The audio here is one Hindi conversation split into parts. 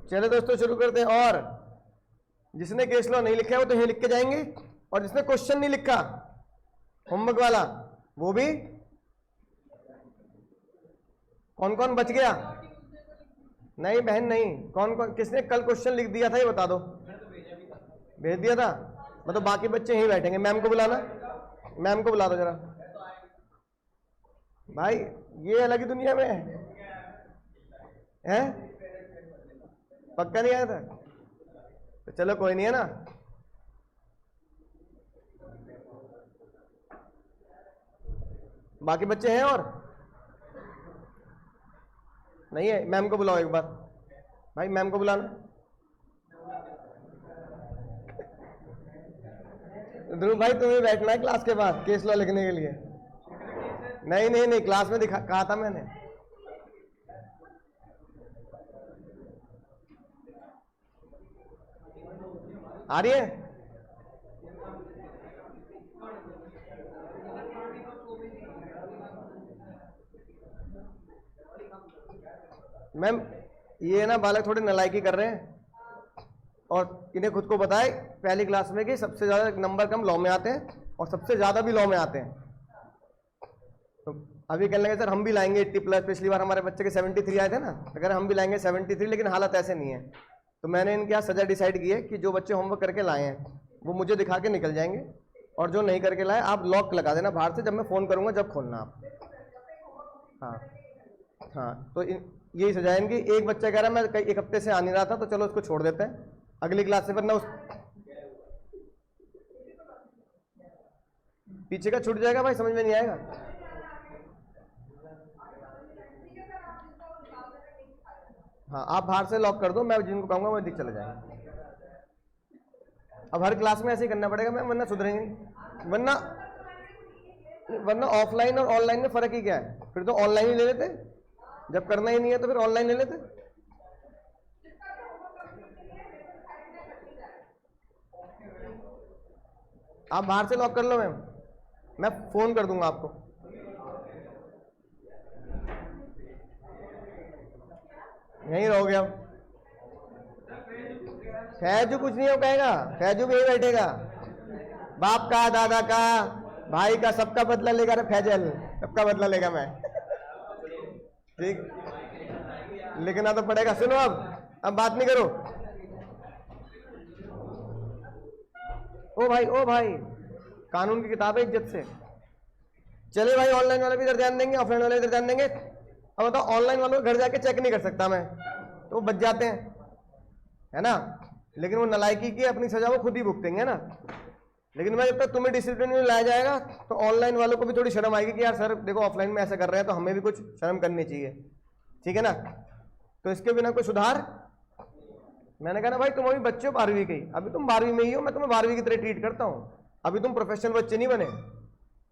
चलो दोस्तों शुरू करते हैं। और जिसने केस लॉ नहीं लिखा है वो तो यहीं लिख के जाएंगे, और जिसने क्वेश्चन नहीं लिखा होमवर्क वाला वो भी। कौन कौन बच गया? नहीं बहन नहीं, कौन कौन किसने कल क्वेश्चन लिख दिया था ये बता दो। भेज दिया था, मतलब बाकी बच्चे यहीं बैठेंगे। मैम को बुलाना, मैम को बुला दो जरा। भाई ये अलग ही दुनिया में है, पक्का नहीं आया था तो चलो कोई नहीं है ना। बाकी बच्चे हैं और नहीं है? मैम को बुलाओ एक बार, भाई मैम को बुलाना। ध्रुव भाई तुम्हें बैठना है क्लास के बाद केस लॉ लिखने के लिए। नहीं नहीं नहीं, क्लास में दिखा कहा था मैंने। आ रही है? मैम ये ना बालक थोड़े नालायकी कर रहे हैं, और इन्हें खुद को बताए पहली क्लास में कि सबसे ज्यादा नंबर कम लॉ में आते हैं और सबसे ज्यादा भी लॉ में आते हैं। तो अभी कहने लगे सर हम भी लाएंगे 80+। पिछली बार हमारे बच्चे के 73 आए थे ना, अगर हम भी लाएंगे 73, लेकिन हालत ऐसे नहीं है। तो मैंने इनके यहाँ सजा डिसाइड की है कि जो बच्चे होमवर्क करके लाए हैं वो मुझे दिखा के निकल जाएंगे, और जो नहीं करके लाए आप लॉक लगा देना बाहर से, जब मैं फ़ोन करूँगा जब खोलना आप। हाँ हाँ, तो यही सजा है इनकी। एक बच्चा कह रहा मैं कई एक हफ्ते से आ नहीं रहा था, तो चलो उसको छोड़ देते हैं अगली क्लास से, वरना उस पीछे का छूट जाएगा भाई, समझ में नहीं आएगा। हाँ आप बाहर से लॉक कर दो, मैं जिनको कहूँगा वो दिख चले जाएंगे। अब हर क्लास में ऐसे ही करना पड़ेगा मैम, वरना सुधरेंगे नहीं। वरना ऑफलाइन और ऑनलाइन में फर्क ही क्या है? फिर तो ऑनलाइन ही ले लेते, जब करना ही नहीं है तो फिर ऑनलाइन ले लेते। आप बाहर से लॉक कर लो मैम, मैं फोन कर दूंगा आपको। यहीं रहोगे अब। फैजू कुछ नहीं हो कहेगा, फैजू भी यही बैठेगा। बाप का, दादा का, भाई का, सबका बदला लेगा रे फैजल, सबका बदला लेगा मैं। ठीक, लिखना तो पड़ेगा। सुनो अब बात नहीं करो। ओ भाई कानून की किताब है, इज्जत से। चले भाई, ऑनलाइन वाले भी इधर ध्यान देंगे, ऑफलाइन वाले इधर ध्यान देंगे। अब बताओ, ऑनलाइन वालों को घर जाके चेक नहीं कर सकता मैं, तो वो बच जाते हैं, है ना। लेकिन वो नालायकी की अपनी सजा वो खुद ही भुगतेंगे ना। लेकिन मैं जब तक तुम्हें डिसिप्लिन में लाया जाएगा तो ऑनलाइन वालों को भी थोड़ी शर्म आएगी कि यार सर देखो ऑफलाइन में ऐसा कर रहे हैं, तो हमें भी कुछ शर्म करनी चाहिए, ठीक है ना। तो इसके बिना कोई सुधार। मैंने कहा ना भाई, तुम अभी बच्चे हो 12वीं के, अभी तुम 12वीं में ही हो, मैं तुम्हें 12वीं की तरह ट्रीट करता हूँ। अभी तुम प्रोफेशनल बच्चे नहीं बने।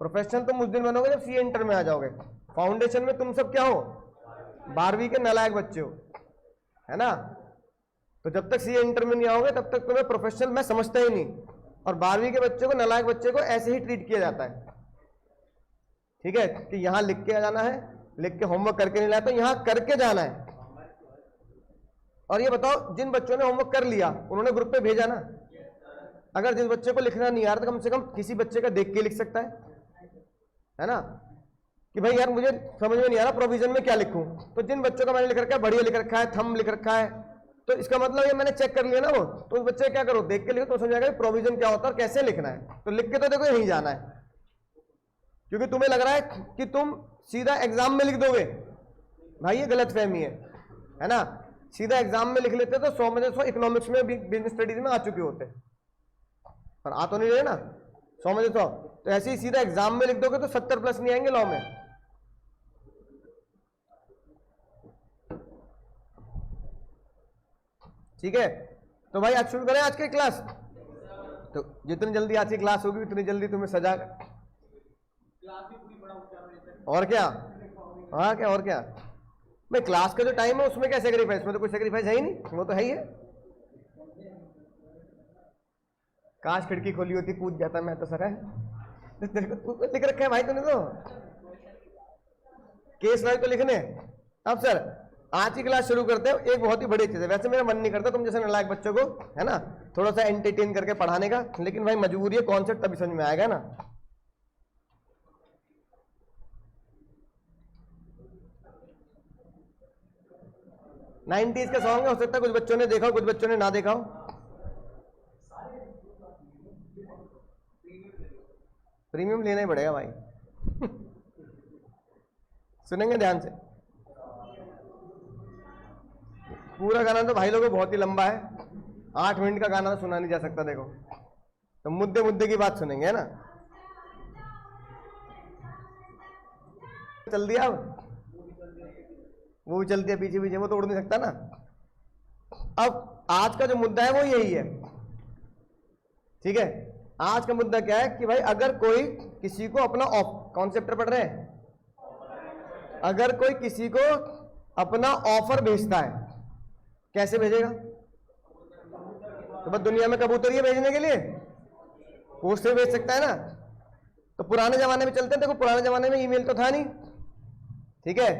प्रोफेशनल तुम उस दिन बनोगे जब सीए इंटर में आ जाओगे। फाउंडेशन में तुम सब क्या हो? 12वीं के नालायक बच्चे हो, है ना। तो जब तक सीए इंटर में नहीं आओगे तब तक तुम्हें प्रोफेशनल मैं समझता ही नहीं। और 12वीं के बच्चे को, नालायक बच्चे को ऐसे ही ट्रीट किया जाता है, ठीक है, कि यहां लिख के आ जाना है, लिख के होमवर्क करके नहीं लाया तो यहां करके जाना है। और ये बताओ, जिन बच्चों ने होमवर्क कर लिया उन्होंने ग्रुप पे भेजा ना। अगर जिस बच्चे को लिखना नहीं आ रहा तो कम से कम किसी बच्चे का देख के लिख सकता है ना, कि भाई यार मुझे समझ में नहीं आ रहा प्रोविजन में क्या लिखूं। तो जिन बच्चों का मैंने लिख रखा है, बढ़िया लिख रखा है, थंब लिख रखा है, तो इसका मतलब ये मैंने चेक कर लिया ना वो, तो उस बच्चे क्या करो, देख के लिखो तो समझ जाएगा प्रोविजन क्या होता है और कैसे लिखना है। तो लिख के तो देखो यहीं जाना है, क्योंकि तुम्हें लग रहा है कि तुम सीधा एग्जाम में लिख दोगे। भाई ये गलत फहमी है ना। सीधा एग्जाम में लिख लेते तो 100 में से 100 इकोनॉमिक्स में, बिजनेस स्टडीज में आ चुके होते, पर आ तो नहीं रहे ना 100 में से 100। तो ऐसे ही सीधा एग्जाम में लिख दोगे तो 70+ नहीं आएंगे लॉ में। ठीक है, तो भाई आज शुरू करें आज की क्लास। तो जितनी जल्दी आज की क्लास होगी उतनी जल्दी तुम्हें सजा। और क्या, हाँ क्या, और क्या भाई, क्लास का जो टाइम है उसमें क्या सेक्रीफाइस, में तो कोई सेक्रीफाइस है ही नहीं, वो तो है ही है। काश खिड़की खोली होती, कूद जाता मैं तो। सर है लिख रखा है भाई तूने तो, केस लाइव तो लिखने। अब सर आज की क्लास शुरू करते हैं। एक बहुत ही बड़ी चीज है, वैसे मेरा मन नहीं करता तुम जैसे नालायक बच्चों को, है ना, थोड़ा सा एंटरटेन करके पढ़ाने का, लेकिन भाई मजबूरी है, कॉन्सेप्ट तभी समझ में आएगा ना। नाइनटीज का सॉन्ग है, हो सकता है कुछ बच्चों ने देखा हो, कुछ बच्चों ने ना देखा हो। प्रीमियम लेना ही पड़ेगा भाई। सुनेंगे ध्यान से। पूरा गाना तो भाई लोगों बहुत ही लंबा है, 8 मिनट का गाना तो सुना नहीं जा सकता। देखो तो मुद्दे मुद्दे की बात सुनेंगे, है ना। चल दिया, अब वो भी चलती है पीछे पीछे, वो तो उड़ नहीं सकता ना। अब आज का जो मुद्दा है वो यही है, ठीक है। आज का मुद्दा क्या है कि भाई अगर कोई किसी को अपना कौन चैप्टर पढ़ रहे हैं, अगर कोई किसी को अपना ऑफर भेजता है, कैसे भेजेगा? तो बस दुनिया में कबूतर ही है भेजने के लिए, पोस्ट से भेज सकता है ना। तो पुराने जमाने में चलते हैं, देखो पुराने जमाने में ईमेल तो था नहीं, ठीक है।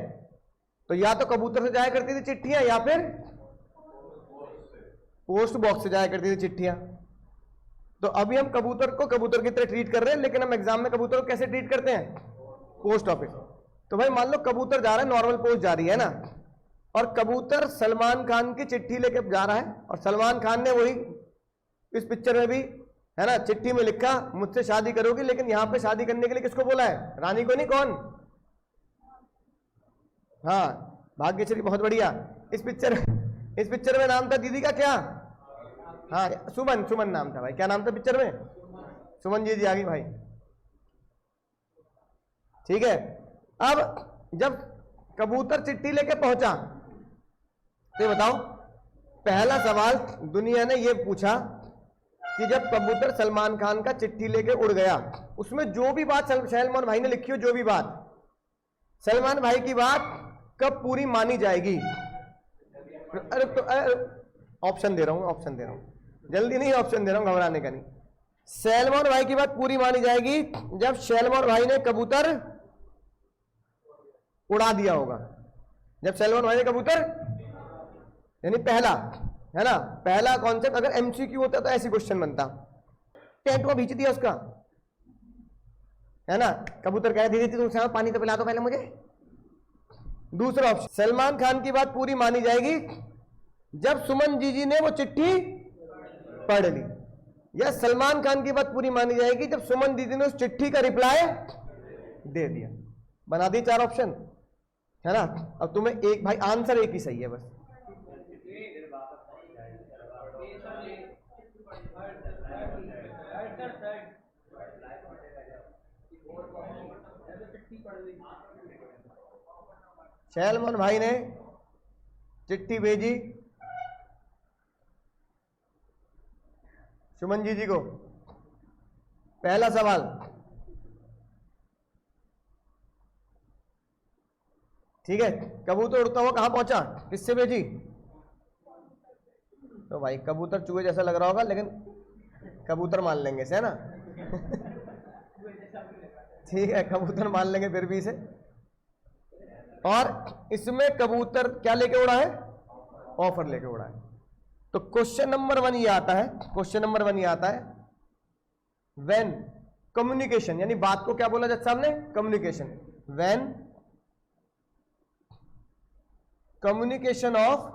तो या तो कबूतर से जाया करती थी चिट्ठियां, या फिर पोस्ट बॉक्स से जाया करती थी चिट्ठियां। तो अभी हम कबूतर को कबूतर की तरह ट्रीट कर रहे हैं, लेकिन हम एग्जाम में कबूतर को कैसे ट्रीट करते हैं? Post office. तो भाई मान लो कबूतर जा रहा है, नॉर्मल पोस्ट जा रही है ना, और कबूतर सलमान खान की चिट्ठी लेके जा रहा है, और सलमान खान ने वही इस पिक्चर में भी, है ना, चिट्ठी में लिखा मुझसे शादी करोगी, लेकिन यहां पे शादी करने के लिए किसको बोला है? रानी को नहीं, कौन? हाँ, भाग्यश्री, बहुत बढ़िया। इस पिक्चर में नाम था दीदी का क्या? हाँ, सुमन नाम था भाई। क्या नाम था पिक्चर में? सुमन जी आ गई भाई, ठीक है। अब जब कबूतर चिट्ठी लेके पहुंचा, तो बताओ, पहला सवाल दुनिया ने यह पूछा कि जब कबूतर सलमान खान का चिट्ठी लेके उड़ गया, उसमें जो भी बात सलमान भाई ने लिखी हो, जो भी बात, सलमान भाई की बात कब पूरी मानी जाएगी? अरे तो ऑप्शन दे रहा हूं, जल्दी नहीं, ऑप्शन दे रहा हूं, घबराने का नहीं। सलमान भाई की बात पूरी मानी जाएगी जब सलमान भाई ने कबूतर उड़ा दिया होगा। जब सलमान भाई ने कबूतर, यानी पहला, है ना, पहला कॉन्सेप्ट। अगर एमसीक्यू होता तो ऐसी क्वेश्चन बनता, टेंट को भींच दिया उसका, है ना, कबूतर कह दीदी थी तुम पानी तो पिला दो पहले मुझे। दूसरा ऑप्शन, सलमान खान की बात पूरी मानी जाएगी जब सुमन जी ने वो चिट्ठी पढ़ ली, या सलमान खान की बात पूरी मानी जाएगी जब सुमन दीदी ने उस चिट्ठी का रिप्लाई दे दिया। बना दी 4 ऑप्शन, है ना। अब तुम्हें एक भाई आंसर एक ही सही है बस। सलमान भाई ने चिट्ठी भेजी सुमन जी को। पहला सवाल, ठीक है, कबूतर उड़ता हुआ कहां पहुंचा, किससे भेजी? तो भाई कबूतर चूहे जैसा लग रहा होगा, लेकिन कबूतर मान लेंगे इसे, है ना। ठीक है, कबूतर मान लेंगे फिर भी इसे। और इसमें कबूतर क्या लेके उड़ा है? ऑफर लेके उड़ा है। तो क्वेश्चन नंबर 1 ये आता है, क्वेश्चन नंबर 1 ये आता है, व्हेन कम्युनिकेशन, यानी बात को क्या बोला जज साहब ने? Communication. When communication of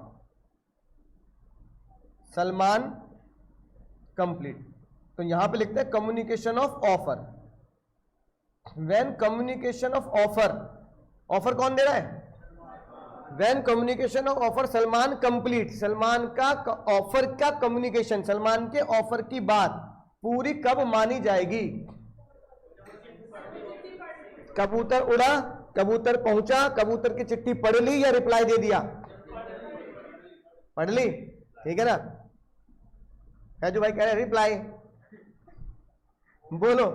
Salman complete. तो यहां पे लिखते हैं communication of offer. When communication of offer, offer कौन दे रहा है? When communication of offer Salman complete, Salman का ऑफर का कम्युनिकेशन, सलमान के ऑफर की बात पूरी कब मानी जाएगी? कबूतर उड़ा, कबूतर पहुंचा, कबूतर की चिट्ठी पढ़ ली या रिप्लाई दे दिया? पढ़ ली, ठीक है ना। है जो भाई कह रहे रिप्लाई, बोलो।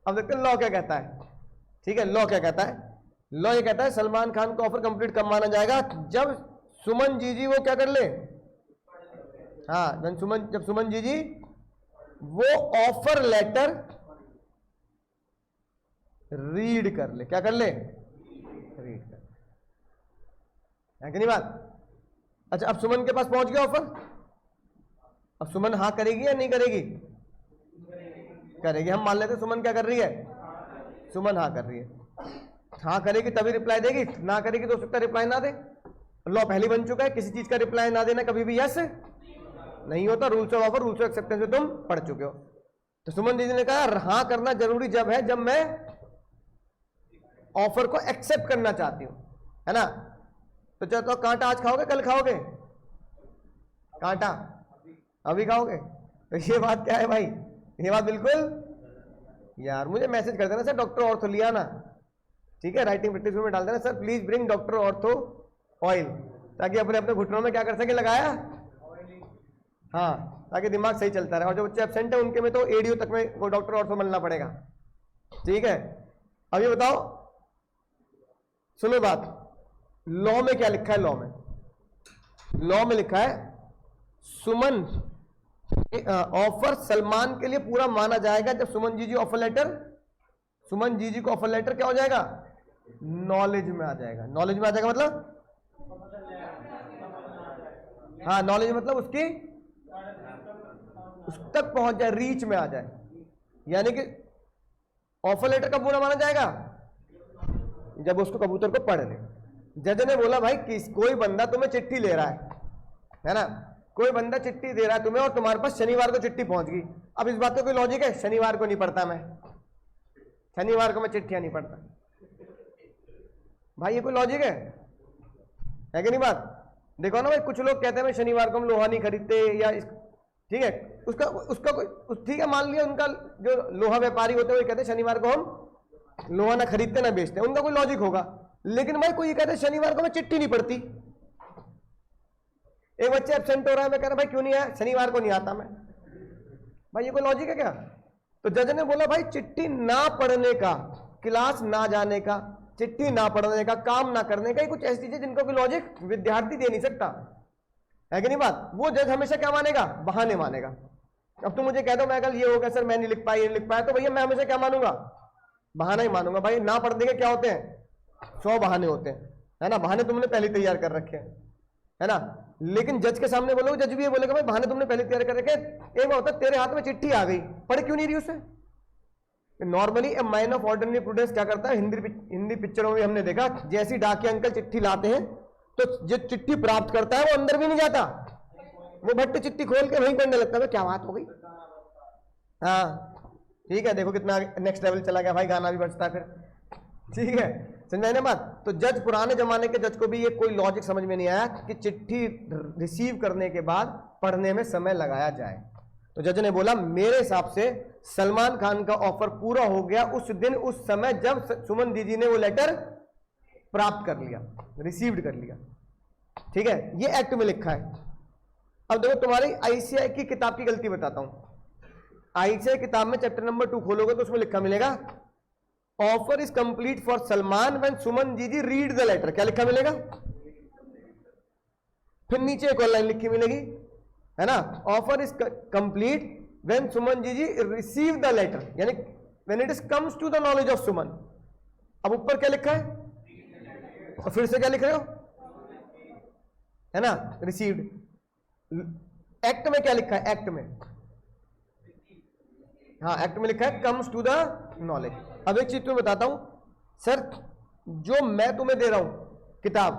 अब देखते हैं लॉ क्या कहता है, ठीक है। लॉ क्या कहता है? लॉ ये कहता है सलमान खान का ऑफर कंप्लीट कब माना जाएगा? जब सुमन जी वो क्या कर ले, हाँ, जब सुमन जी वो ऑफर लेटर रीड कर ले। क्या कर ले? रीड कर ले, है कि नहीं बात? अच्छा, अब सुमन के पास पहुंच गया ऑफर। अब सुमन हाँ करेगी या नहीं करेगी? करेगी। हम मान लेते सुमन क्या कर रही है? सुमन हाँ कर रही है। हाँ करेगी तभी रिप्लाई देगी, ना करेगी तो हो सकता है रिप्लाई ना दे। लॉ पहले बन चुका है, किसी चीज का रिप्लाई ना देना कभी भी यस नहीं होता। Rules of offer, rules of acceptance में तुम पढ़ चुके हो। तो सुमन दीदी ने कहा हाँ करना जरूरी जब है जब मैं ऑफर को एक्सेप्ट करना चाहती हूं, है ना। तो चलो तो कांटा आज खाओगे कल खाओगे? कांटा अभी खाओगे? तो ये बात क्या है भाई? ये बात बिल्कुल यार, मुझे मैसेज कर देना सर डॉक्टर ऑर्थो लिया ना, ठीक है, राइटिंग प्रैक्टिस में डाल देना sir please bring doctor ortho oil, ताकि अपने अपने घुटनों में क्या कर सके, लगाया, हाँ, ताकि दिमाग सही चलता रहे। और जो बच्चे एब्सेंट है उनके में तो एडीओ तक में वो डॉक्टर ऑर्थो मिलना पड़ेगा, ठीक है। अब ये बताओ, सुनो बात, लॉ में क्या लिखा है? लॉ में लिखा है सुमन ऑफर सलमान के लिए पूरा माना जाएगा जब सुमन जी ऑफर लेटर, सुमन जी को ऑफर लेटर क्या हो जाएगा? नॉलेज में आ जाएगा। नॉलेज में आ जाएगा मतलब, हाँ, नॉलेज मतलब उसकी उस तक पहुंच जाए, रीच में आ जाए। यानी कि ऑफर लेटर कब पूरा माना जाएगा? जब उसको कबूतर को पढ़ ले। जज ने बोला भाई कोई बंदा तुम्हें चिट्ठी ले रहा है ना, कोई बंदा चिट्ठी दे रहा है तुम्हें और तुम्हारे पास शनिवार को चिट्ठी पहुंच गई। अब इस बात का कोई लॉजिक है? शनिवार को नहीं पढ़ता मैं, शनिवार को मैं चिट्ठियां नहीं पढ़ता भाई, ये कोई लॉजिक है कि नहीं? बात देखो ना भाई, कुछ लोग कहते हैं मैं शनिवार को हम लोहा नहीं खरीदते या ठीक है, उसका कोई ठीक है, मान लिया उनका जो लोहा व्यापारी होते हैं वो कहते हैं शनिवार को हम लोहा ना खरीदते ना बेचते, उनका कोई लॉजिक होगा। लेकिन भाई कोई ये कहते हैं शनिवार को मैं चिट्ठी नहीं पढ़ती। एक बच्चे एब्सेंट हो रहा है, मैं कह रहा भाई क्यों नहीं आया? शनिवार को नहीं आता मैं। भाई ये कोई लॉजिक है क्या? तो जज ने बोला भाई चिट्ठी ना पढ़ने का, क्लास ना जाने का, चिट्ठी ना पढ़ने का, काम ना करने का, ये कुछ ऐसी चीजें जिनको कोई लॉजिक विद्यार्थी दे नहीं सकता, है कि नहीं बात? वो जज हमेशा क्या मानेगा? बहाने मानेगा। अब तुम मुझे कह दो मैं कल ये हो गया सर मैं नहीं लिख पाया, ये नहीं लिख पाया, तो भैया मैं हमेशा क्या मानूंगा? बहाना ही मानूंगा। भाई ना पढ़ने के क्या होते हैं? 100 बहाने होते हैं, है ना। बहाने तुमने पहले तैयार कर रखे हैं, है ना। लेकिन जज के सामने बोलोगे, जज भी ये बोलेगा भाई बहाने तुमने पहले तैयार कर रखे। एक बार होता है तेरे हाथ में चिट्ठी आ गई, पढ़ क्यों नहीं रही उसे? Normally a man of ordinary prudence क्या करता है, हिंदी पिक्चरों में हमने देखा, जैसी डाकिया अंकल चिट्ठी लाते हैं तो जो चिट्ठी प्राप्त करता है वो अंदर भी नहीं जाता, वो भट्ट चिट्ठी खोल के वहीं पढ़ने लगता है। क्या बात हो गई? हाँ ठीक है, देखो कितना नेक्स्ट लेवल चला गया भाई, गाना भी बजता है फिर, ठीक है, समझाए ना बात। तो जज, पुराने जमाने के जज को भी ये कोई लॉजिक समझ में नहीं आया कि चिट्ठी रिसीव करने के बाद पढ़ने में समय लगाया जाए। तो जज ने बोला मेरे हिसाब से सलमान खान का ऑफर पूरा हो गया उस दिन, उस समय जब सुमन दीदी ने वो लेटर प्राप्त कर लिया, रिसीव्ड कर लिया, ठीक है, ये एक्ट में लिखा है। अब देखो तुम्हारी आईसीआई की किताब की गलती बताता हूं। आईसीआई किताब में चैप्टर नंबर 2 खोलोगे तो उसमें लिखा मिलेगा offer is complete for Salman when Suman ji read the letter. क्या लिखा मिलेगा? फिर नीचे एक और लाइन लिखी मिलेगी, है ना, offer is complete when Suman ji receive the letter, यानी when it is comes to the knowledge of Suman. अब ऊपर क्या लिखा है और फिर से क्या लिख रहे हो, है ना, रिसीव्ड। एक्ट में क्या लिखा है? एक्ट में, हाँ एक्ट में लिखा है कम्स टू द नॉलेज। अब एक चीज तुम्हें बताता हूं सर, जो मैं तुम्हें दे रहा हूं किताब,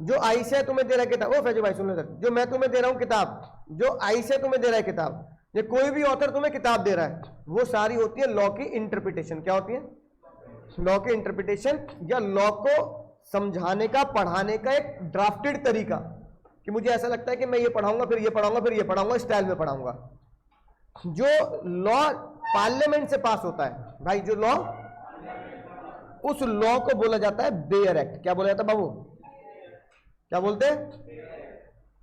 जो आईसीआई तुम्हें दे रहा है किताब, ओ फैजू भाई सुन लो सर, जो मैं तुम्हें दे रहा हूं किताब, जो आईसीआई तुम्हें दे रहा है किताब, ये कोई भी ऑथर तुम्हें किताब दे रहा है, वो सारी होती है लॉ की इंटरप्रिटेशन। क्या होती है? लॉ की इंटरप्रिटेशन, या लॉ को समझाने का, पढ़ाने का एक ड्राफ्टेड तरीका, कि मुझे ऐसा लगता है कि मैं ये पढ़ाऊंगा, फिर ये पढ़ाऊंगा, फिर ये पढ़ाऊंगा, स्टाइल में पढ़ाऊंगा। जो लॉ पार्लियामेंट से पास होता है भाई, जो लॉ, उस लॉ को बोला जाता है बेयर एक्ट। क्या बोला जाता है बाबू? क्या बोलते हैं?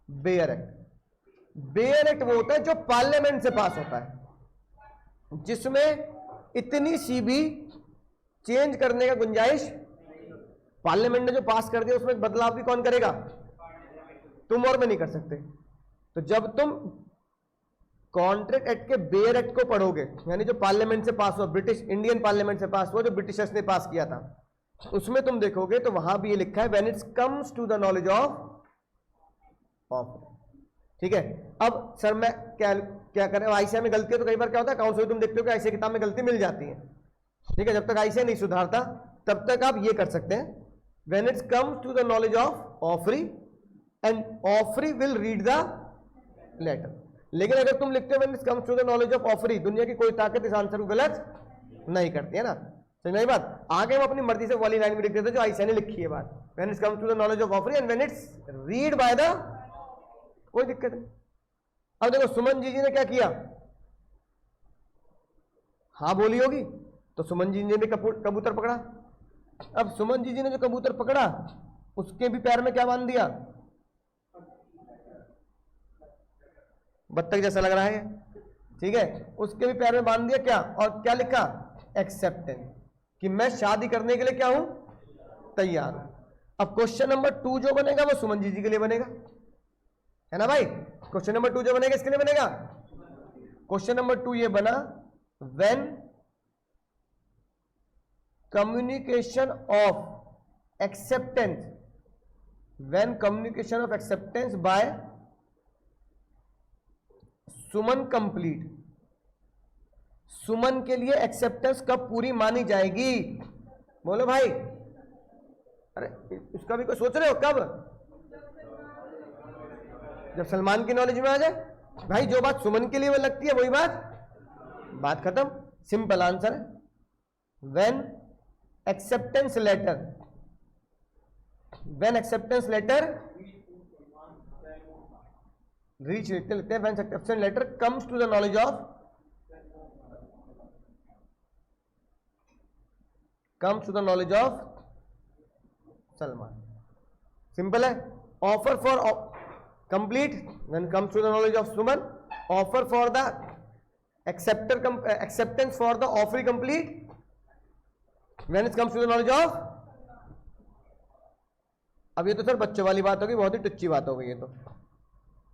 Bare act. बेयर एक्ट वो होता है जो पार्लियामेंट से पास होता है, जिसमें इतनी सी भी चेंज करने का गुंजाइश, पार्लियामेंट ने जो पास कर दिया उसमें बदलाव भी कौन करेगा? तुम और मैं नहीं कर सकते। तो जब तुम कॉन्ट्रैक्ट एक्ट के बेयर एक्ट को पढ़ोगे, यानी जो पार्लियामेंट से पास हुआ, ब्रिटिश इंडियन पार्लियामेंट से पास हुआ, जो ब्रिटिशर्स ने पास किया था, उसमें तुम देखोगे तो वहां भी ये लिखा है when it's comes to the knowledge of offeree. ठीक है, अब सर मैं क्या करें, आईसीआई में गलती है तो कई बार क्या होता है अकाउंट्स में तुम देखते हो कि आईसीआई किताब में गलती मिल जाती है। ठीक है, जब तक आईसीआई नहीं सुधारता तब तक आप ये कर सकते हैं, when it's comes to the knowledge of offeree and offeree will read the letter. लेकिन अगर तुम लिखते हो when it's comes to the knowledge of offeree, दुनिया की कोई ताकत इस आंसर को गलत नहीं करती है ना, समझ नहीं बात। आगे हम अपनी मर्जी से वाली लाइन में लिख देते जो आईसीआई ने लिखी है बात, when it's comes to the knowledge of offeree and when it's read by the, कोई दिक्कत नहीं। अब देखो सुमन जी ने क्या किया, हाँ बोली होगी, तो सुमन जी ने भी कबूतर पकड़ा। अब सुमन जी ने जो कबूतर पकड़ा उसके भी पैर में क्या बांध दिया, बत्तख जैसा लग रहा है, ठीक है, उसके भी पैर में बांध दिया क्या, और क्या लिखा, एक्सेप्टेंस, कि मैं शादी करने के लिए क्या हूं, तैयार हूं। अब क्वेश्चन नंबर 2 जो बनेगा वो सुमन जी के लिए बनेगा, है ना भाई। क्वेश्चन नंबर 2 जो बनेगा इसके लिए बनेगा, क्वेश्चन नंबर 2 ये बना, when communication of acceptance, when communication of acceptance by Suman complete, Suman के लिए एक्सेप्टेंस कब पूरी मानी जाएगी, बोलो भाई। अरे इसका भी कोई सोच रहे हो कब, जब सलमान की नॉलेज में आ जाए भाई, जो बात सुमन के लिए वो लगती है वही बात खत्म, सिंपल आंसर है। When acceptance letter, when acceptance letter reach, लिखते हैं when acceptance letter comes to the knowledge of, comes to the knowledge of Salman, simple है। Offer for complete when comes to the knowledge of Suman, offer for the acceptance for the offering complete when it comes to the knowledge of, अब ये तो सर बच्चों वाली बात होगी, बहुत ही टुच्ची बात हो गई ये तो।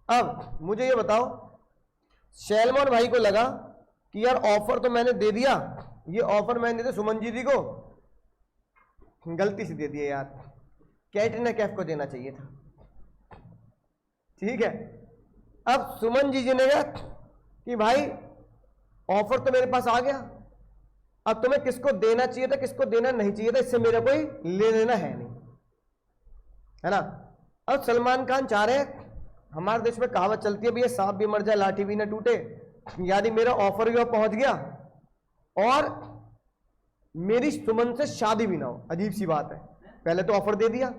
अब मुझे ये बताओ, सैलमन भाई को लगा कि यार ऑफर तो मैंने दे दिया, ये ऑफर मैंने दे सुमन जी को गलती से दे दिया यार, कैटरीना कैफ को देना चाहिए था, ठीक है। अब सुमन जी ने कहा कि भाई ऑफर तो मेरे पास आ गया, अब तुम्हें किसको देना चाहिए था किसको देना नहीं चाहिए था, इससे मेरा कोई ले लेना है नहीं, है ना। अब सलमान खान चाह रहे हैं, हमारे देश में कहावत चलती है भैया, सांप भी मर जाए लाठी भी ना टूटे, यदि मेरा ऑफर भी पहुंच गया और मेरी सुमन से शादी भी ना हो, अजीब सी बात है, पहले तो ऑफर दे दिया,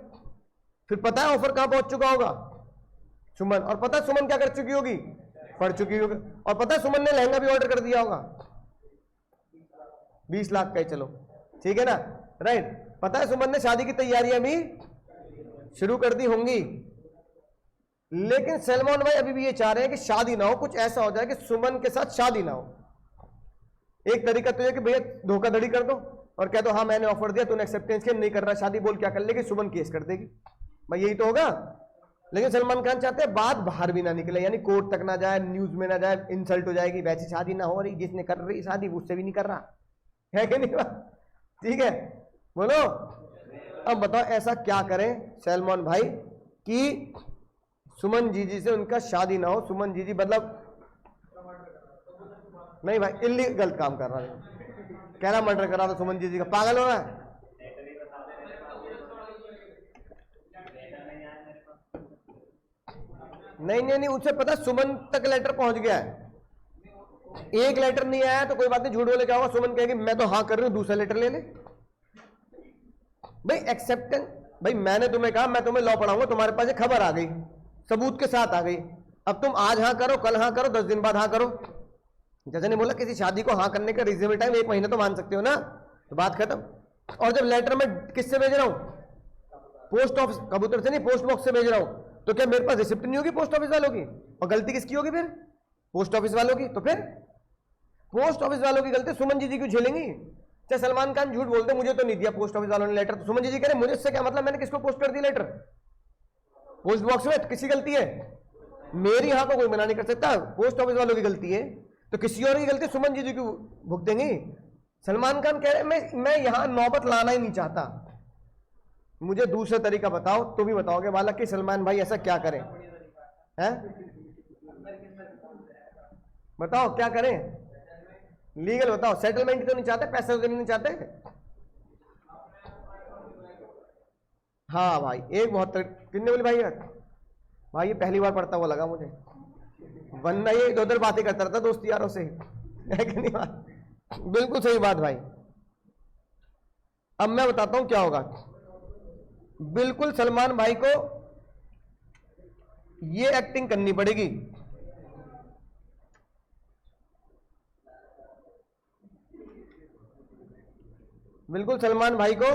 फिर पता है ऑफर कहां पहुंच चुका होगा, सुमन, और पता है सुमन क्या कर चुकी होगी, पढ़ चुकी होगी, और पता है सुमन ने लहंगा भी ऑर्डर कर दिया होगा 20 लाख का ही, चलो ठीक है ना, राइट। पता है सुमन ने शादी की तैयारियां भी शुरू कर दी होंगी, लेकिन सलमान भाई अभी भी ये चाह रहे हैं कि शादी ना हो, कुछ ऐसा हो जाए कि सुमन के साथ शादी ना हो। एक तरीका तो ये कि भैया धोखाधड़ी कर दो और कह दो हाँ मैंने ऑफर दिया, तूने एक्सेप्टेंस किया, नहीं कर रहा शादी, बोल क्या कर लेगी, सुमन केस कर देगी, भाई यही तो होगा। लेकिन सलमान खान चाहते हैं बात बाहर भी ना निकले, यानी कोर्ट तक ना जाए, न्यूज में ना जाए, इंसल्ट हो जाएगी, वैसी शादी ना हो रही, जिसने कर रही शादी उससे भी नहीं कर रहा है कि नहीं, ठीक है, बोलो। अब बताओ ऐसा क्या करें सलमान भाई कि सुमन जी से उनका शादी ना हो, सुमन जी मतलब नहीं भाई इल्लीगल काम कर रहा है, कह रहा मर्डर कर रहा था सुमन जी का, पागल हो रहा है। नहीं उसे पता सुमन तक लेटर पहुंच गया है, एक लेटर नहीं आया तो कोई बात नहीं, झूठ बोले क्या होगा, सुमन कहेगी मैं तो हाँ कर रही हूं, दूसरा लेटर ले ले भाई, एक्सेप्टेंस। भाई मैंने तुम्हें कहा मैं तुम्हें लॉ पढ़ाऊंगा, तुम्हारे पास एक खबर आ गई, सबूत के साथ आ गई, अब तुम आज हाँ करो, कल हाँ करो, 10 दिन बाद हाँ करो, जैसे ने बोला किसी शादी को हाँ करने का रीजनेबल टाइम 1 महीना तो मान सकते हो ना, तो बात खत्म। और जब लेटर में किससे भेज रहा हूं, पोस्ट ऑफिस, कबूतर से नहीं पोस्ट बॉक्स से भेज रहा हूं, तो क्या मेरे पास रिसिप्ट नहीं होगी पोस्ट ऑफिस वालों की, और गलती किसकी होगी फिर, पोस्ट ऑफिस वालों की, तो फिर पोस्ट ऑफिस वालों की गलती सुमन जी क्यों झेलेंगी। चाहे सलमान खान झूठ बोलते मुझे तो नहीं दिया पोस्ट ऑफिस वालों ने लेटर, तो सुमन जी कह रहे मुझे इससे क्या मतलब, मैंने किसको पोस्ट कर दिया लेटर, पोस्ट बॉक्स में, किसी गलती है मेरी, यहां को कोई मना नहीं कर सकता, पोस्ट ऑफिस वालों की गलती है, तो किसी और की गलती सुमन जी क्यों भुगतेंगी। सलमान खान कह रहे मैं यहां नौबत लाना ही नहीं चाहता, मुझे दूसरा तरीका बताओ, तो भी बताओगे वाला कि सलमान भाई ऐसा क्या करें, हैं? बताओ क्या करें? लीगल बताओ, सेटलमेंट तो नहीं चाहते, पैसे तो नहीं चाहते? हाँ भाई, एक बहुत कितने बोले भाई? यार भाई ये पहली बार पढ़ता हुआ लगा मुझे, वरना ये इधर उधर बातें करता रहता दोस्त यारों से, है कि नहीं बात? बिल्कुल सही बात भाई। अब मैं बताता हूं क्या होगा। बिल्कुल सलमान भाई को ये एक्टिंग करनी पड़ेगी, बिल्कुल सलमान भाई को,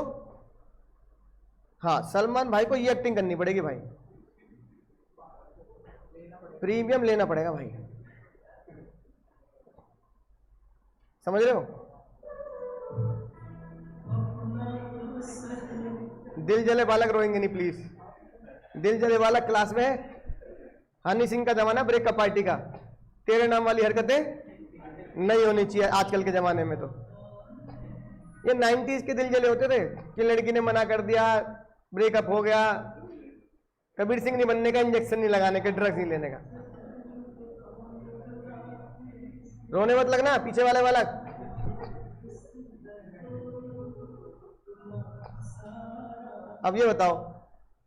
हाँ सलमान भाई को ये एक्टिंग करनी पड़ेगी भाई, प्रीमियम लेना पड़ेगा भाई, समझ रहे हो? दिल जले बालक रोएंगे नहीं प्लीज। दिल जले बालक क्लास में है, हनी सिंह का जमाना, ब्रेकअप पार्टी का, तेरे नाम वाली हरकतें नहीं होनी चाहिए आजकल के जमाने में। तो ये 90s के दिल जले होते थे कि लड़की ने मना कर दिया, ब्रेकअप हो गया, कबीर सिंह नहीं बनने का, इंजेक्शन नहीं लगाने का, ड्रग्स नहीं लेने का। रोने मत लगना पीछे वाले वाला। अब ये बताओ,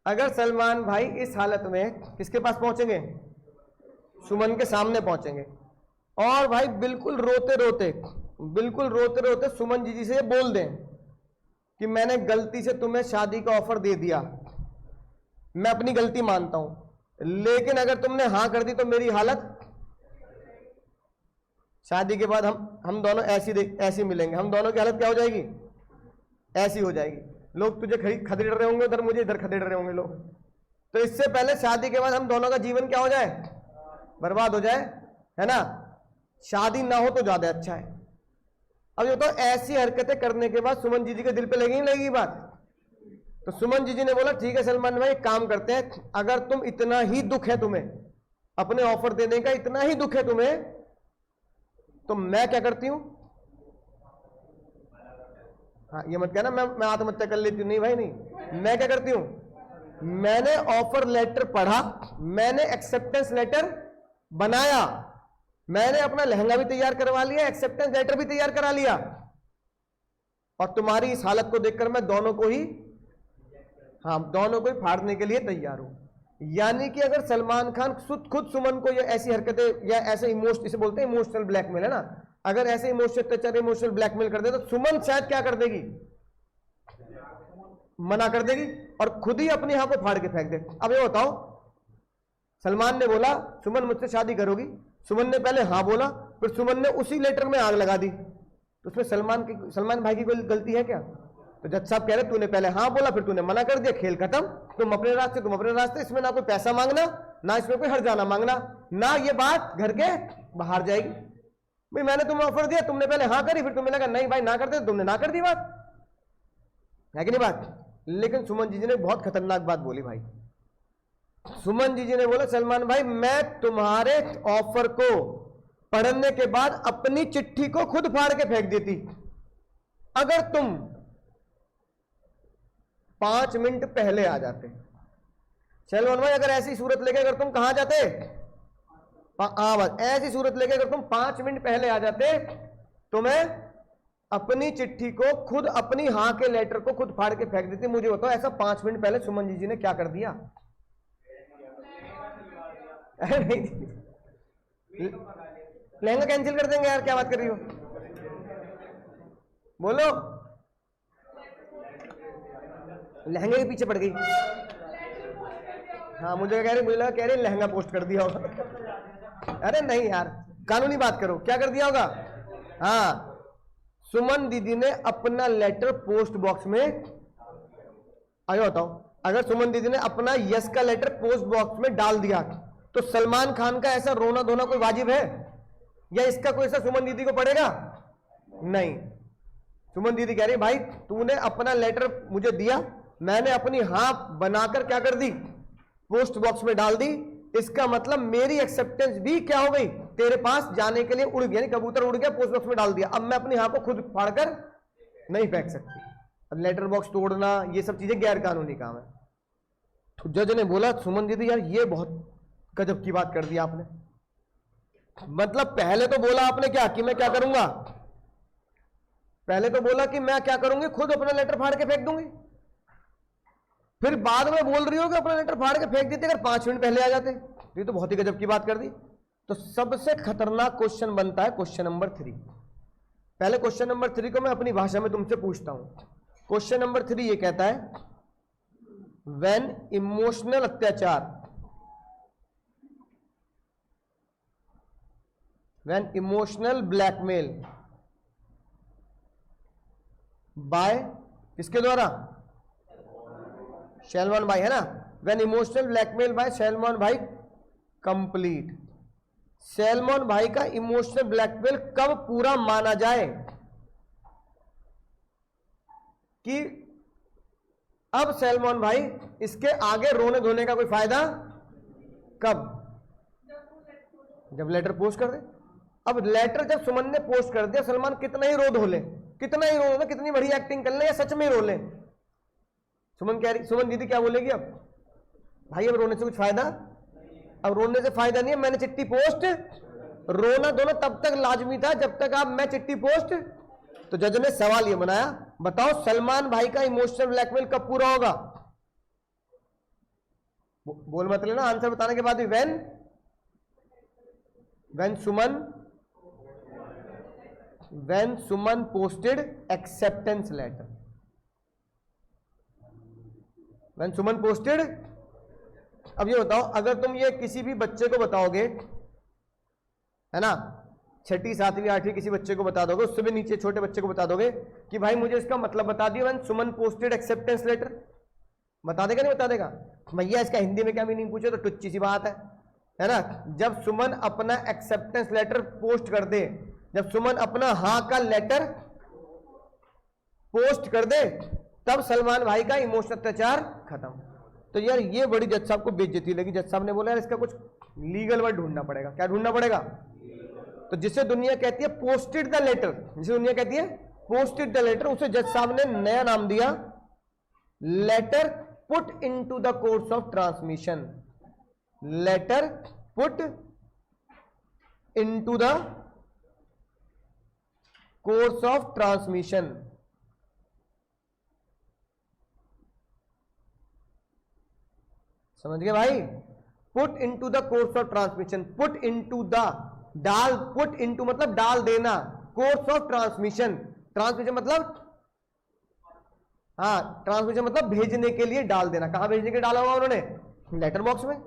अगर सलमान भाई इस हालत में किसके पास पहुंचेंगे? सुमन के सामने पहुंचेंगे, और भाई बिल्कुल रोते रोते सुमन जी से बोल दें कि मैंने गलती से तुम्हें शादी का ऑफर दे दिया, मैं अपनी गलती मानता हूं, लेकिन अगर तुमने हां कर दी तो मेरी हालत, शादी के बाद हम दोनों ऐसी मिलेंगे, हम दोनों की हालत क्या हो जाएगी? ऐसी हो जाएगी, लोग तुझे खदेड़ रहे होंगे उधर, मुझे इधर खदेड़ रहे होंगे लोग। तो इससे पहले शादी के बाद हम दोनों का जीवन क्या हो जाए? बर्बाद हो जाए, है ना? शादी ना हो तो ज्यादा अच्छा है। अब ये तो ऐसी हरकतें करने के बाद सुमन जी के दिल पे लगेगी बात। तो सुमन जी ने बोला ठीक है सलमान भाई, एक काम करते हैं, अगर तुम इतना ही दुख है तुम्हें अपने ऑफर देने का, इतना ही दुख है तुम्हें, तो मैं क्या करती हूं, हाँ ये मत कहना मैं आत्महत्या कर लेती हूं, नहीं भाई नहीं, मैं क्या करती हूं, मैंने ऑफर लेटर पढ़ा, मैंने एक्सेप्टेंस लेटर बनाया, मैंने अपना लहंगा भी तैयार करवा लिया, एक्सेप्टेंस लेटर भी तैयार करा लिया, और तुम्हारी इस हालत को देखकर मैं दोनों को ही फाड़ने के लिए तैयार हूं। यानी कि अगर सलमान खान खुद सुमन को ये ऐसी हरकतें या ऐसे इसे बोलते हैं इमोशनल ब्लैकमेल, है ना, अगर ऐसे इमोशनल ब्लैकमेल कर दे तो सुमन शायद क्या कर देगी? मना कर देगी और खुद ही अपने यहां को फाड़ के फेंक दे। अब ये बताओ, सलमान ने बोला सुमन मुझसे शादी करोगी, सुमन ने पहले हाँ बोला, फिर सुमन ने उसी लेटर में आग लगा दी, तो उसमें सलमान भाई की कोई गलती है क्या? तो जज साहब कह रहे तूने पहले हाँ बोला, फिर तूने मना कर दिया, खेल खत्म, तुम अपने रास्ते, इसमें ना कोई पैसा मांगना, ना इसमें कोई हर्जाना मांगना, ना ये बात घर के बाहर जाएगी। भाई मैंने तुम्हें ऑफर दिया, तुमने पहले हाँ करी, फिर तुम्हें लगा नहीं भाई ना करते, तुमने ना कर दी, बात है कि नहीं बात? लेकिन सुमन जी ने बहुत खतरनाक बात बोली भाई। सुमन जी ने बोला सलमान भाई मैं तुम्हारे ऑफर को पढ़ने के बाद अपनी चिट्ठी को खुद फाड़ के फेंक देती, अगर तुम 5 मिनट पहले आ जाते। सलमान भाई अगर ऐसी सूरत लेके अगर तुम कहां जाते, बस ऐसी सूरत लेके अगर तुम 5 मिनट पहले आ जाते तो मैं अपनी चिट्ठी को खुद, अपनी हाँ के लेटर को खुद फाड़ के फेंक देती। मुझे बताओ ऐसा 5 मिनट पहले सुमन जी ने क्या कर दिया? लहंगा कैंसिल कर देंगे यार, क्या बात कर रही हो? बोलो, लहंगे के पीछे पड़ गई। हाँ मुझे कह रही लहंगा पोस्ट कर दिया होगा। अरे नहीं यार, कानूनी बात करो, क्या कर दिया होगा? हाँ सुमन दीदी ने अपना लेटर पोस्ट बॉक्स में, आयो बताओ, अगर सुमन दीदी ने अपना यस का लेटर पोस्ट बॉक्स में डाल दिया तो सलमान खान का ऐसा रोना धोना कोई वाजिब है? या इसका कोई ऐसा सुमन दीदी को पड़ेगा? नहीं। सुमन दीदी कह रही भाई तूने अपना लेटर मुझे दिया, मैंने अपनी हाँ बनाकर क्या कर दी, पोस्ट बॉक्स में डाल दी, इसका मतलब मेरी एक्सेप्टेंस भी क्या हो गई, तेरे पास जाने के लिए उड़ गया, यानी कबूतर उड़ गया, पोस्ट बॉक्स में डाल दिया। अब मैं अपनी हाँ को खुद फाड़कर नहीं फेंक सकती। अब लेटर बॉक्स तोड़ना ये सब चीजें गैर कानूनी काम है। तो जज ने बोला सुमन दीदी यार ये बहुत गजब की बात कर दी आपने। मतलब पहले तो बोला आपने क्या कि मैं क्या करूंगा, पहले तो बोला कि मैं क्या करूंगी, खुद अपना लेटर फाड़ के फेंक दूंगी, फिर बाद में बोल रही हो कि अपना लेटर फाड़ के फेंक देते अगर 5 मिनट पहले आ जाते। ये तो बहुत ही गजब की बात कर दी। तो सबसे खतरनाक क्वेश्चन बनता है क्वेश्चन नंबर 3। पहले क्वेश्चन नंबर 3 को मैं अपनी भाषा में तुमसे पूछता हूं। क्वेश्चन नंबर 3 ये कहता है, व्हेन इमोशनल अत्याचार, व्हेन इमोशनल ब्लैकमेल बाय, किसके द्वारा, सलमान भाई, है ना। When emotional blackmail by Salman भाई कंप्लीट, सलमान भाई का इमोशनल ब्लैकमेल कब पूरा माना जाए कि अब सलमान भाई इसके आगे रोने धोने का कोई फायदा, कब, जब लेटर पोस्ट कर दे। अब लेटर जब सुमन ने पोस्ट कर दिया, सलमान कितना ही रो धो ले, कितना ही रो ले, कितनी बड़ी एक्टिंग कर ले या सच में रो ले, सुमन कह रही, सुमन दीदी क्या बोलेगी अब, भाई अब रोने से कुछ फायदा, अब रोने से फायदा नहीं है, मैंने चिट्ठी पोस्ट, रोना दोनों तब तक लाजमी था जब तक आप मैं चिट्ठी पोस्ट। तो जज ने सवाल ये बनाया, बताओ सलमान भाई का इमोशनल ब्लैकमेल कब पूरा होगा, बोल मत लेना आंसर बताने के बाद भी। When Suman posted acceptance letter, when Suman posted. अब ये बताओ, अगर तुम ये किसी भी बच्चे को बताओगे, है ना, 6ठी 7वीं 8वीं किसी बच्चे को बता दोगे, उससे भी नीचे छोटे बच्चे को बता दोगे कि भाई मुझे इसका मतलब बता दिया, when Suman posted acceptance letter, बता देगा नहीं बता देगा, भैया इसका हिंदी में क्या मीनिंग पूछे तो टुच्ची सी बात है ना। जब सुमन अपना एक्सेप्टेंस लेटर पोस्ट कर दे, जब सुमन अपना हाँ का लेटर पोस्ट कर दे, तब सलमान भाई का इमोशनल अत्याचार खत्म। तो यार ये बड़ी जज साहब को बेइज्जती लगी, जज साहब ने बोला यार इसका कुछ लीगल वर्ड ढूंढना पड़ेगा। क्या ढूंढना पड़ेगा, तो जिसे दुनिया कहती है पोस्टेड द लेटर, जिसे दुनिया कहती है पोस्टेड द लेटर, उसे जज साहब ने नया नाम दिया letter put into the course of transmission, letter put into the course of transmission. समझ गए भाई, put into the course of transmission, put into the, डाल, पुट इनटू मतलब डाल देना, कोर्स ऑफ ट्रांसमिशन, ट्रांसमिशन मतलब, हाँ ट्रांसमिशन मतलब भेजने के लिए डाल देना। कहां भेजने के डाला हुआ उन्होंने, लेटर बॉक्स में।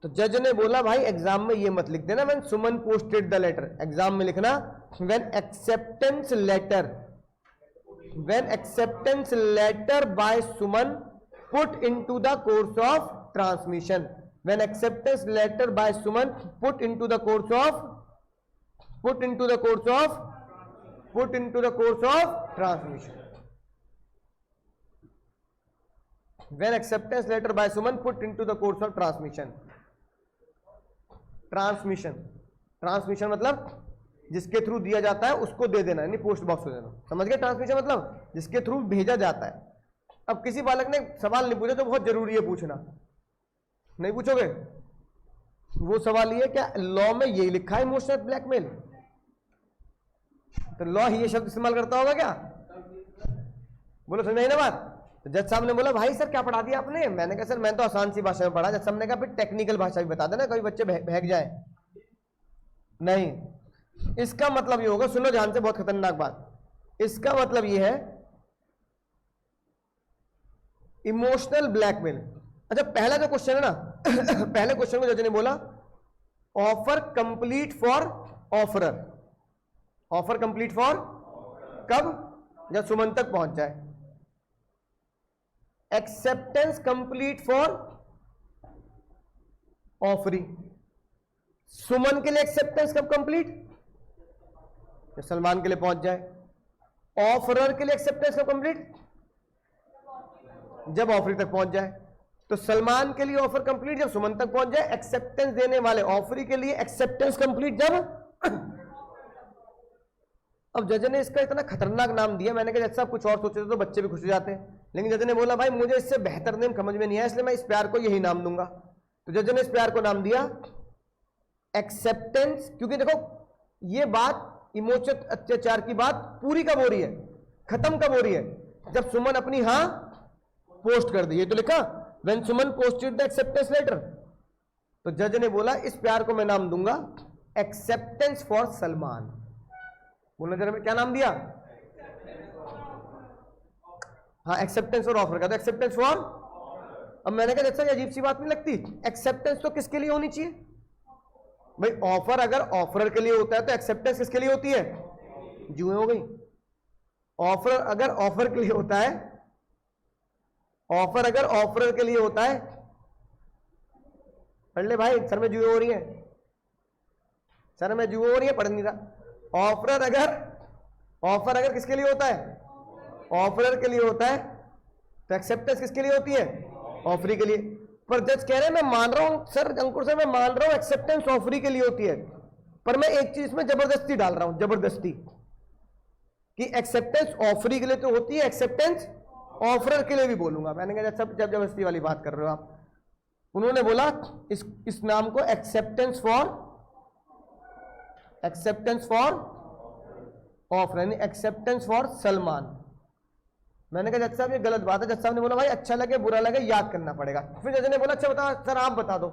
तो जज ने बोला भाई एग्जाम में ये मत लिख देना when Suman posted the letter, exam में लिखना when acceptance letter, when acceptance letter by Suman put into the course of transmission, when acceptance letter by Suman put into the course of transmission, when acceptance letter by Suman put into the course of transmission, transmission मतलब जिसके थ्रू दिया जाता है उसको दे देना, यानी पोस्ट बॉक्स को देना। समझ गए, ट्रांसमिशन मतलब जिसके थ्रू भेजा जाता है। अब किसी बालक ने सवाल नहीं पूछा तो बहुत जरूरी है पूछना, नहीं पूछोगे, वो सवाल ये क्या लॉ में ये लिखा है इमोशनल ब्लैकमेल, तो लॉ ये शब्द इस्तेमाल करता होगा क्या, बोलो समझ नहीं ना बात। तो जज साहब ने बोला भाई सर क्या पढ़ा दिया आपने, मैंने कहा सर मैं तो आसान सी भाषा में पढ़ा। जज साहब ने कहा फिर टेक्निकल भाषा भी बता देना, कभी बच्चे बहक जाए नहीं। इसका मतलब ये होगा, सुनो ध्यान से, बहुत खतरनाक बात, इसका मतलब ये है इमोशनल ब्लैकमेल। अच्छा पहला जो क्वेश्चन है ना पहले क्वेश्चन को जज ने बोला offer complete for offeror, offer complete for कब, जब सुमन तक पहुंच जाए। एक्सेप्टेंस कंप्लीट फॉर ऑफरी, सुमन के लिए एक्सेप्टेंस कब कंप्लीट, जब सलमान के लिए पहुंच जाए। ऑफरर के लिए एक्सेप्टेंस कब कंप्लीट, जब ऑफरी तक पहुंच जाए। तो सलमान के लिए ऑफर कंप्लीट जब सुमन तक पहुंच जाए, एक्सेप्टेंस देने वाले ऑफरी के लिए एक्सेप्टेंस कंप्लीट जब अब जज ने इसका इतना खतरनाक नाम दिया, मैंने कहा जज साहब कुछ और सोचते तो बच्चे भी खुश हो जाते हैं, लेकिन जज ने बोला भाई मुझे इससे बेहतर नेम समझ में नहीं आया, इसलिए मैं इस प्यार को यही नाम दूंगा। तो जज ने इस प्यार को नाम दिया एक्सेप्टेंस, क्योंकि देखो ये बात इमोशनल अत्याचार की बात पूरी कब हो रही है, खत्म कब हो रही है, जब सुमन अपनी हाँ पोस्ट कर दी। ये तो लिखा when Suman posted the acceptance letter. तो जज ने बोला इस प्यार को मैं नाम दूंगा एक्सेप्टेंस फॉर सलमान। बोलना जरा क्या नाम दिया, हाँ एक्सेप्टेंस और ऑफर का, तो एक्सेप्टेंस फॉर। अब मैंने कहा जैसा अजीब सी बात नहीं लगती, एक्सेप्टेंस तो किसके लिए होनी चाहिए भाई, ऑफर अगर ऑफर के लिए होता है तो एक्सेप्टेंस किसके लिए होती है, जुए हो गई। ऑफर अगर ऑफर के लिए होता है, ऑफर अगर ऑफर के लिए होता है, पढ़ ले भाई, सर में जुए हो रही है, सर में जुए हो रही है, पढ़ नहीं रहा। ऑफर अगर किसके लिए होता है, ऑफर के लिए होता है, तो एक्सेप्टेंस किसके लिए होती है, ऑफरी के लिए। पर जज कह रहे हैं मैं मान रहा हूं सर, अंकुर सर मैं मान रहा हूं एक्सेप्टेंस ऑफरी के लिए होती है, पर मैं एक चीज में जबरदस्ती डाल रहा हूं, जबरदस्ती कि एक्सेप्टेंस ऑफरी के लिए तो होती है, एक्सेप्टेंस ऑफरर के लिए भी बोलूंगा। मैंने कहा सब जबरदस्ती वाली बात कर रहे हो आप। उन्होंने बोला इस नाम को एक्सेप्टेंस फॉर ऑफर, यानी एक्सेप्टेंस फॉर सलमान। मैंने कहा जज साहब ये गलत बात है। जज साहब ने बोला भाई अच्छा लगे बुरा लगे याद करना पड़ेगा। फिर जज ने बोला अच्छा बता सर, आप बता दो,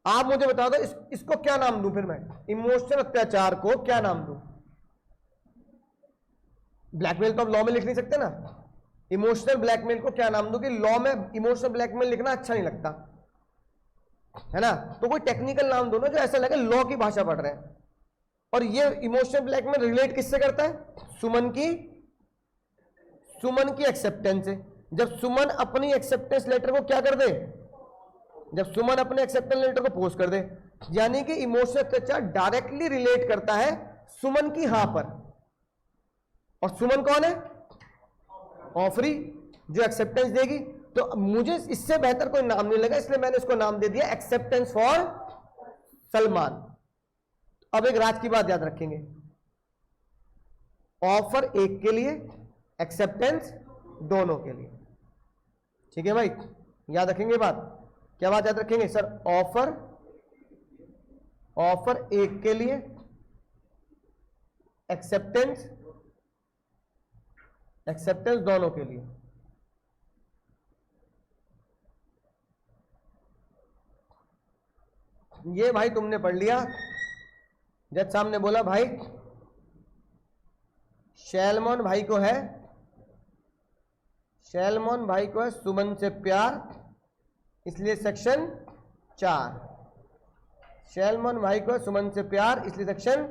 आप मुझे बता दो इसको क्या नाम दूं, फिर मैं इमोशनल अत्याचार को क्या नाम दूं। ब्लैकमेल तो अब लॉ में लिख नहीं सकते ना, इमोशनल ब्लैकमेल को क्या नाम दूं कि लॉ में इमोशनल ब्लैकमेल लिखना अच्छा नहीं लगता है ना, तो कोई टेक्निकल नाम दो ना जो ऐसा लगे लॉ की भाषा पढ़ रहे हैं। और ये इमोशनल ब्लैकमेल रिलेट किससे करता है, सुमन की एक्सेप्टेंस है। जब सुमन अपनी एक्सेप्टेंस लेटर को क्या कर दे, जब सुमन अपने एक्सेप्टेंस लेटर को पोस्ट कर दे, यानी कि इमोशनल अत्याचार डायरेक्टली रिलेट करता है सुमन की हां पर। और सुमन कौन है, ऑफरी जो एक्सेप्टेंस देगी। तो मुझे इससे बेहतर कोई नाम नहीं लगा, इसलिए मैंने इसको नाम दे दिया एक्सेप्टेंस फॉर सलमान। अब एक राज की बात याद रखेंगे, ऑफर एक के लिए, एक्सेप्टेंस दोनों के लिए, ठीक है भाई, याद रखेंगे बात। क्या बात याद रखेंगे सर, ऑफर एक के लिए, एक्सेप्टेंस दोनों के लिए। ये भाई तुमने पढ़ लिया। जज साहब ने बोला भाई सैलमन भाई को है सुमन से प्यार, इसलिए सेक्शन 4। सैलमन भाई को है सुमन से प्यार, इसलिए सेक्शन।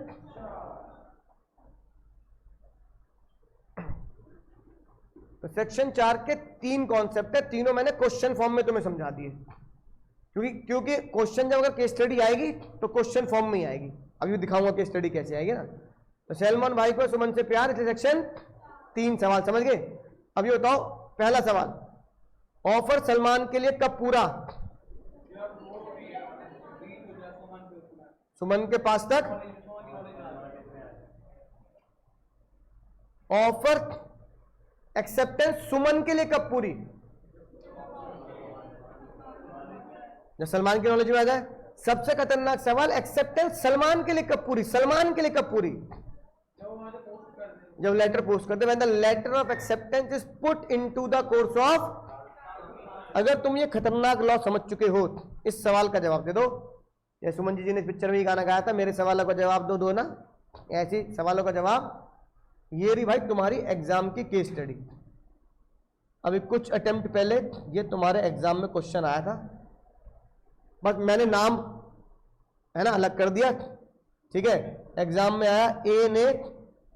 तो सेक्शन 4 के 3 कॉन्सेप्ट है, तीनों मैंने क्वेश्चन फॉर्म में तुम्हें समझा दिए, क्योंकि क्वेश्चन जब अगर केस स्टडी आएगी तो क्वेश्चन फॉर्म में ही आएगी। अभी दिखाऊंगा केस स्टडी कैसे आएगी ना। तो सैलमन भाई को सुमन से प्यार, इसलिए सेक्शन 3 सवाल समझ गए। अभी बताओ पहला सवाल, ऑफर सलमान के लिए कब पूरा, सुमन के पास तक। ऑफर एक्सेप्टेंस सुमन के लिए कब पूरी, जब सलमान की नॉलेज में आ जाए। सबसे खतरनाक सवाल, एक्सेप्टेंस सलमान के लिए कब पूरी, जब लेटर पोस्ट करते, when the letter of acceptance is put into the course of. अगर तुम ये खतरनाक लॉ समझ चुके हो, इस सवाल का जवाब दे दो। ये सुमन जी ने इस पिक्चर में ही गाना गाया था, मेरे सवालों का जवाब दो ना, ऐसी सवालों का जवाब। ये रही भाई तुम्हारी एग्जाम की केस स्टडी। अभी कुछ अटेम्प्ट पहले ये तुम्हारे एग्जाम में क्वेश्चन आया था, बस मैंने नाम है ना अलग कर दिया, ठीक है। एग्जाम में आया ए ने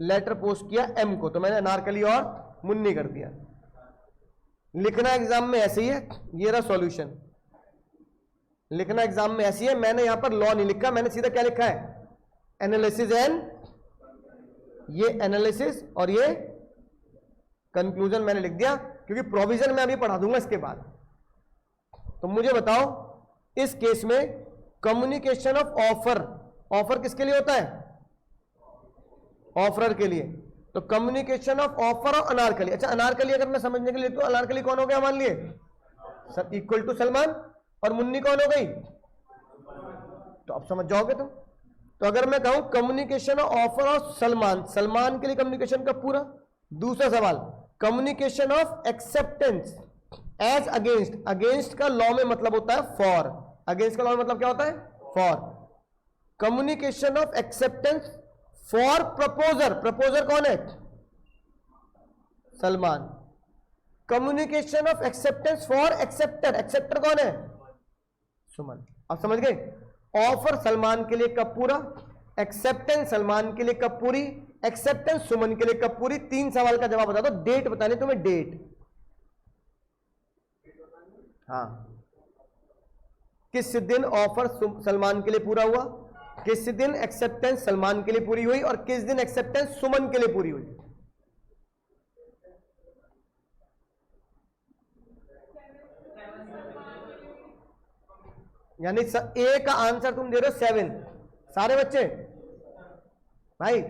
लेटर पोस्ट किया एम को, तो मैंने अनारकली और मुन्नी कर दिया। लिखना एग्जाम में ऐसे ही है, ये रहा सॉल्यूशन। लिखना एग्जाम में ऐसी है, मैंने यहां पर लॉ नहीं लिखा, मैंने सीधा क्या लिखा है, एनालिसिस एंड, ये एनालिसिस और ये कंक्लूजन मैंने लिख दिया, क्योंकि प्रोविजन मैं अभी पढ़ा दूंगा इसके बाद। तो मुझे बताओ इस केस में कम्युनिकेशन ऑफ ऑफर किसके लिए होता है, ऑफरर के लिए। तो कम्युनिकेशन ऑफ ऑफर और अनारकली। अच्छा अनारकली अगर मैं समझने के लिए, तो अनारकली कौन हो गया मान लिए सर, इक्वल टू सलमान। और मुन्नी कौन हो गई? तो अब समझ जाओगे तुम। तो अगर मैं कहूं communication offer of Salman, Salman के लिए कम्युनिकेशन का पूरा। दूसरा सवाल, communication of acceptance as against, against का लॉ में मतलब होता है फॉर, अगेंस्ट का लॉ में मतलब क्या होता है? For. Communication of acceptance for proposer, proposer कौन है? Salman. Communication of acceptance for acceptor, acceptor कौन है? सुमन। आप समझ गए? ऑफर सलमान के लिए कब पूरा, एक्सेप्टेंस सलमान के लिए कब पूरी, एक्सेप्टेंस सुमन के लिए कब पूरी। 3 सवाल का जवाब बता दो। डेट बतानी तुम्हें, डेट। हाँ, किस दिन ऑफर सलमान के लिए पूरा हुआ, किस दिन एक्सेप्टेंस सलमान के लिए पूरी हुई, और किस दिन एक्सेप्टेंस सुमन के लिए पूरी हुई। यानी ए का आंसर तुम दे रहे हो 7। सारे बच्चे भाई,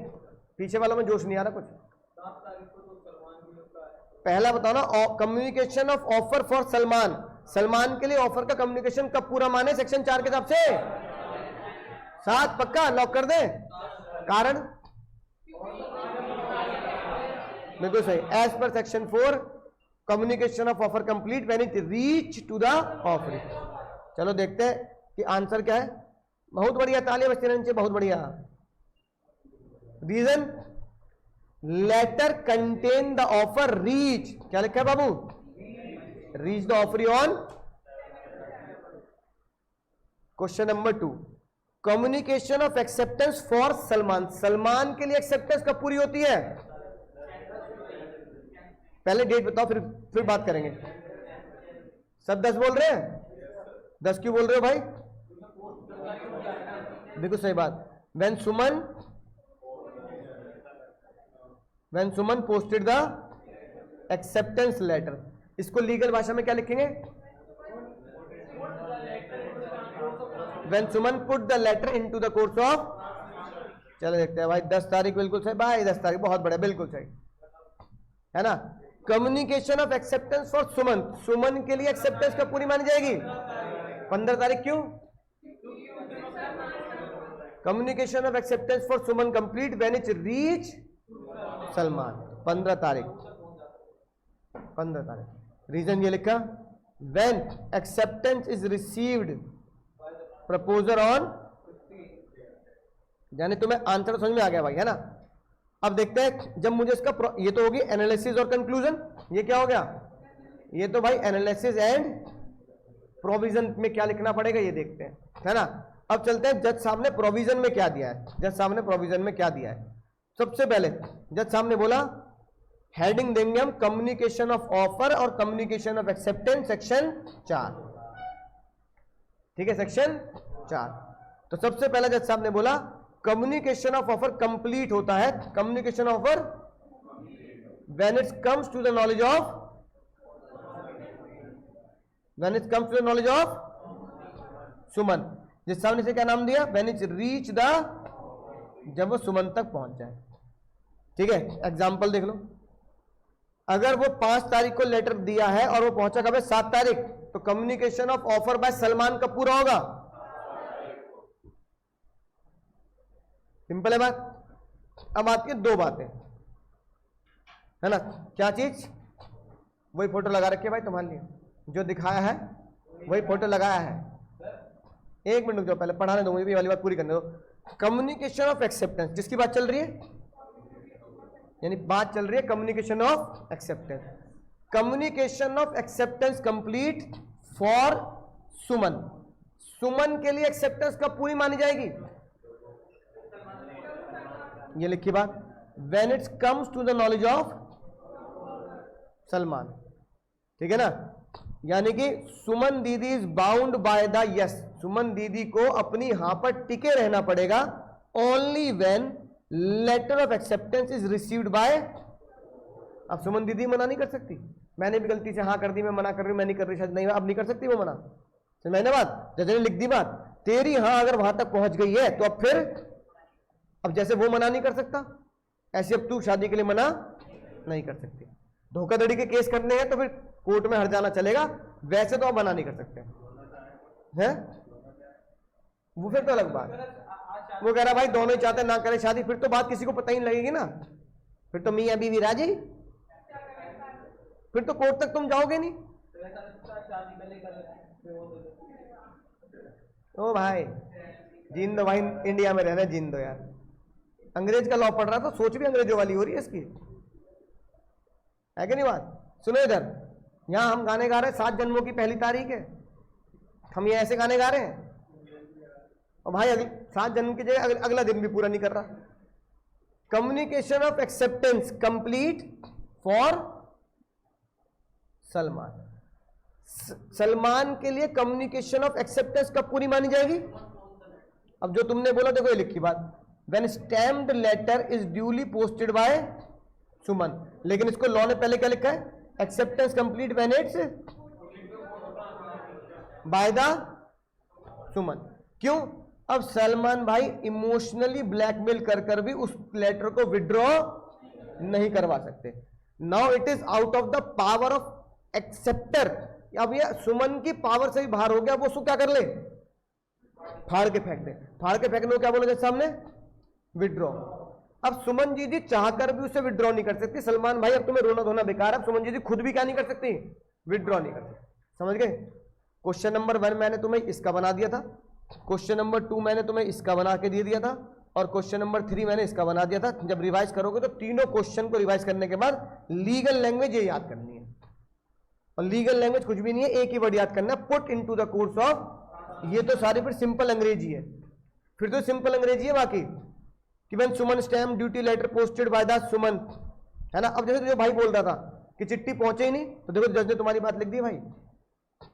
पीछे वालों में जोश नहीं आ रहा कुछ। पहला बताओ ना, communication of offer for Salman, Salman के लिए ऑफर का कम्युनिकेशन कब पूरा माने सेक्शन 4 के हिसाब से? 7 पक्का लॉक कर दे। कारण बिल्कुल सही। As per section 4 communication of offer complete when it reach to the offer. चलो देखते हैं कि आंसर क्या है। बहुत बढ़िया, तालियां बजती रहनी चाहिए, बहुत बढ़िया। Reason, letter contain the offer reach, क्या लिखा है बाबू? Reach the offer on. Question number 2, communication of acceptance for Salman, Salman के लिए एक्सेप्टेंस कब पूरी होती है? पहले डेट बताओ, फिर बात करेंगे। सब 10 बोल रहे हैं? 10 क्यों बोल रहे हो भाई? देखो सही बात। when Suman posted the acceptance letter, इसको लीगल भाषा में क्या लिखेंगे? when Suman put the letter into the course of. चलो देखते हैं भाई, 10 तारीख बिल्कुल सही भाई, 10 तारीख बहुत बढ़िया, बिल्कुल सही है ना। Communication of acceptance for Suman, Suman के लिए एक्सेप्टेंस कब पूरी मानी जाएगी? 15 तारीख। क्यों? Communication of acceptance for Suman complete when it reach Salman, 15 तारीख, 15 तारीख। रीजन ये लिखा, when acceptance is received proposer on, यानी तुम्हें आंसर समझ में आ गया भाई, है ना। अब देखते हैं, जब मुझे इसका, ये तो होगी एनालिसिस और कंक्लूजन, ये क्या हो गया? ये तो भाई एनालिसिस एंड प्रोविजन में क्या लिखना पड़ेगा ये देखते हैं, है ना। अब चलते हैं जज साहब ने प्रोविजन में क्या दिया है। जज साहब ने प्रोविजन में क्या दिया है? सबसे पहले जज साहब ने बोला, हेडिंग देंगे हम कम्युनिकेशन ऑफ ऑफर और कम्युनिकेशन ऑफ एक्सेप्टेंस सेक्शन 4, ठीक है, सेक्शन 4। तो सबसे पहले जज साहब ने बोला कम्युनिकेशन ऑफ ऑफर कंप्लीट होता है, communication offer when it comes to the knowledge of, when it comes to the knowledge of Suman. जिस साहब ने इसे क्या नाम दिया? व्हेन इट रीच द, जब वो सुमन तक पहुंच जाए, ठीक है। एग्जाम्पल देख लो, अगर वो 5 तारीख को लेटर दिया है और वो पहुंचा कब है? 7 तारीख, तो communication of offer by Salman कब पूरा होगा? सिंपल है बात। अब आती है 2 बातें, है ना। क्या चीज? वही फोटो लगा रखी है भाई तुम्हारे लिए, जो दिखाया है वही फोटो लगाया है। 1 मिनट रुक जाओ, पहले पढ़ाने दो मुझे, भी वाली बात पूरी करने दो। कम्युनिकेशन ऑफ एक्सेप्टेंस, जिसकी बात चल रही है, यानी बात चल रही है communication of acceptance. Communication of acceptance complete for Suman, Suman के लिए एक्सेप्टेंस कब पूरी मानी जाएगी? ये लिखी बात, when it comes to the knowledge of Salman, ठीक है ना। यानी कि सुमन दीदी is bound by the yes, Suman दीदी को अपनी हां पर टिके रहना पड़ेगा only when letter of acceptance is received by. अब सुमन दीदी मना नहीं कर सकती, मैंने भी गलती से हाँ कर दी, मैं मना कर रही हूं, मैं नहीं कर रही, शायद नहीं, अब नहीं कर सकती वो मना। तो मैंने बात, जज ने लिख दी बात, तेरी हाँ अगर वहां तक पहुंच गई है तो अब फिर, अब जैसे वो मना नहीं कर सकता, ऐसे अब तू शादी के लिए मना नहीं कर सकती। धोखाधड़ी के केस करने हैं तो फिर कोर्ट में हर जाना चलेगा, वैसे तो आप मना नहीं कर सकते, है, वो फिर तो अलग बात। वो कह रहा भाई दोनों ही चाहते ना करे शादी, फिर तो बात किसी को पता ही नहीं लगेगी ना, फिर तो मियां बीवी राजी, फिर तो कोर्ट तक तुम जाओगे नहीं। ओ भाई जीन दो भाई, इंडिया में रहना जीन दो यार। अंग्रेज का लॉ पढ़ रहा तो सोच भी अंग्रेजों वाली हो रही है इसकी, है कि नहीं बात। सुनो इधर, यहां हम गाने गा रहे हैं 7 जन्मों की पहली तारीख है, हम ये ऐसे गाने गा रहे हैं, और भाई 7 जन्म की जगह अगला दिन भी पूरा नहीं कर रहा। Communication of acceptance complete for Salman. Salman के लिए कम्युनिकेशन ऑफ एक्सेप्टेंस कब पूरी मानी जाएगी? अब जो तुमने बोला देखो ये लिखी बात, when stamped letter is duly posted by Suman, लेकिन इसको लॉ ने पहले क्या लिखा है? Acceptance complete when it's by the Suman. क्यों? अब सलमान भाई इमोशनली ब्लैकमेल कर कर भी उस लेटर को विड्रॉ नहीं करवा सकते। Now it is out of the power of acceptor. अब ये सुमन की पावर से भी बाहर हो गया, वो उसको क्या कर ले? फाड़ के फेंक दे। फाड़ के फेंकने को क्या बोला जाए सामने? विड्रॉ। अब सुमन जी चाहकर भी उसे विड्रॉ नहीं कर सकती। सलमान भाई अब तुम्हें रोना धोना बेकार है, सुमन जी खुद भी क्या नहीं कर सकती? विड्रॉ नहीं कर सकती। समझ गए? क्वेश्चन नंबर 1 मैंने तुम्हें इसका बना दिया था, क्वेश्चन नंबर 2 मैंने तुम्हें इसका बना के दे दिया था, और क्वेश्चन नंबर 3 मैंने इसका बना दिया था। जब रिवाइज करोगे तो तीनों क्वेश्चन को रिवाइज करने के बाद लीगल लैंग्वेज ये याद करनी है, और लीगल लैंग्वेज कुछ भी नहीं है, एक ही वर्ड याद करना है, put into the course of. ये तो सारी फिर सिंपल अंग्रेजी है, फिर तो सिंपल अंग्रेजी है बाकी, कि when Suman stamp duty letter posted by the Suman, है ना। अब जैसे जो भाई बोल रहा था कि चिट्ठी पहुंचे ही नहीं, तो देखो जज ने तुम्हारी बात लिख दी भाई,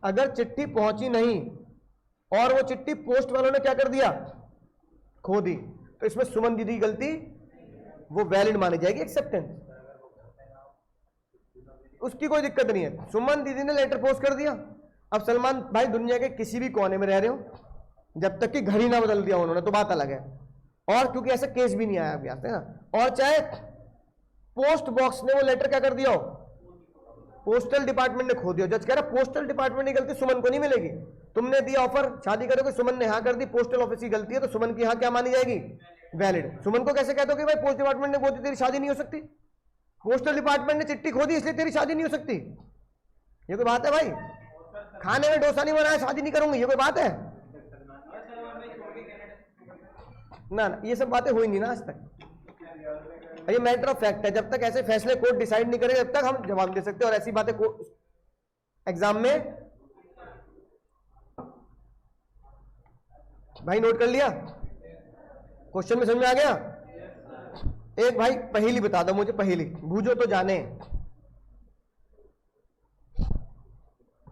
अगर चिट्ठी पहुंची नहीं और वो चिट्ठी पोस्ट वालों ने क्या कर दिया? खो दी, तो इसमें सुमन दीदी की गलती, वो वैलिड मानी जाएगी एक्सेप्टेंस, उसकी कोई दिक्कत नहीं है। सुमन दीदी ने लेटर पोस्ट कर दिया। अब सलमान भाई दुनिया के किसी भी कोने में रह रहे हो, जब तक कि घर ही ना बदल दिया उन्होंने तो बात अलग है, और क्योंकि ऐसा केस भी नहीं आया अभी आते ना, और चाहे पोस्ट बॉक्स ने वो लेटर क्या कर दिया हो, पोस्टल डिपार्टमेंट ने खो दिया, जज कह रहा पोस्टल डिपार्टमेंट की गलती सुमन को नहीं मिलेगी। तुमने दिया ऑफर शादी करोगे, सुमन ने हाँ कर दी, पोस्टल ऑफिस की गलती है, तो सुमन की हाँ क्या मानी जाएगी? वैलिड। सुमन को कैसे कहते हो कि भाई पोस्ट डिपार्टमेंट ने बोल दी तेरी शादी नहीं हो सकती, पोस्टल डिपार्टमेंट ने चिट्ठी खो दी इसलिए तेरी शादी नहीं हो सकती? ये कोई बात है भाई? खाने में डोसा नहीं बनाया शादी नहीं करूंगी, ये कोई बात है? ना ना, ये सब बातें हुई नहीं ना आज तक। ये मैटर ऑफ फैक्ट है, जब तक ऐसे फैसले कोर्ट डिसाइड नहीं करेगा तब तक हम जवाब दे सकते हैं, और ऐसी बातें एग्जाम में भाई नोट कर लिया? क्वेश्चन में समझ में आ गया? एक भाई पहेली बता दो मुझे, पहेली बूझो तो जाने।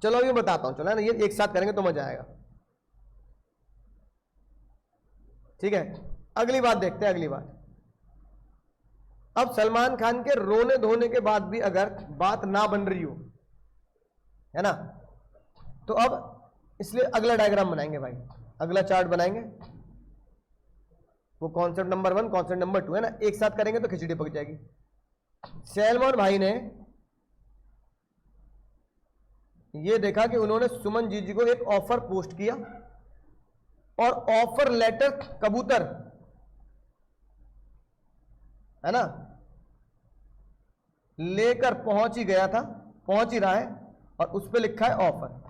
चलो अभी बताता हूं, चलो ना, ये एक साथ करेंगे तो मजा आएगा। ठीक है, अगली बात देखते हैं, अगली बात। अब सलमान खान के रोने धोने के बाद भी अगर बात ना बन रही हो, है ना, तो अब इसलिए अगला डायग्राम बनाएंगे भाई, अगला चार्ट बनाएंगे। वो कॉन्सेप्ट नंबर 1 कॉन्सेप्ट नंबर 2 है ना, एक साथ करेंगे तो खिचड़ी पक जाएगी। सलमान भाई ने ये देखा कि उन्होंने सुमन जी को एक ऑफर पोस्ट किया, और ऑफर लेटर कबूतर, है ना, लेकर पहुंच ही गया था, पहुंच ही रहा है, और उस पर लिखा है ऑफर।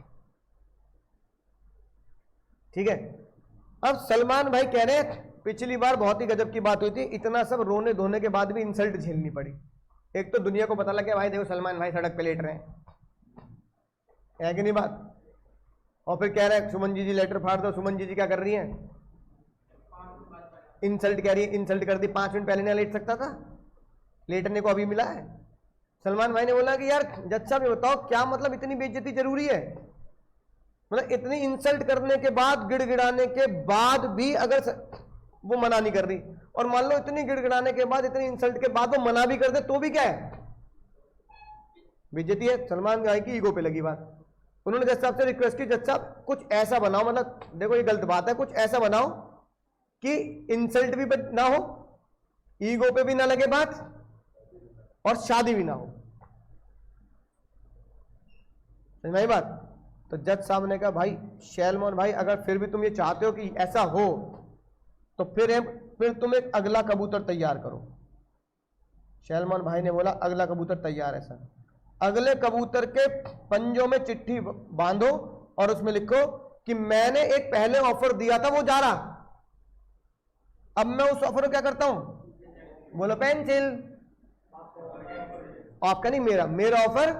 ठीक है, अब सलमान भाई कह रहे हैं पिछली बार बहुत ही गजब की बात हुई थी, इतना सब रोने धोने के बाद भी इंसल्ट झेलनी पड़ी। एक तो दुनिया को पता लग गया भाई देखो सलमान भाई सड़क पे लेट रहे हैं, है कि नहीं बात, और फिर कह रहे हैं सुमन जी लेटर फाड़ दो। सुमन जी क्या कर रही हैं? इंसल्ट कह रही है, इंसल्ट कर दी, 5 मिनट पहले ना लेट सकता था, लेटने को अभी मिला है। सलमान भाई ने बोला कि यार जज साहब ये बताओ क्या मतलब इतनी बेइज्जती जरूरी है? मतलब इतनी इंसल्ट करने के बाद, गिड़गिड़ाने के बाद भी अगर वो मना नहीं कर रही, और मान लो इतनी गिड़गिड़ाने के बाद, इतनी इंसल्ट के बाद वो मना भी कर दे तो भी क्या है? बेइज्जती है। सलमान भाई की ईगो पे लगी बात। उन्होंने जज साहब से रिक्वेस्ट की, जज साहब कुछ ऐसा बनाओ, मतलब देखो ये गलत बात है, कुछ ऐसा बनाओ कि इंसल्ट भी ना हो, ईगो पे भी ना लगे बात, और शादी भी ना हो। समझ में आई बात? तो जज साहब ने कहा भाई शैलमोहन भाई, अगर फिर भी तुम ये चाहते हो कि ऐसा हो तो फिर तुम एक अगला कबूतर तैयार करो। शैलमोहन भाई ने बोला अगला कबूतर तैयार है सर। अगले कबूतर के पंजों में चिट्ठी बांधो और उसमें लिखो कि मैंने एक पहले ऑफर दिया था, वो जा रहा, अब मैं उस ऑफर को क्या करता हूं, बोलो पेंसिल। आपका नहीं, मेरा ऑफर,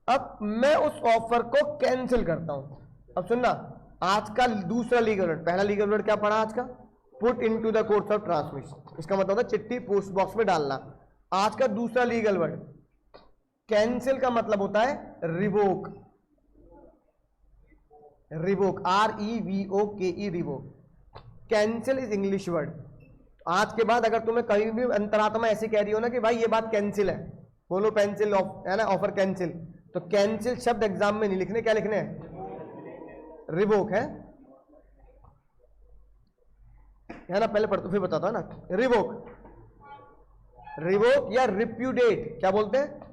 अब मैं उस ऑफर को कैंसिल करता हूं। अब सुनना, आज का दूसरा लीगल वर्ड, पहला लीगल वर्ड क्या पढ़ा आज का, put into the course of transmission, इसका मतलब होता है चिट्ठी पोस्ट बॉक्स में डालना। आज का दूसरा लीगल वर्ड कैंसिल का मतलब होता है revoke, revoke, REVOKE, revoke. Cancel is English word. आज के बाद अगर तुम्हें कहीं भी अंतरात्मा ऐसी कह रही हो ना कि भाई ये बात कैंसिल है, बोलो पेंसिल है ना, ऑफर कैंसिल, तो कैंसिल शब्द एग्जाम में नहीं लिखने, क्या लिखने हैं, रिवोक है ना, पहले पढ़ते फिर बताता हूं ना। रिवोक, रिवोक या रिप्यूडेट, क्या बोलते हैं,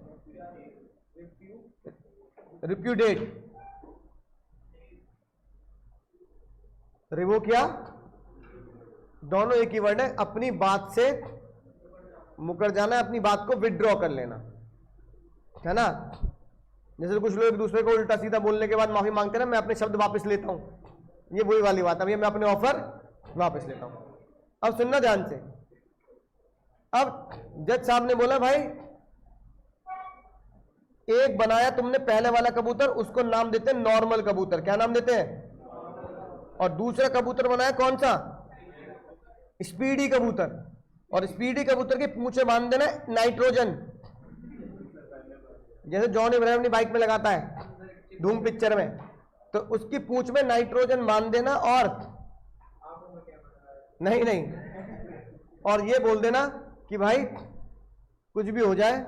रिप्यूडेट, रिवोक या दोनों एक ही वर्ड है। अपनी बात से मुकर जाना है, अपनी बात को विड्रॉ कर लेना, है ना। जैसे कुछ लोग एक दूसरे को उल्टा सीधा बोलने के बाद माफी मांगते हैं ना, मैं अपने शब्द वापस लेता हूं, ये वही वाली बात है, मैं अपने ऑफर वापस लेता हूं। अब सुनना ध्यान से, अब जज साहब ने बोला भाई एक बनाया तुमने पहले वाला कबूतर, उसको नाम देते हैं नॉर्मल कबूतर, क्या नाम देते हैं, और दूसरा कबूतर बनाया कौन सा, स्पीडी कबूतर, और स्पीडी कबूतर की पूंछे बांध देना नाइट्रोजन, जैसे जॉन इब्राहिम अपनी बाइक में लगाता है धूम पिक्चर में, तो उसकी पूंछ में नाइट्रोजन बांध देना, और नहीं, और ये बोल देना कि भाई कुछ भी हो जाए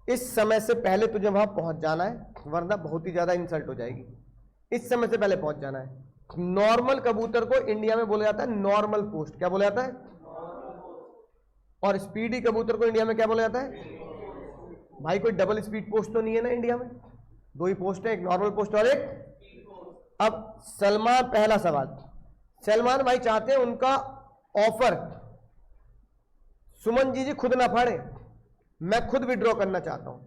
इस समय से पहले तुझे वहां पहुंच जाना है, वरना बहुत ही ज्यादा इंसल्ट हो जाएगी, इस समय से पहले पहुंच जाना है। नॉर्मल कबूतर को इंडिया में बोला जाता है नॉर्मल पोस्ट, क्या बोला जाता है, और स्पीडी कबूतर को इंडिया में क्या बोला जाता है, भाई कोई डबल स्पीड पोस्ट तो नहीं है ना इंडिया में, दो ही पोस्ट है, एक नॉर्मल पोस्ट और एक। अब सलमान, पहला सवाल, सलमान भाई चाहते हैं उनका ऑफर सुमन जी खुद ना फाड़े, मैं खुद विड्रॉ करना चाहता हूं,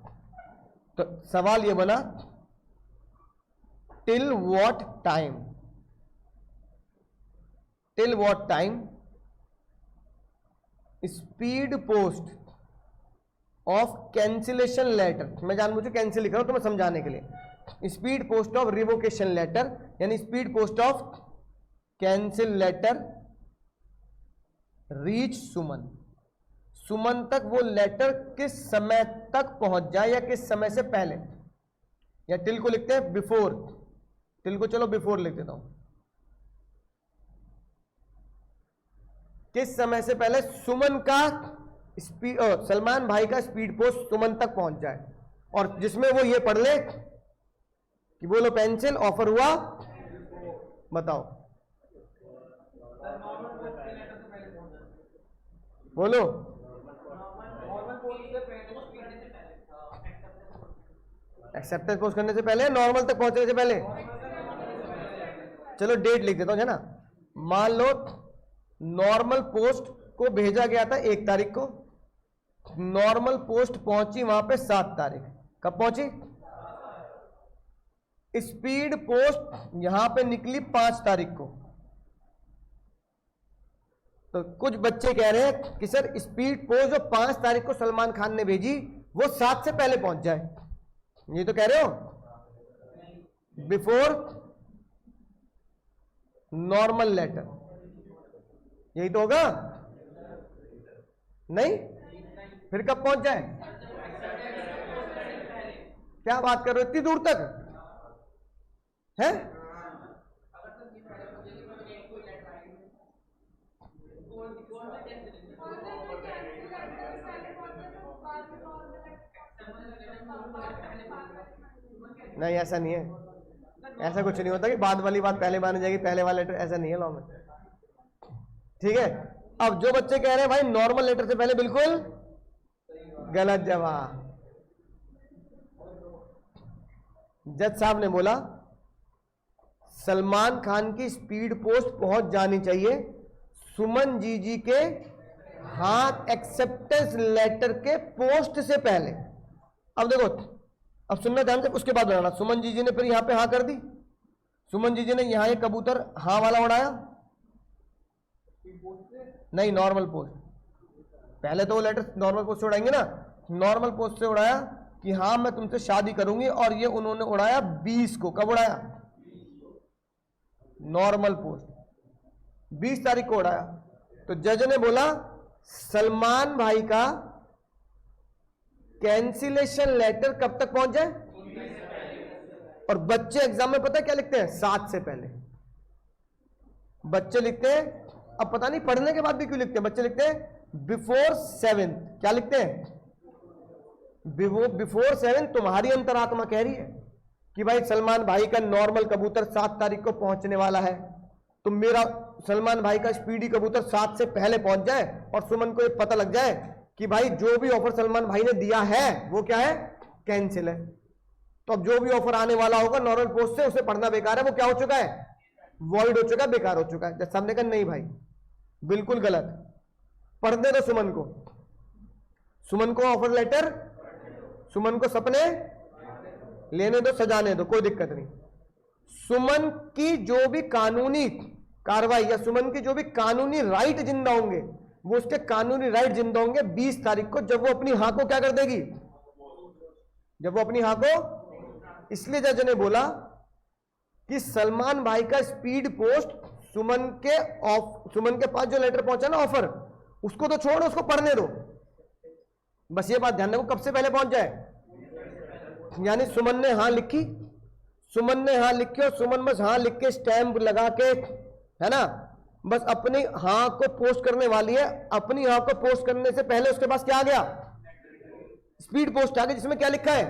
तो सवाल ये बना till what time, till what time speed post of cancellation letter, मैं जानबूझ के कैंसिल लिख रहा हूं तुम्हें समझाने के लिए, speed post of revocation letter यानी speed post of cancel letter reach Suman, Suman तक वो लेटर किस समय तक पहुंच जाए या किस समय से पहले, या टिल को लिखते हैं बिफोर, टिल को चलो बिफोर लिख देता हूं, किस समय से पहले सुमन का सलमान भाई का स्पीड पोस्ट सुमन तक पहुंच जाए, और जिसमें वो ये पढ़ ले कि बोलो पेंसिल ऑफर हुआ, बताओ बोलो, एक्सेप्टेंस पोस्ट करने से पहले, नॉर्मल तक पहुंचने से पहले, चलो डेट लिख देता हूं, है ना। मान लो नॉर्मल पोस्ट को भेजा गया था 1 तारीख को, नॉर्मल पोस्ट पहुंची वहां पे 7 तारीख, कब पहुंची, स्पीड पोस्ट यहां पे निकली 5 तारीख को। तो कुछ बच्चे कह रहे हैं कि सर स्पीड पोस्ट जो 5 तारीख को सलमान खान ने भेजी वो 7 से पहले पहुंच जाए, ये तो कह रहे हो, बिफोर नॉर्मल लेटर, यही तो होगा, नहीं, फिर कब पहुंच जाए, क्या बात कर रहे हो, इतनी दूर तक है, नहीं ऐसा नहीं है, ऐसा कुछ नहीं होता कि बाद वाली बात पहले मानी जाएगी, पहले वाला लेटर, ऐसा नहीं है लॉ में, ठीक है। अब जो बच्चे कह रहे हैं भाई नॉर्मल लेटर से पहले, बिल्कुल गलत जवाब, जज साहब ने बोला सलमान खान की स्पीड पोस्ट पहुंच जानी चाहिए सुमन जी के हाथ एक्सेप्टेंस लेटर के पोस्ट से पहले। अब देखो, अब सुनना ध्यान से, उसके बाद बनाना। सुमन जी ने फिर यहां पे हाँ कर दी, सुमन जी ने यहां ये कबूतर हाँ वाला उड़ाया, नहीं नॉर्मल पोस्ट, पहले तो वो लेटर नॉर्मल पोस्ट से उड़ाएंगे ना, नॉर्मल पोस्ट से उड़ाया कि हाँ मैं तुमसे शादी करूंगी, और ये उन्होंने उड़ाया 20 को। कब उड़ाया? नॉर्मल पोस्ट 20 तारीख को उड़ाया। तो जज ने बोला सलमान भाई का कैंसिलेशन लेटर कब तक पहुंच जाए? और बच्चे एग्जाम में पता है क्या लिखते हैं? 7 से पहले बच्चे लिखते हैं। अब पता नहीं पढ़ने के बाद भी क्यों लिखते हैं, बच्चे लिखते हैं बिफोर 7। क्या लिखते हैं? बिफोर 7। तुम्हारी अंतरात्मा कह रही है कि भाई सलमान भाई का नॉर्मल कबूतर 7 तारीख को पहुंचने वाला है, तो मेरा सलमान भाई का स्पीडी कबूतर 7 से पहले पहुंच जाए और सुमन को ये पता लग जाए कि भाई जो भी ऑफर सलमान भाई ने दिया है वो क्या है? कैंसिल है। तो अब जो भी ऑफर आने वाला होगा नॉर्मल पोस्ट से, उसे पढ़ना बेकार है, वो क्या हो चुका है? वॉइड हो चुका है, बेकार हो चुका है। जब साहब ने कहा नहीं भाई बिल्कुल गलत, पढ़ने दो सुमन को, सुमन को ऑफर लेटर, सुमन को सपने लेने दो, सजाने दो, कोई दिक्कत नहीं। सुमन की जो भी कानूनी कार्रवाई या सुमन की जो भी कानूनी राइट जिंदा होंगे, वो उसके कानूनी राइट जिंदा होंगे 20 तारीख को, जब वो अपनी हाँ को क्या कर देगी? जब वो अपनी हाँ को। इसलिए जज ने बोला कि सलमान भाई का स्पीड पोस्ट सुमन के पास जो लेटर पहुंचा ना ऑफर, उसको तो छोड़ो, उसको पढ़ने दो। बस ये बात ध्यान रखो, कब से पहले पहुंच जाए? यानी सुमन ने हाँ लिखी, सुमन ने हाँ लिखी, और सुमन बस हाँ लिख के स्टैंप लगा के, है ना, बस अपनी हाँ को पोस्ट करने वाली है। अपनी हाँ को पोस्ट करने से पहले उसके पास क्या आ गया? स्पीड पोस्ट आ गई, जिसमें क्या लिखा है?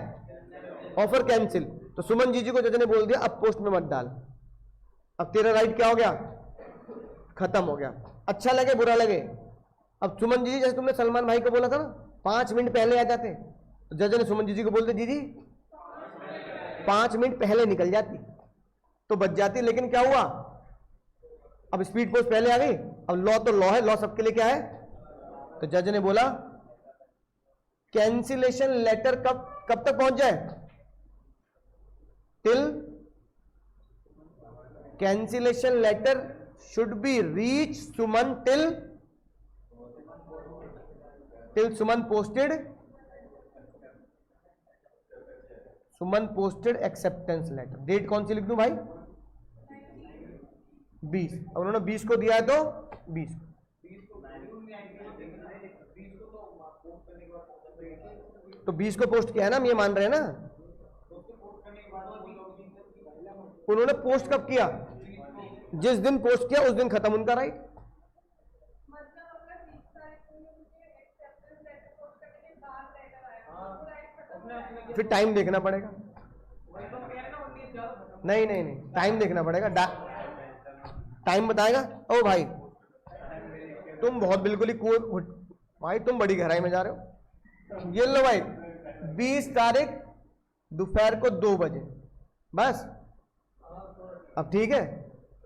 Offer cancel. तो सुमन जी को जज ने बोल दिया अब पोस्ट में मत डाल, अब तेरा राइट क्या हो गया? खत्म हो गया। अच्छा लगे बुरा लगे, अब सुमन जी जैसे तुमने सलमान भाई को बोला था ना 5 मिनट पहले आ जाते, तो जज ने सुमन जी को बोलते दीदी 5 मिनट पहले निकल जाती तो बच जाती। लेकिन क्या हुआ? अब स्पीड पोस्ट पहले आ गई। अब लॉ तो लॉ है, लॉ सबके लिए क्या है? तो जज ने बोला कैंसिलेशन लेटर कब तक पहुंच जाए? Till cancellation letter should be reach Suman till Suman posted acceptance letter. Date कौन सी लिख दूं भाई? 20। अब उन्होंने 20 को दिया है तो 20। तो 20 को पोस्ट किया है ना, हम ये मान रहे हैं ना। उन्होंने पोस्ट कब किया? जिस दिन पोस्ट किया उस दिन खत्म उनका राइट। फिर टाइम देखना पड़ेगा। नहीं नहीं नहीं, टाइम देखना पड़ेगा। टाइम बताएगा। ओ भाई तुम बहुत बिल्कुल ही कूल भाई, तुम बड़ी गहराई में जा रहे हो। ये लो भाई 20 तारीख दोपहर को 2 बजे बस। अब ठीक है,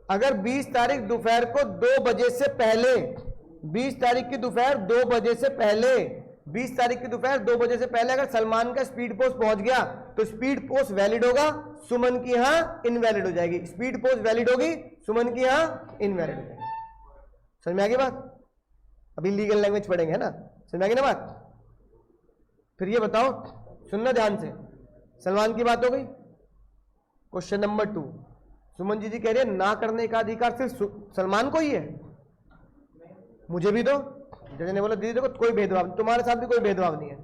अगर 20 तारीख दोपहर को 2 बजे से पहले, 20 तारीख की दोपहर 2 बजे से पहले, 20 तारीख की दोपहर 2 बजे से पहले अगर सलमान का स्पीड पोस्ट पहुंच गया तो स्पीड पोस्ट वैलिड होगा, सुमन की यहां इनवैलिड हो जाएगी। स्पीड पोस्ट वैलिड होगी, सुमन की यहां इनवैलिड हो जाएगी। समझ में आ गई बात? अभी लीगल लैंग्वेज पढ़ेंगे, है ना? समझ में आ गई ना बात? फिर ये बताओ, सुनना ध्यान से। सलमान की बात हो गई। क्वेश्चन नंबर 2, सुमन जी कह रहे हैं ना करने का अधिकार सिर्फ सलमान को ही है, मुझे भी दो। जज ने बोला दीदी देखो कोई भेदभाव, तुम्हारे साथ भी कोई भेदभाव नहीं है।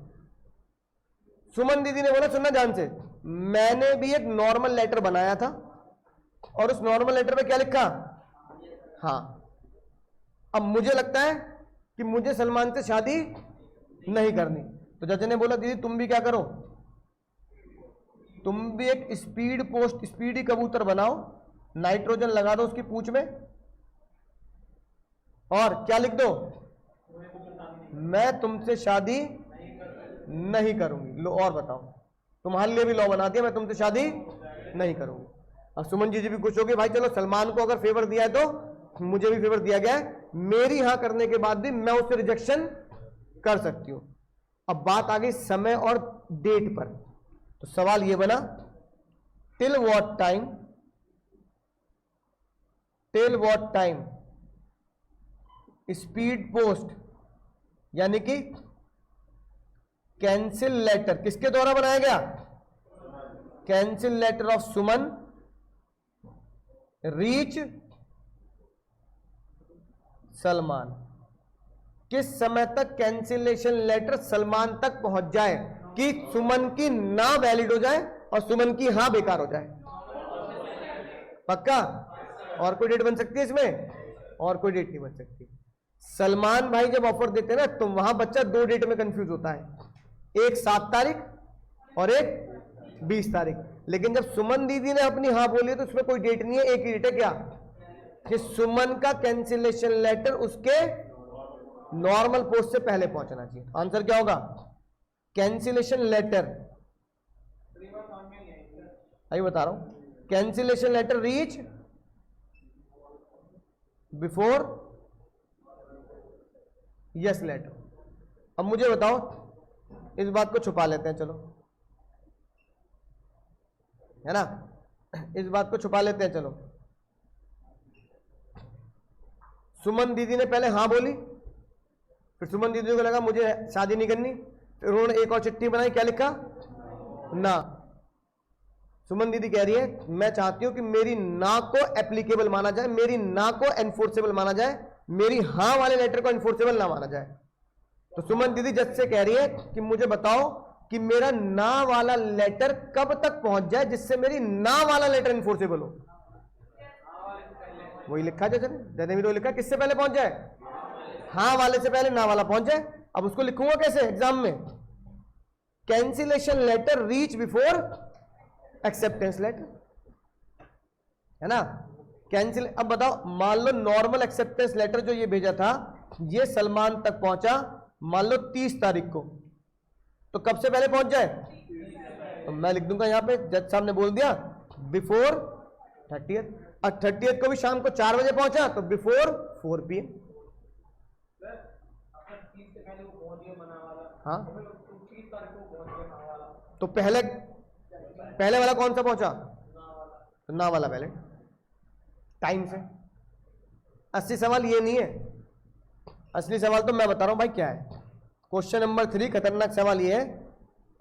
सुमन दीदी ने बोला सुनना ध्यान से, मैंने भी एक नॉर्मल लेटर बनाया था और उस नॉर्मल लेटर पे क्या लिखा? हाँ। अब मुझे लगता है कि मुझे सलमान से शादी नहीं करनी, तो जज ने बोला दीदी तुम भी क्या करो, तुम भी एक स्पीड पोस्ट, स्पीडी कबूतर बनाओ, नाइट्रोजन लगा दो उसकी पूंछ में और क्या लिख दो? मैं तुमसे शादी नहीं करूंगी। लो और बताओ, तुम्हारे लिए भी लॉ बना दिया, मैं तुमसे शादी नहीं करूंगी। अब सुमन जी भी खुश होगी, भाई चलो सलमान को अगर फेवर दिया है तो मुझे भी फेवर दिया गया है, मेरी हां करने के बाद भी मैं उससे रिजेक्शन कर सकती हूं। अब बात आ गई समय और डेट पर, तो सवाल ये बना, till what time speed post यानी कि कैंसिल लेटर किसके द्वारा बनाया गया? Cancel letter of Suman reach Salman. किस समय तक कैंसिलेशन लेटर सलमान तक पहुंच जाए कि सुमन की ना वैलिड हो जाए और सुमन की हां बेकार हो जाए? पक्का? और कोई डेट बन सकती है इसमें? और कोई डेट नहीं बन सकती। सलमान भाई जब ऑफर देते हैं ना, तो वहां बच्चा दो डेट में कंफ्यूज होता है, एक 7 तारीख और एक 20 तारीख। लेकिन जब सुमन दीदी ने अपनी हाँ बोली तो उसमें कोई डेट नहीं है, एक ही डेट है। क्या? कि सुमन का कैंसिलेशन लेटर उसके नॉर्मल पोस्ट से पहले पहुंचना चाहिए। आंसर क्या होगा? कैंसिलेशन लेटर, अभी बता रहा हूं, cancellation letter reach before yes letter. अब मुझे बताओ, इस बात को छुपा लेते हैं, चलो, है ना, इस बात को छुपा लेते हैं। चलो, सुमन दीदी ने पहले हाँ बोली, फिर सुमन दीदी को लगा मुझे शादी नहीं करनी, फिर उन्होंने एक और चिट्ठी बनाई, क्या लिखा? ना। सुमन दीदी कह रही है मैं चाहती हूं कि मेरी ना को एप्लीकेबल माना जाए, मेरी ना को एनफोर्सेबल माना जाए, मेरी हाँ वाले लेटर को एनफोर्सेबल ना माना जाए। तो सुमन दीदी जज से कह रही है कि मुझे बताओ कि मेरा ना वाला लेटर कब तक पहुंच जाए जिससे मेरी ना वाला लेटर एनफोर्सेबल हो। वही लिखा जज ने भी तो लिखा, किससे पहले पहुंच जाए? हाँ वाले से पहले ना वाला पहुंच जाए। अब उसको लिखूंगा कैसे एग्जाम में? Cancellation letter reach before acceptance letter, है ना। कैंसिल, अब बताओ, मान लो नॉर्मल एक्सेप्टेंस लेटर जो ये भेजा था ये सलमान तक पहुंचा मान लो 30 तारीख को, तो कब से पहले पहुंच जाए? तो मैं लिख दूंगा यहां पे, जज साहब ने बोल दिया बिफोर 30th, और 30th को भी शाम को 4 बजे पहुंचा तो बिफोर 4 PM। हाँ, तो पहले वाला कौन सा पहुंचा? तो ना वाला पहले टाइम से। असली सवाल ये नहीं है, असली सवाल तो मैं बता रहा हूं भाई क्या है। क्वेश्चन नंबर 3 खतरनाक सवाल ये है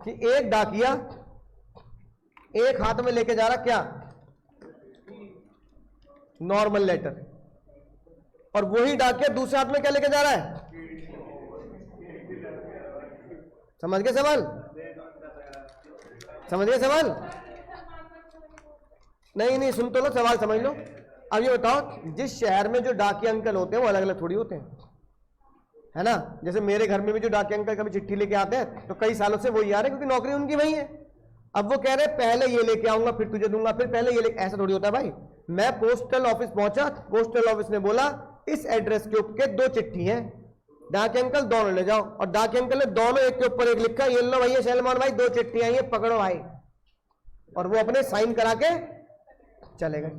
कि एक डाकिया एक हाथ में लेके जा रहा क्या? नॉर्मल लेटर, और वही डाकिया दूसरे हाथ में क्या लेके जा रहा है? समझ गए सवाल? समझ गए सवाल? नहीं, सुन तो लो, सवाल समझ लो। अब ये बताओ, जिस शहर में जो डाकिया अंकल होते हैं वो अलग अलग थोड़ी होते हैं, है ना। जैसे मेरे घर में भी जो डाकिया अंकल कभी चिट्ठी लेके आते हैं तो कई सालों से वही आ रहे हैं क्योंकि नौकरी उनकी वही है। अब वो कह रहे हैं पहले ये लेके आऊंगा फिर तुझे दूंगा, फिर पहले ये लेके, ऐसा थोड़ी होता है भाई। मैं पोस्टल ऑफिस पहुंचा, पोस्टल ऑफिस ने बोला इस एड्रेस के ऊपर 2 चिट्ठी हैं, डाकिया अंकल दोनों ले जाओ, और डाकिया अंकल ने दोनों एक के ऊपर एक लिखा, ये लो भैया सलमान भाई 2 चिट्ठी आई है, पकड़ो भाई, और वो अपने साइन करा के चले गए।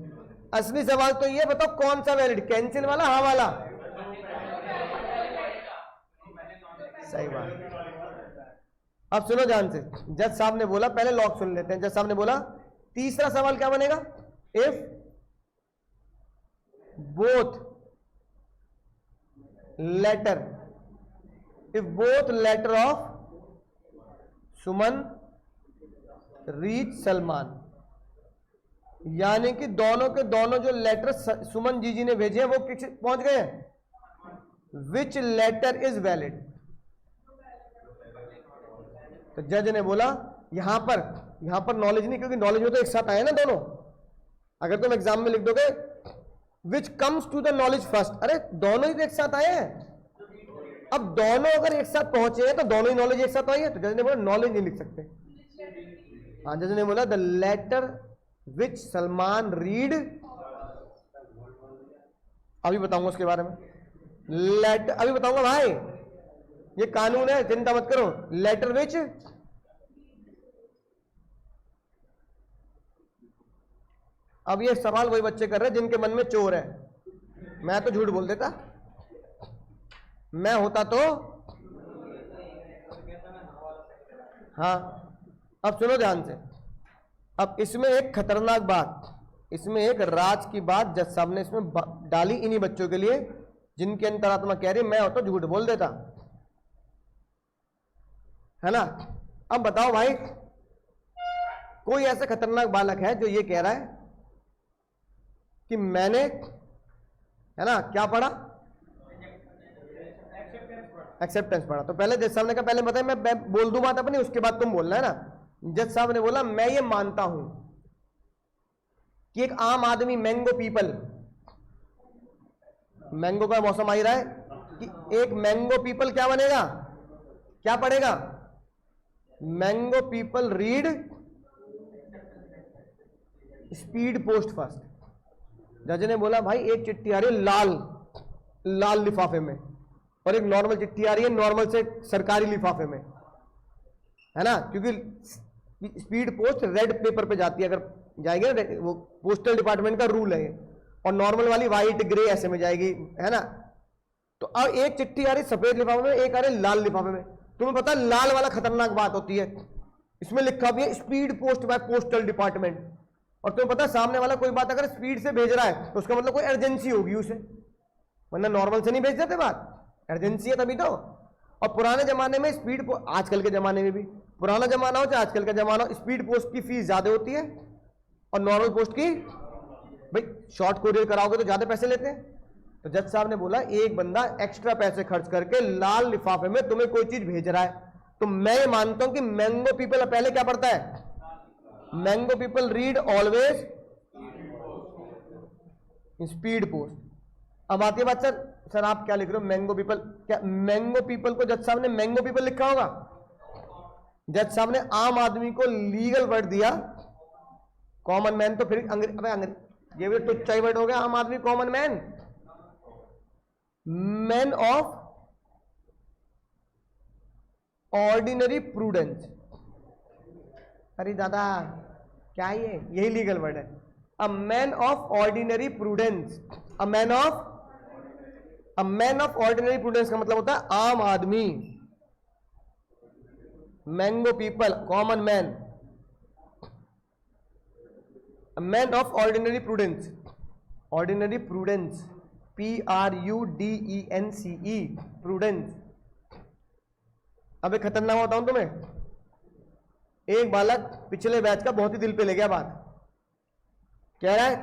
असली सवाल तो ये बताओ कौन सा वैलिड, कैंसिल वाला हाँ वाला? सही बात। अब सुनो ध्यान से, जज साहब ने बोला, पहले लॉक सुन लेते हैं। जज साहब ने बोला तीसरा सवाल क्या बनेगा? If both letter of Suman reach Salman, यानी कि दोनों के दोनों जो लेटर सुमन जी ने भेजे हैं वो किस पहुंच गए हैं? विच लेटर इज वैलिड? तो जज ने बोला यहां पर नॉलेज नहीं, क्योंकि नॉलेज में तो एक साथ आए ना दोनों। अगर तुम एग्जाम में लिख दोगे which comes to the knowledge first, अरे दोनों ही तो एक साथ आए हैं। अब दोनों अगर एक साथ पहुंचे हैं तो दोनों ही नॉलेज एक साथ आई है, तो जज ने बोला नॉलेज नहीं लिख सकते। हाँ, जज ने बोला the letter which Salman read, अभी बताऊंगा उसके बारे में, लेटर अभी बताऊंगा भाई, ये कानून है, चिंता मत करो। लेटर विच अब ये सवाल वही बच्चे कर रहे हैं जिनके मन में चोर है। मैं तो झूठ बोल देता, मैं होता तो। हाँ, अब सुनो ध्यान से। अब इसमें एक खतरनाक बात, इसमें एक राज की बात जज साहब ने इसमें डाली इन्हीं बच्चों के लिए जिनकी अंतरात्मा कह रही मैं होता झूठ बोल देता, है ना। अब बताओ भाई, कोई ऐसा खतरनाक बालक है जो ये कह रहा है कि मैंने, है ना, क्या पढ़ा, एक्सेप्टेंस पढ़ा। तो पहले जज साहब ने कहा पहले बताए मैं बोल दूं बात अपनी, उसके बाद तुम बोलना, है ना। जज साहब ने बोला मैं ये मानता हूं कि एक आम आदमी, मैंगो पीपल, मैंगो का मौसम आ ही रहा है, कि एक मैंगो पीपल क्या बनेगा, क्या पढ़ेगा, mango people read speed post first. जज ने बोला भाई एक चिट्ठी आ रही है लाल लाल लिफाफे में, और एक नॉर्मल चिट्ठी आ रही है नॉर्मल से सरकारी लिफाफे में, है ना, क्योंकि स्पीड पोस्ट रेड पेपर पे जाती है, अगर जाएगी ना, वो पोस्टल डिपार्टमेंट का रूल है, और नॉर्मल वाली व्हाइट ग्रे ऐसे में जाएगी, है ना। तो अब एक चिट्ठी आ रही सफेद लिफाफे में, एक आ रही लाल लिफाफे में। तुम्हें पता है लाल वाला खतरनाक बात होती है, इसमें लिखा भी है speed post by postal department, और तुम्हें पता है सामने वाला कोई बात अगर स्पीड से भेज रहा है तो उसका मतलब कोई अर्जेंसी होगी उसे, वरना नॉर्मल से नहीं भेज देते, बात अर्जेंसी है तभी तो। और पुराने जमाने में स्पीड, आजकल के जमाने में भी, पुराना जमाना हो चाहे आजकल का जमाना हो, स्पीड पोस्ट की फीस ज्यादा होती है और नॉर्मल पोस्ट की, भाई शॉर्ट कोरियर कराओगे तो ज्यादा पैसे लेते हैं। तो जज साहब ने बोला एक बंदा एक्स्ट्रा पैसे खर्च करके लाल लिफाफे में तुम्हें कोई चीज भेज रहा है, तो मैं ये मानता हूं कि मैंगो पीपल पहले क्या पढ़ता है, mango people read always speed post. अब आती है बात, सर आप क्या लिख रहे हो मैंगो पीपल, क्या मैंगो पीपल को जज साहब ने मैंगो पीपल लिखा होगा? जज साहब ने आम आदमी को लीगल वर्ड दिया, कॉमन मैन तो फिर अंग्रेजी, ये भी टुच्चा वर्ड हो गया, आम आदमी common man, man of ordinary prudence. अरे दादा क्या ये, यही लीगल वर्ड है, a man of ordinary prudence, a man of ordinary prudence का मतलब होता है आम आदमी, mango people common man, man of ordinary prudence, ordinary prudence PRUDENCE prudence. अब एक खतरनाक होता हूं तुम्हें, एक बालक पिछले बैच का बहुत ही दिल पे ले गया बात, कह रहा है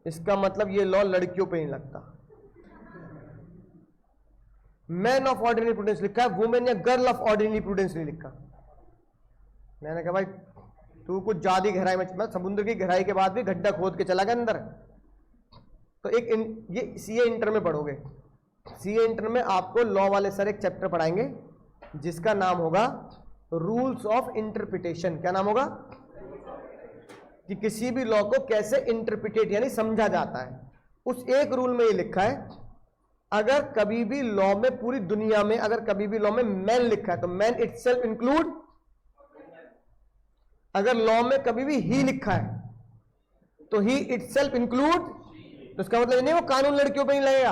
इसका मतलब ये लॉ लड़कियों पे नहीं लगता, मैन ऑफ ऑर्डिनरी प्रूडेंस लिखा है, वुमेन या गर्ल ऑफ ऑर्डिनरी प्रूडेंस नहीं लिखा। मैंने कहा भाई तू कुछ ज्यादा गहराई में, समुद्र की गहराई के बाद भी गड्ढा खोद के चला गया अंदर। तो एक ये सीए इंटर में पढ़ोगे, सीए इंटर में आपको लॉ वाले सर एक चैप्टर पढ़ाएंगे जिसका नाम होगा रूल्स ऑफ इंटरप्रिटेशन। क्या नाम होगा? कि किसी भी लॉ को कैसे इंटरप्रिटेट यानी समझा जाता है। उस एक रूल में ये लिखा है, अगर कभी भी लॉ में, पूरी दुनिया में अगर कभी भी लॉ में मैन लिखा है तो मैन इटसेल्फ इंक्लूड, अगर लॉ में कभी भी ही लिखा है तो ही इटसेल्फ इंक्लूड, तो इसका मतलब नहीं वो कानून लड़कियों पे नहीं लगेगा।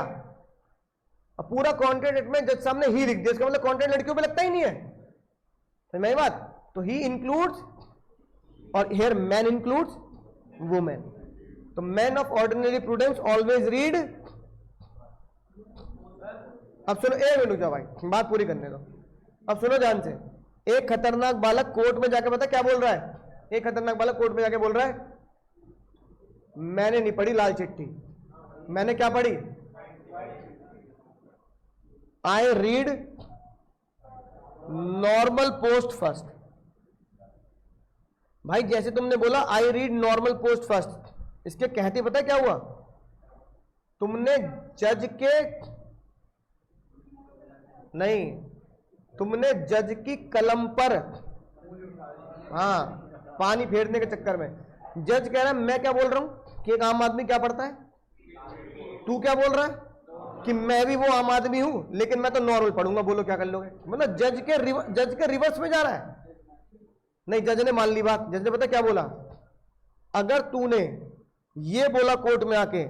अब पूरा कॉन्ट्रैक्ट में जज साहब ने ही लिख दिया, इसका मतलब कॉन्ट्रैक्ट लड़कियों पे लगता ही नहीं है, तो मेरी बात, तो ही इंक्लूड्स और हियर मैन इंक्लूड्स वुमेन। तो man of ordinary prudence always read. अब सुनो, एक मिनट जाओ भाई, बात पूरी करने दो। अब सुनो ध्यान से, एक खतरनाक बालक कोर्ट में जाके पता क्या बोल रहा है, एक खतरनाक बालक कोर्ट में जाके बोल रहा है मैंने नहीं पढ़ी लाल चिट्ठी, मैंने क्या पढ़ी, I read normal post first. भाई जैसे तुमने बोला I read normal post first, इसके कहते पता क्या हुआ, तुमने जज के नहीं, तुमने जज की कलम पर, हाँ, पानी फेरने के चक्कर में जज कह रहा है मैं क्या बोल रहा हूं कि एक आम आदमी क्या पढ़ता है, तू क्या बोल रहा है कि मैं भी वो आम आदमी हूं लेकिन मैं तो नॉर्मल पढ़ूंगा, बोलो क्या कर लोगे। मतलब जज के रिवर्स में जा रहा है। नहीं, जज ने मान ली बात, जज ने पता क्या बोला, अगर तूने ये बोला कोर्ट में आके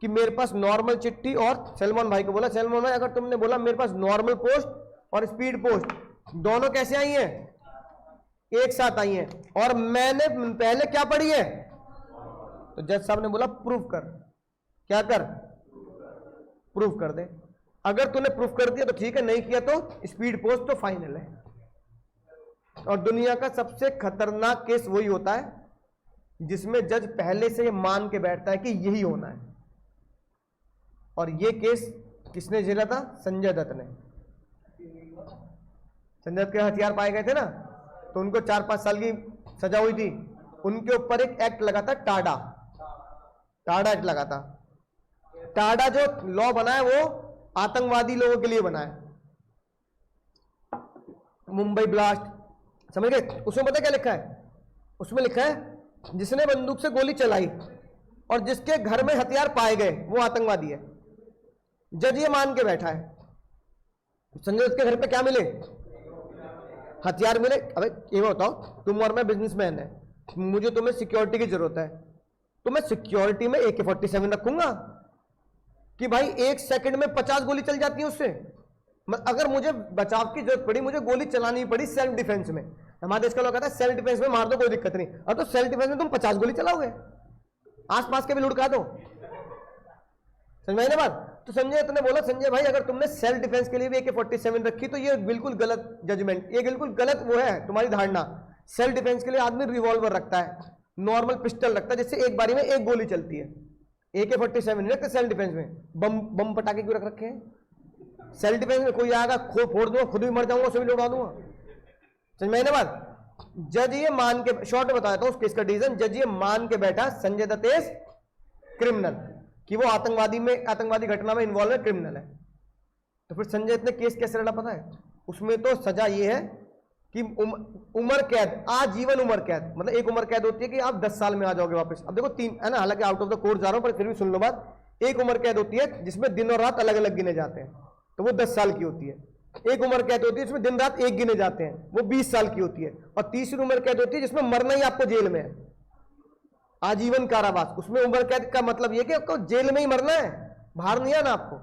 कि मेरे पास नॉर्मल चिट्ठी, और सलमान भाई को बोला, सलमान भाई अगर तुमने बोला मेरे पास नॉर्मल पोस्ट और स्पीड पोस्ट दोनों कैसे आई हैं, एक साथ आई हैं, और मैंने पहले क्या पढ़ी है, तो जज साहब ने बोला प्रूफ कर, क्या कर, प्रूफ कर दे। अगर तूने प्रूफ कर दिया तो ठीक है, नहीं किया तो स्पीड पोस्ट तो फाइनल है। और दुनिया का सबसे खतरनाक केस वही होता है जिसमें जज पहले से मान के बैठता है कि यही होना है। और ये केस किसने झेला था, संजय दत्त ने। संजय दत्त के हथियार पाए गए थे ना, तो उनको 4-5 साल की सजा हुई थी। उनके ऊपर एक एक्ट लगा था, टाडा एक्ट लगा था। टाडा जो लॉ बना है वो आतंकवादी लोगों के लिए बना है, मुंबई ब्लास्ट, समझ गए। उसमें पता क्या लिखा है, उसमें लिखा है जिसने बंदूक से गोली चलाई और जिसके घर में हथियार पाए गए वो आतंकवादी है। जज ये मान के बैठा है। संजय दत्त के घर पे क्या मिले, हथियार मिले। अबे ये बताओ, तुम और मैं बिजनेसमैन है, मुझे तुम्हें सिक्योरिटी की जरूरत है, तो मैं सिक्योरिटी में AK-47 रखूंगा कि भाई 1 सेकंड में 50 गोली चल जाती है उससे। अगर मुझे बचाव की जरूरत पड़ी, मुझे गोली चलानी पड़ी सेल्फ डिफेंस में, हमारे देश का लोग कहता है सेल्फ डिफेंस में मार दो कोई दिक्कत नहीं, और तो सेल्फ डिफेंस में तुम 50 गोली चलाओगे, आसपास के भी लुढ़का दो, समझ में ना बात। तो संजय दत्त ने बोला, संजय भाई अगर तुमने सेल्फ डिफेंस के लिए भी AK-47 रखी तो ये बिल्कुल गलत जजमेंट, ये बिल्कुल गलत वो है तुम्हारी धारणा। सेल्फ डिफेंस के लिए आदमी रिवॉल्वर रखता है, नॉर्मल पिस्टल रखता है, जिससे एक बारी में एक गोली चलती है। AK-47 नहीं रखते सेल्फ डिफेंस में। बम पटाखे क्यों रख रखे हैं सेल्फ डिफेंस में? कोई आएगा खो फोड़ दूंगा, खुद भी मर जाऊंगा, उसे भी लौटा दूंगा, समझ में ना बात। जज ये मान के, शॉर्ट में बताया था उस केस का डिसीजन, जज ये मान के बैठा संजय दत्त इज क्रिमिनल, कि वो आतंकवादी घटना में इन्वॉल्व है, क्रिमिनल है। तो फिर संजय दत्त ने केस कैसे लड़ा पता है? उसमें तो सजा ये है कि उम्र कैद, आजीवन उम्र कैद। मतलब एक उम्र कैद होती है कि आप 10 साल में आ जाओगे वापस। अब देखो 3 है ना, हालांकि आउट ऑफ द कोर्ट जा रहा हूं पर फिर भी सुन लो बात। एक उम्र कैद होती है जिसमें दिन और रात अलग अलग गिने जाते हैं, तो वो 10 साल की होती है। एक उम्र कैद होती है जिसमें दिन रात एक गिने जाते हैं, वो 20 साल की होती है। और तीसरी उम्र कैद होती है जिसमें मरना ही आपको जेल में है, आजीवन कारावास। उसमें उम्र कैद का मतलब यह कि आपको जेल में ही मरना है, बाहर नहीं आना आपको।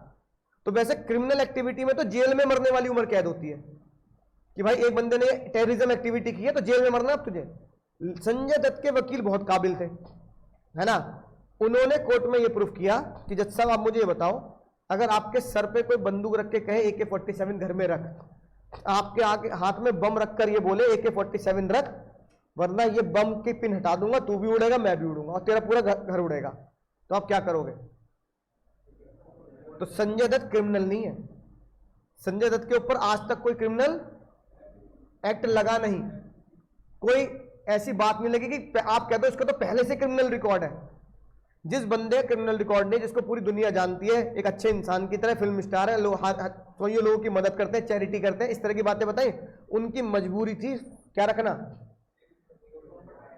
तो वैसे क्रिमिनल एक्टिविटी में तो जेल में मरने वाली उम्र कैद होती है कि भाई एक बंदे ने टेररिज्म एक्टिविटी की है तो जेल में मरना अब तुझे। संजय दत्त के वकील बहुत काबिल थे, है ना। उन्होंने कोर्ट में ये प्रूफ किया कि जज साहब आप मुझे ये बताओ, अगर आपके सर पे कोई बंदूक रख के कहे AK-47 घर में रख, आपके आगे हाथ में बम रखकर ये बोले AK-47 रख, वरना ये बम की पिन हटा दूंगा, तू भी उड़ेगा मैं भी उड़ूंगा और तेरा पूरा घर उड़ेगा, तो आप क्या करोगे? तो संजय दत्त क्रिमिनल नहीं है। संजय दत्त के ऊपर आज तक कोई क्रिमिनल एक्ट लगा नहीं, कोई ऐसी बात नहीं लगी कि आप कहते हो इसका तो पहले से क्रिमिनल रिकॉर्ड है। जिस बंदे क्रिमिनल रिकॉर्ड नहीं, जिसको पूरी दुनिया जानती है, एक अच्छे इंसान की तरह, फिल्म स्टार है, तो ये लोगों की मदद करते हैं, चैरिटी करते हैं, इस तरह की बातें बताएं। उनकी मजबूरी थी क्या रखना,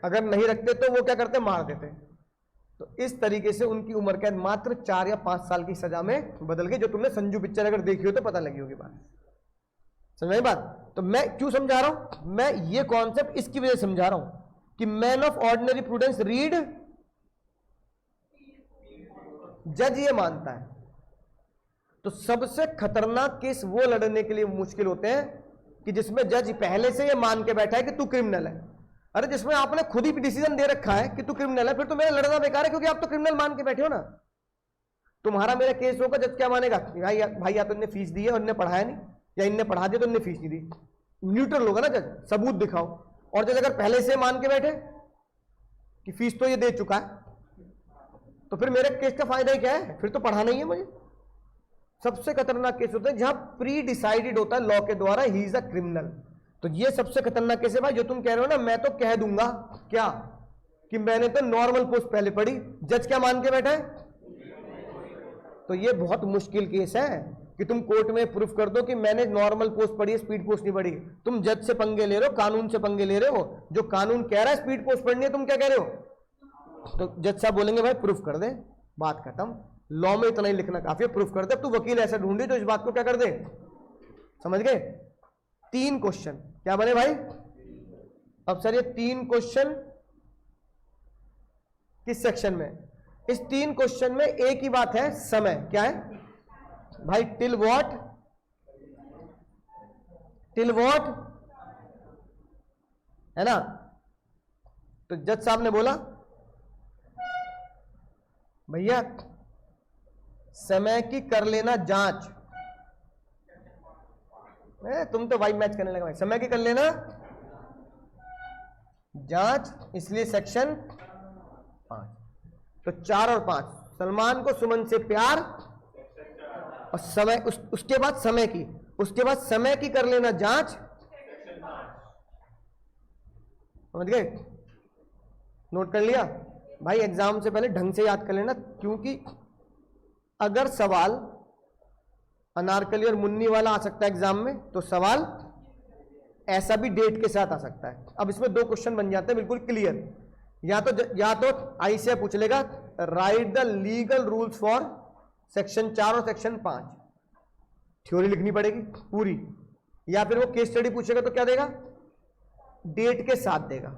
अगर नहीं रखते तो वो क्या करते, मार देते। तो इस तरीके से उनकी उम्र कैद मात्र 4 या 5 साल की सजा में बदल गई, जो तुमने संजू पिक्चर अगर देखी हो तो पता लगी होगी बात, समझ में बात। तो मैं क्यों समझा रहा हूं, मैं ये कॉन्सेप्ट इसकी वजह से समझा रहा हूं कि man of ordinary prudence read, जज ये मानता है। तो सबसे खतरनाक केस वो लड़ने के लिए मुश्किल होते हैं कि जिसमें जज पहले से ये मान के बैठा है कि तू क्रिमिनल है। अरे जिसमें आपने खुद ही डिसीजन दे रखा है कि तू क्रिमिनल है, फिर तो मेरा लड़ना बेकार है, क्योंकि आप तो क्रिमिनल मान के बैठे हो ना। तुम्हारा मेरा केस होगा, जज क्या मानेगा, भाई या तो इनने फीस दी है और इनने पढ़ाया नहीं, या इनने पढ़ा दिया तो इनने फीस नहीं दी। न्यूट्रल होगा ना जज, सबूत दिखाओ। और जज अगर पहले से मान के बैठे कि फीस तो ये दे चुका है, तो फिर मेरे केस का फायदा ही क्या है, फिर तो पढ़ाना ही है मुझे। सबसे खतरनाक केस होते हैं जहां प्री डिसाइडेड होता है लॉ के द्वारा ही इज अ क्रिमिनल। तो ये सबसे खतरनाक केस है भाई, जो तुम कह रहे हो ना, मैं तो कह दूंगा क्या कि मैंने तो नॉर्मल पोस्ट पहले पढ़ी, जज क्या मान के बैठा है। तो ये बहुत मुश्किल केस है कि तुम कोर्ट में प्रूफ कर दो कि मैंने नॉर्मल पोस्ट पढ़ी है, स्पीड पोस्ट नहीं पढ़ी। तुम जज से पंगे ले रहे हो, कानून से पंगे ले रहे हो। जो कानून कह रहा है स्पीड पोस्ट पढ़नी है, तुम क्या कह रहे हो? तो जज साहब बोलेंगे भाई प्रूफ कर दे, बात खत्म। लॉ में इतना ही लिखना काफी है, प्रूफ कर दे। तू वकील ऐसा ढूंढे जो इस बात को क्या कर दे, समझ गए। 3 क्वेश्चन क्या बने भाई? अब सर ये 3 क्वेश्चन किस सेक्शन में? इस 3 क्वेश्चन में एक ही बात है, समय। क्या है भाई? टिल व्हाट, टिल व्हाट, है ना? तो जज साहब ने बोला भैया समय की कर लेना जांच। तुम तो भाई मैच करने लगा भाई। समय की कर लेना जांच, इसलिए सेक्शन 5। तो 4 और 5, सलमान को सुमन से प्यार, और समय उसके बाद समय की, उसके बाद समय की कर लेना जांच। समझ गए? नोट कर लिया भाई? एग्जाम से पहले ढंग से याद कर लेना, क्योंकि अगर सवाल अनारकली और मुन्नी वाला आ सकता है एग्जाम में, तो सवाल ऐसा भी डेट के साथ आ सकता है। अब इसमें 2 क्वेश्चन बन जाते हैं बिल्कुल क्लियर। या तो आईसीए पूछ लेगा right the legal rules for section 4 और सेक्शन 5, थ्योरी लिखनी पड़ेगी पूरी, या फिर वो केस स्टडी पूछेगा तो क्या देगा? डेट के साथ देगा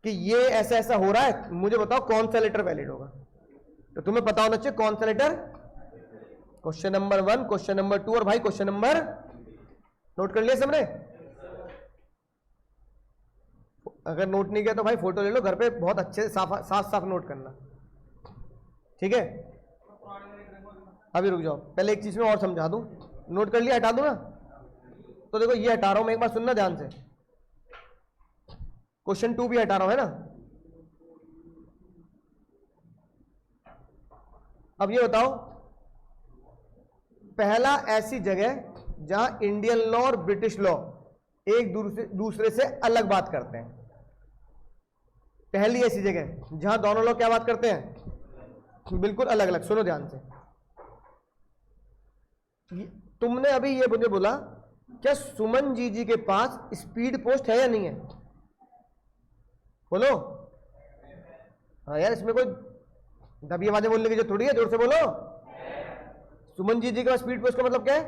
कि ये ऐसा ऐसा हो रहा है, मुझे बताओ कौन सा लेटर वैलिड होगा। तो तुम्हें पता होना चाहिए कौन सा letter. Question number 1, question number 2 और भाई क्वेश्चन नंबर, नोट कर लिया सबने? अगर नोट नहीं किया तो भाई फोटो ले लो घर पे, बहुत अच्छे से साफ नोट करना, ठीक है? अभी रुक जाओ, पहले एक चीज में और समझा दूं। नोट कर लिया? हटा दूं ना? तो देखो ये हटा रहा हूं मैं, एक बार सुनना ध्यान से। क्वेश्चन 2 भी हटा रहा हूं, है ना? अब ये बताओ, पहला ऐसी जगह जहां इंडियन लॉ और ब्रिटिश लॉ एक दूसरे से अलग बात करते हैं। पहली ऐसी जगह जहां दोनों लोग क्या बात करते हैं? बिल्कुल अलग अलग। सुनो ध्यान से। तुमने अभी ये मुझे बोला, क्या सुमन जी के पास स्पीड पोस्ट है या नहीं है? बोलो। हाँ यार, इसमें कोई दबी आवाजें बोलने की जो थोड़ी है, जोर से बोलो। सुमन जी के पास स्पीड पोस्ट का मतलब क्या है?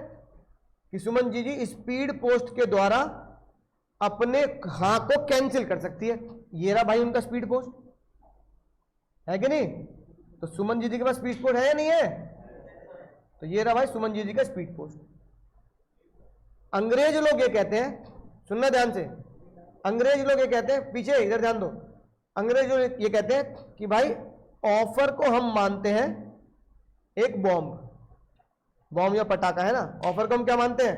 कि सुमन जी स्पीड पोस्ट के द्वारा अपने हाँ को कैंसिल कर सकती है। ये रहा भाई उनका स्पीड पोस्ट, है कि नहीं? तो सुमन जी के पास स्पीड पोस्ट है या नहीं है? तो ये रहा भाई सुमन जी का स्पीड पोस्ट। अंग्रेज लोग ये कहते हैं, सुनना ध्यान से, अंग्रेज लोग ये कहते हैं, पीछे इधर ध्यान दो, अंग्रेज लोग ये कहते हैं कि भाई ऑफर को हम मानते हैं एक बॉम्ब या पटाखा, है ना? ऑफर को हम क्या मानते हैं?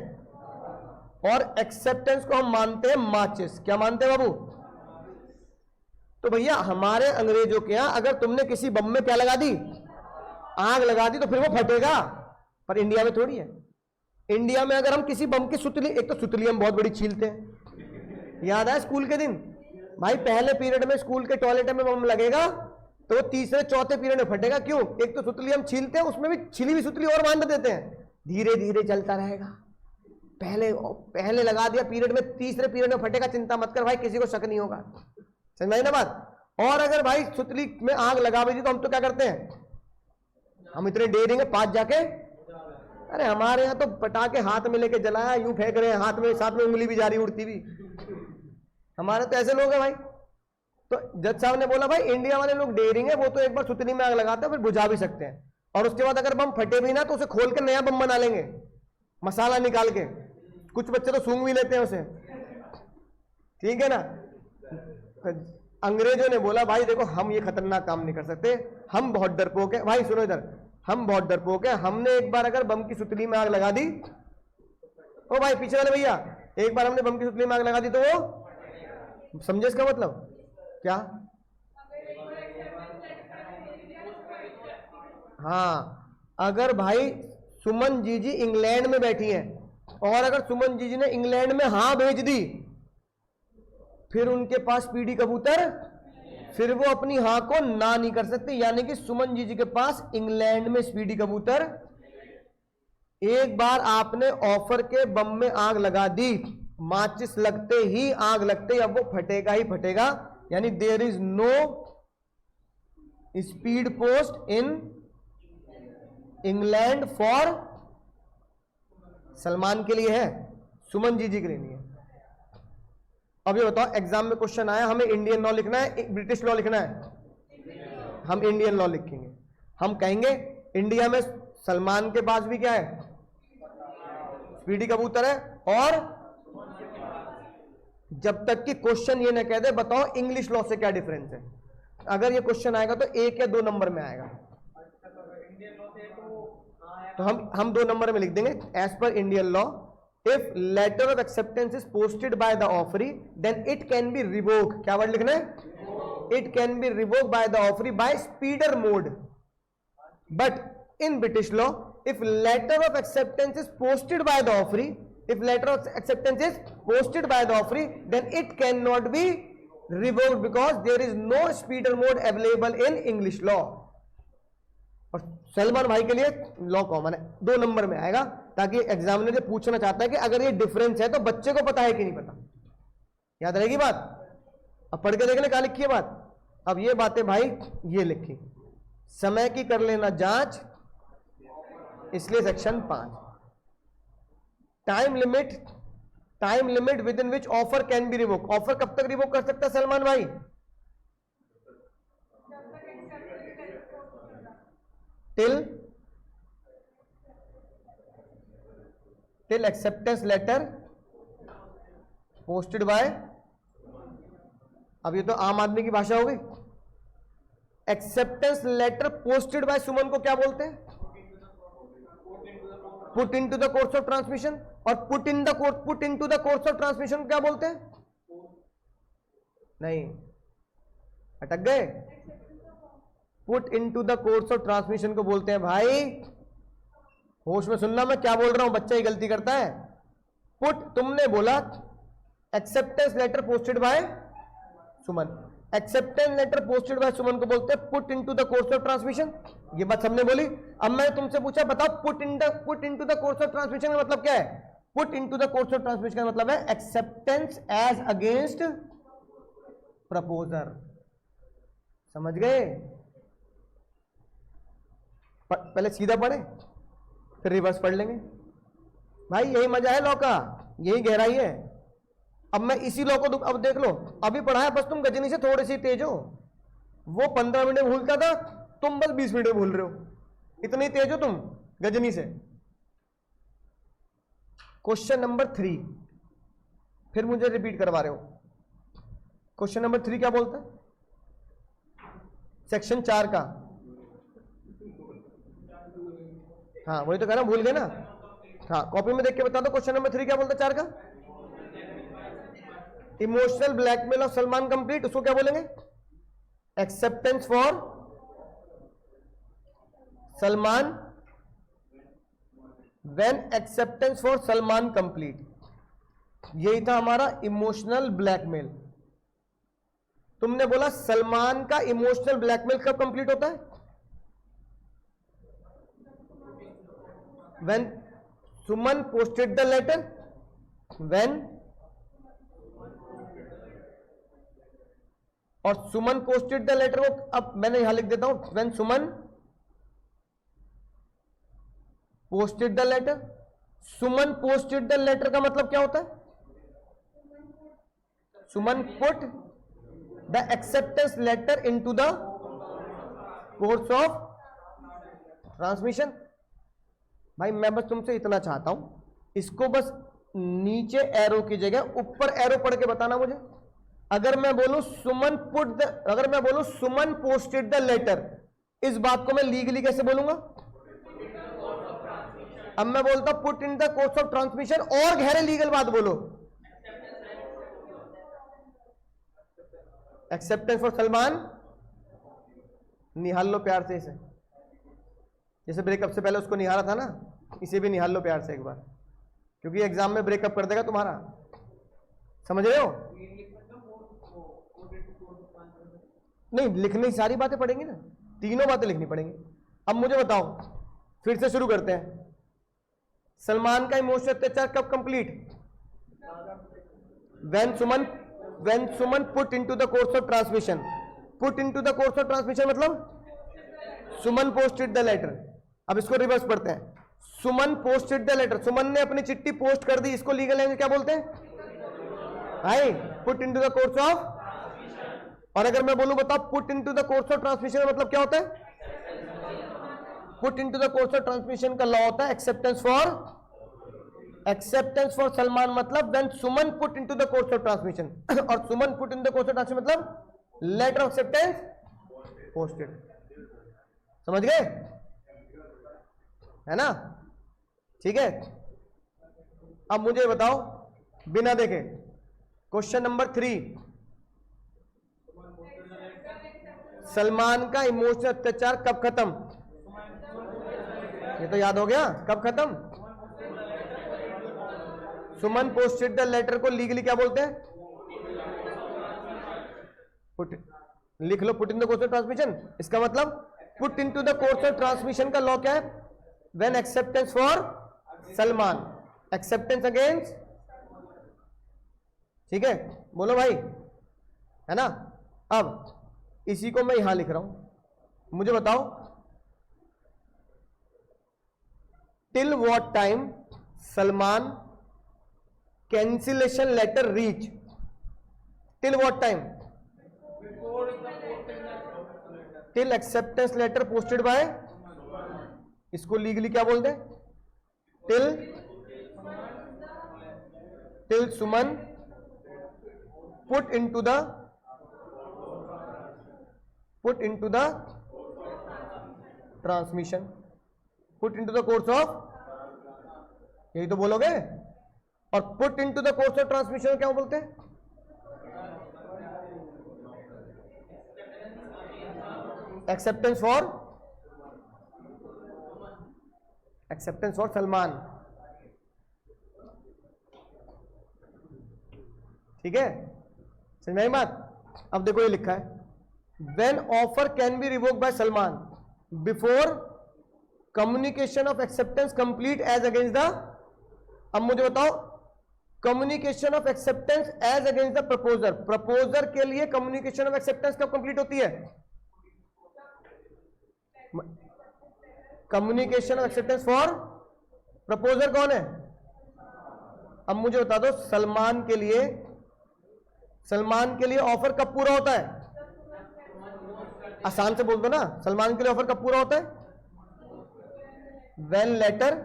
और एक्सेप्टेंस को हम मानते हैं माचिस। क्या मानते हैं बाबू? तो भैया हमारे अंग्रेजों के यहां अगर तुमने किसी बम में क्या लगा दी, आग लगा दी, तो फिर वो फटेगा। पर इंडिया में थोड़ी है। इंडिया में अगर हम किसी बम की सुतली, एक तो सुतली हम बहुत बड़ी छीलते हैं, याद है स्कूल के दिन भाई, पहले पीरियड में स्कूल के टॉयलेट में बम लगेगा तो वो तीसरे चौथे पीरियड में फटेगा। क्यों? एक तो सुतली हम छीलते हैं, उसमें भी छिली हुई सुतली और बांध देते हैं, धीरे धीरे चलता रहेगा। पहले लगा दिया पीरियड में, तीसरे पीरियड में फटेगा, चिंता मत कर भाई, किसी को शक नहीं होगा। समझ में आई ना बात? और अगर भाई सुतली में आग लगा भी दी तो हम तो क्या करते हैं, हम इतने डेरिंग है, पास जाके, अरे हमारे यहाँ तो पटाखे हाथ में लेके जलाया, यूं फेंक रहे हैं हाथ में, साथ में उंगली भी जा रही उड़ती भी। हमारे तो ऐसे लोग हैं भाई। तो जज साहब ने बोला भाई इंडिया वाले लोग डेरिंग है, वो तो एक बार सुतली में आग लगाते हैं फिर बुझा भी सकते हैं, और उसके बाद अगर बम फटे भी ना तो उसे खोल के नया बम बना लेंगे, मसाला निकाल के। कुछ बच्चे तो सूंघ भी लेते हैं उसे, ठीक है ना? अंग्रेजों ने बोला भाई देखो हम ये खतरनाक काम नहीं कर सकते, हम बहुत डरपोक है। भाई सुनो इधर, हम बहुत डरपोक है, हमने एक बार अगर बम की सुतली में आग लगा दी, ओ भाई पीछे वाले भैया, एक बार हमने बम की सुतली में आग लगा दी तो वो, समझे इसका मतलब क्या? हाँ, अगर भाई सुमन जी इंग्लैंड में बैठी हैं और अगर सुमन जी ने इंग्लैंड में हाँ भेज दी, फिर उनके पास पीडी कबूतर, फिर वो अपनी हाँ को ना नहीं कर सकते। यानी कि सुमन जी के पास इंग्लैंड में स्पीडी कबूतर, एक बार आपने ऑफर के बम में आग लगा दी, माचिस लगते ही, आग लगते ही अब वो फटेगा ही फटेगा। यानी there is no speed post in England for Salman के लिए है, सुमन जी के लिए नहीं है। अब ये बताओ एग्जाम में क्वेश्चन आया, हमें इंडियन लॉ लिखना है, ब्रिटिश लॉ लिखना है? हम इंडियन लॉ लिखेंगे। हम कहेंगे इंडिया में सलमान के पास भी क्या है, स्पीडी कबूतर है, और जब तक कि क्वेश्चन ये ना कह दे बताओ इंग्लिश लॉ से क्या डिफरेंस है। अगर ये क्वेश्चन आएगा तो 1 या 2 नंबर में आएगा। तो हम 2 नंबर में लिख देंगे, as per Indian law if letter of acceptance is posted by the offeree then it can be revoke. क्या वर्ड लिखना है, it can be revoke by the offeree by speedier mode. But in British law, if letter of acceptance is posted by the offeree, if letter of acceptance is posted by the offeree, then it cannot be revoked because there is no speeder mode available in English law. और सलमान भाई के लिए लॉ कॉमन है, 2 नंबर में आएगा, ताकि एग्जामिनर ये पूछना चाहता है कि अगर ये डिफरेंस है तो बच्चे को पता है कि नहीं पता। याद रहेगी बात। अब पढ़ के देख ले, कहां लिखी है बात। अब ये बातें भाई ये लिखी, समय की कर लेना जांच, इसलिए section 5। Time limit within which offer can be revoke. Offer कब तक रिवोक कर सकता है सलमान भाई, till acceptance letter posted by. अब ये तो आम आदमी की भाषा हो गई। Acceptance letter posted by Suman को क्या बोलते हैं, put into the course of transmission. और put into the course of transmission क्या बोलते हैं, नहीं अटक गए, put into the course of transmission को बोलते हैं भाई, होश में सुनना मैं क्या बोल रहा हूं, बच्चा ही गलती करता है। पुट, तुमने बोला acceptance letter posted by Suman, acceptance letter posted by Suman को बोलते हैं put into the course of transmission. ये बात सबने बोली। अब मैं तुमसे पूछा बताओ put into the course of transmission का मतलब क्या है। Put into the course of transmission का मतलब है एक्सेप्टेंस एज अगेंस्ट प्रपोजर। समझ गए। पहले सीधा पढ़े फिर रिवर्स पढ़ लेंगे भाई, यही मजा है लॉ का, यही गहराई है। अब मैं इसी लॉ को अब देख लो, अभी पढ़ाया, बस तुम गजनी से थोड़े से तेज हो। वो 15 मिनट में भूलता था, तुम बस 20 मिनट में भूल रहे हो, इतनी तेज हो तुम गजनी से। क्वेश्चन नंबर 3 फिर मुझे रिपीट करवा रहे हो। क्वेश्चन नंबर 3 क्या बोलता है, सेक्शन 4 का। हाँ वही तो कह रहा हूं, भूल गए ना। हाँ कॉपी में देख के बता दो, क्वेश्चन नंबर 3 क्या बोलता है 4 का। Emotional blackmail of Salman complete, उसको क्या बोलेंगे, acceptance for Salman when acceptance for Salman complete. यही था हमारा इमोशनल ब्लैकमेल। तुमने बोला सलमान का इमोशनल ब्लैकमेल कब कंप्लीट होता है, when Suman posted the letter, when, और सुमन पोस्टेड द लेटर को अब मैंने यहां लिख देता हूं, when Suman posted the letter. Suman posted the letter का मतलब क्या होता है, Suman put the acceptance letter into the course of transmission. भाई मैं बस तुमसे इतना चाहता हूं, इसको बस नीचे एरो की जगह ऊपर एरो पढ़ के बताना मुझे। अगर मैं बोलूं सुमन अगर मैं बोलूं सुमन पोस्टेड द लेटर, इस बात को मैं लीगली कैसे बोलूंगा। अब मैं बोलता put in the course of transmission, और गहरे लीगल बात बोलो, एक्सेप्टेंस फॉर सलमान। निहाल लो प्यार से इसे, जैसे ब्रेकअप से पहले उसको निहारा था ना, इसे भी निहाल लो प्यार से एक बार, क्योंकि एग्जाम में ब्रेकअप कर देगा तुम्हारा। समझ रहे हो, नहीं लिखनी सारी बातें पढ़ेंगे ना, तीनों बातें लिखनी पड़ेंगी। अब मुझे बताओ, फिर से शुरू करते हैं। सलमान का इमोशनल अत्याचार कब complete, when Suman put into the course of transmission. Put into the course of transmission मतलब सुमन पोस्टेड द लेटर। अब इसको रिवर्स पढ़ते हैं, सुमन पोस्टेड द लेटर, सुमन ने अपनी चिट्ठी पोस्ट कर दी, इसको लीगल लैंग्वेज क्या बोलते हैं भाई, put into the course of. और अगर मैं बोलूं बताओ put into the course of transmission मतलब क्या होता है? Put into the course of transmission का लॉ होता है एक्सेप्टेंस फॉर सलमान मतलब when Suman put into the course of transmission और Suman put in the course of transmission मतलब लेटर ऑफ एक्सेप्टेंस पोस्टेड। समझ गए? है ना? ठीक है। अब मुझे बताओ बिना देखे क्वेश्चन नंबर 3, सलमान का इमोशनल अत्याचार कब खत्म? ये तो याद हो गया। कब खत्म? सुमन पोस्टेड द लेटर को लीगली क्या बोलते हैं? पुट, लिख लो put in the course of transmission. इसका मतलब put into the course of transmission का लॉ क्या है? When acceptance for Salman, acceptance against, ठीक है बोलो भाई, है ना? अब इसी को मैं यहां लिख रहा हूं। मुझे बताओ till what time Salman cancellation letter reach? Till what time? Till acceptance letter posted by, इसको लीगली क्या बोलते हैं? Till Suman put into the transmission, put into the course of, यही तो बोलोगे। और put into the course of transmission क्या बोलते हैं? एक्सेप्टेंस फॉर सलमान, ठीक है? समझ में बात? अब देखो ये लिखा है when offer can be revoked by Salman before communication of acceptance complete as against the, अब मुझे बताओ communication of acceptance as against the proposer, proposer के लिए कम्युनिकेशन ऑफ एक्सेप्टेंस कब कंप्लीट होती है? Communication of acceptance for proposer कौन है? अब मुझे बता दो सलमान के लिए ऑफर कब पूरा होता है? आसान से बोल दो ना, सलमान के लिए ऑफर कब पूरा होता है? When letter